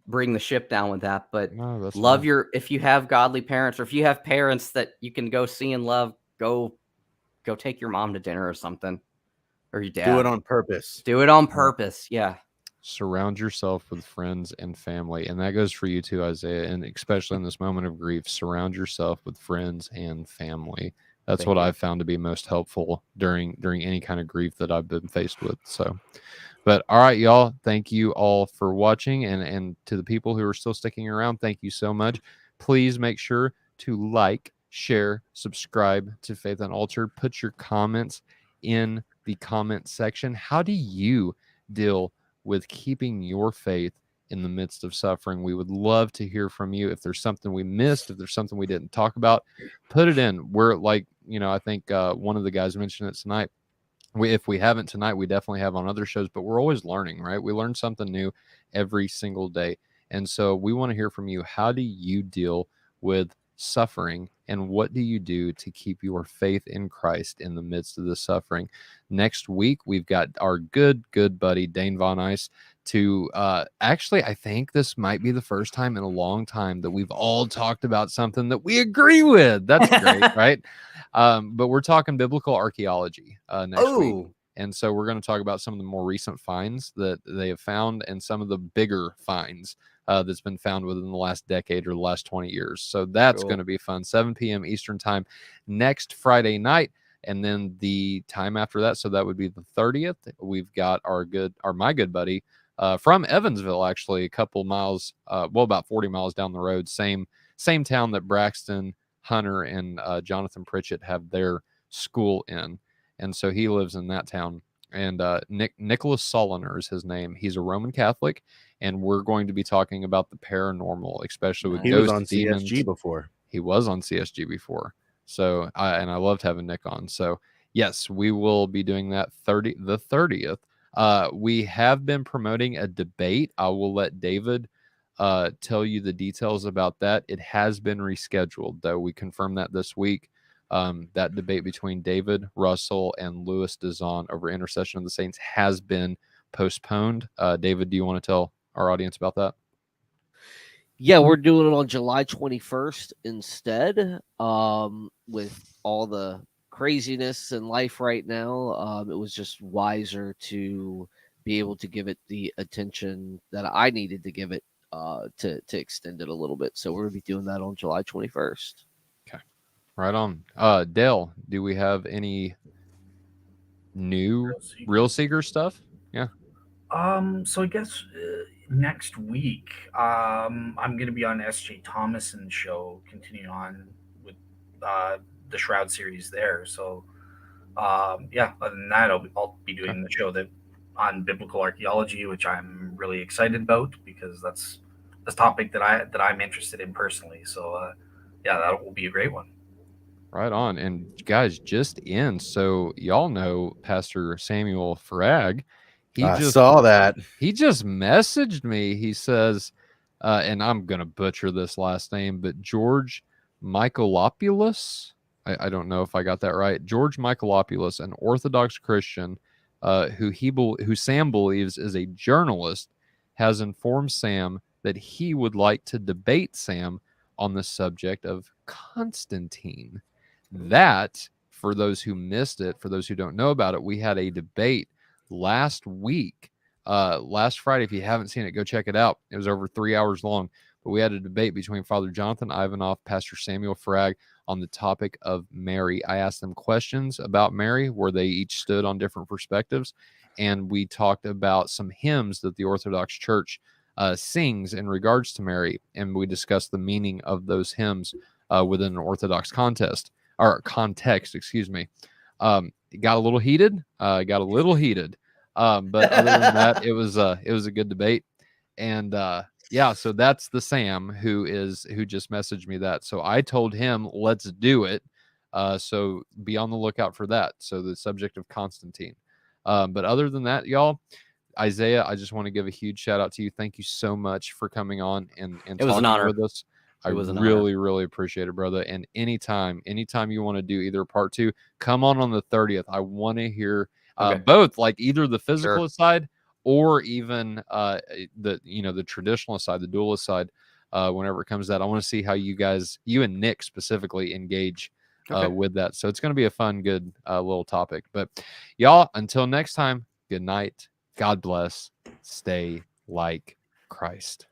bring the ship down with that, but if you have godly parents, or if you have parents that you can go see and love, go take your mom to dinner or something, or your dad. Do it on purpose. Do it on purpose. Yeah. Surround yourself with friends and family. And that goes for you too, Isaiah. And especially in this moment of grief, surround yourself with friends and family. That's what I've found to be most helpful during any kind of grief that I've been faced with. So, but all right, y'all, thank you all for watching. And to the people who are still sticking around, thank you so much. Please make sure to like, share, subscribe to Faith Unaltered. Put your comments in the comment section. How do you deal with keeping your faith in the midst of suffering? We would love to hear from you. If there's something we missed, if there's something we didn't talk about, put it in. We're like, I think one of the guys mentioned it tonight. If we haven't tonight, we definitely have on other shows, but we're always learning, right? We learn something new every single day. And so we want to hear from you. How do you deal with suffering, and what do you do to keep your faith in Christ in the midst of the suffering? Next week, we've got our good buddy Dane Von Ice to actually, I think this might be the first time in a long time that we've all talked about something that we agree with. That's great, right? But we're talking biblical archaeology next week. And so we're going to talk about some of the more recent finds that they have found and some of the bigger finds that's been found within the last decade or the last 20 years. So that's going to be fun. 7 p.m. Eastern time next Friday night. And then the time after that, so that would be the 30th. We've got my good buddy from Evansville, actually, a couple miles, about 40 miles down the road. Same town that Braxton, Hunter, and Jonathan Pritchett have their school in. And so he lives in that town. And Nicholas Soliner is his name. He's a Roman Catholic, and we're going to be talking about the paranormal, especially with He was on ghost demons. CSG before. He was on CSG before. So I loved having Nick on. So yes, we will be doing that the 30th. We have been promoting a debate. I will let David tell you the details about that. It has been rescheduled, though. We confirmed that this week. That debate between David Russell and Louis Dazan over Intercession of the Saints has been postponed. David, do you want to tell our audience about that? Yeah, we're doing it on July 21st instead. With all the craziness in life right now, it was just wiser to be able to give it the attention that I needed to give it to extend it a little bit. So we're going to be doing that on July 21st. Okay, right on. Dale, do we have any new Real Seeker stuff? Yeah. So I guess next week, I'm going to be on S.J. Thomason's show, continuing on with the Shroud series there. So, other than that, I'll be doing the show on biblical archaeology, which I'm really excited about because that's a topic that I'm interested in personally. So, that will be a great one. Right on. And guys, just in, so y'all know Pastor Samuel Frag. I saw that. He just messaged me. He says, and I'm going to butcher this last name, but George Michaelopoulos. I don't know if I got that right. George Michaelopoulos, an Orthodox Christian who Sam believes is a journalist, has informed Sam that he would like to debate Sam on the subject of Constantine. That, for those who missed it, for those who don't know about it, we had a debate last week, last Friday. If you haven't seen it, go check it out. It was over 3 hours long, but we had a debate between Father Jonathan Ivanov, Pastor Samuel Frag on the topic of Mary. I asked them questions about Mary where they each stood on different perspectives, and we talked about some hymns that the Orthodox Church sings in regards to Mary, and we discussed the meaning of those hymns within an Orthodox context. Excuse me. It got a little heated. But other than that, it was a good debate. And so that's the Sam who just messaged me that. So I told him, let's do it. So be on the lookout for that. So the subject of Constantine. But other than that, y'all, Isaiah, I just want to give a huge shout out to you. Thank you so much for coming on and talking with us. I really appreciate it, brother. And anytime you want to do either part 2, come on the 30th. I want to hear both, like either the physical side or even the traditional side, the dualist side. Whenever it comes to that, I want to see how you and Nick specifically engage with that. So it's going to be a fun, good little topic. But y'all, until next time, good night. God bless. Stay like Christ.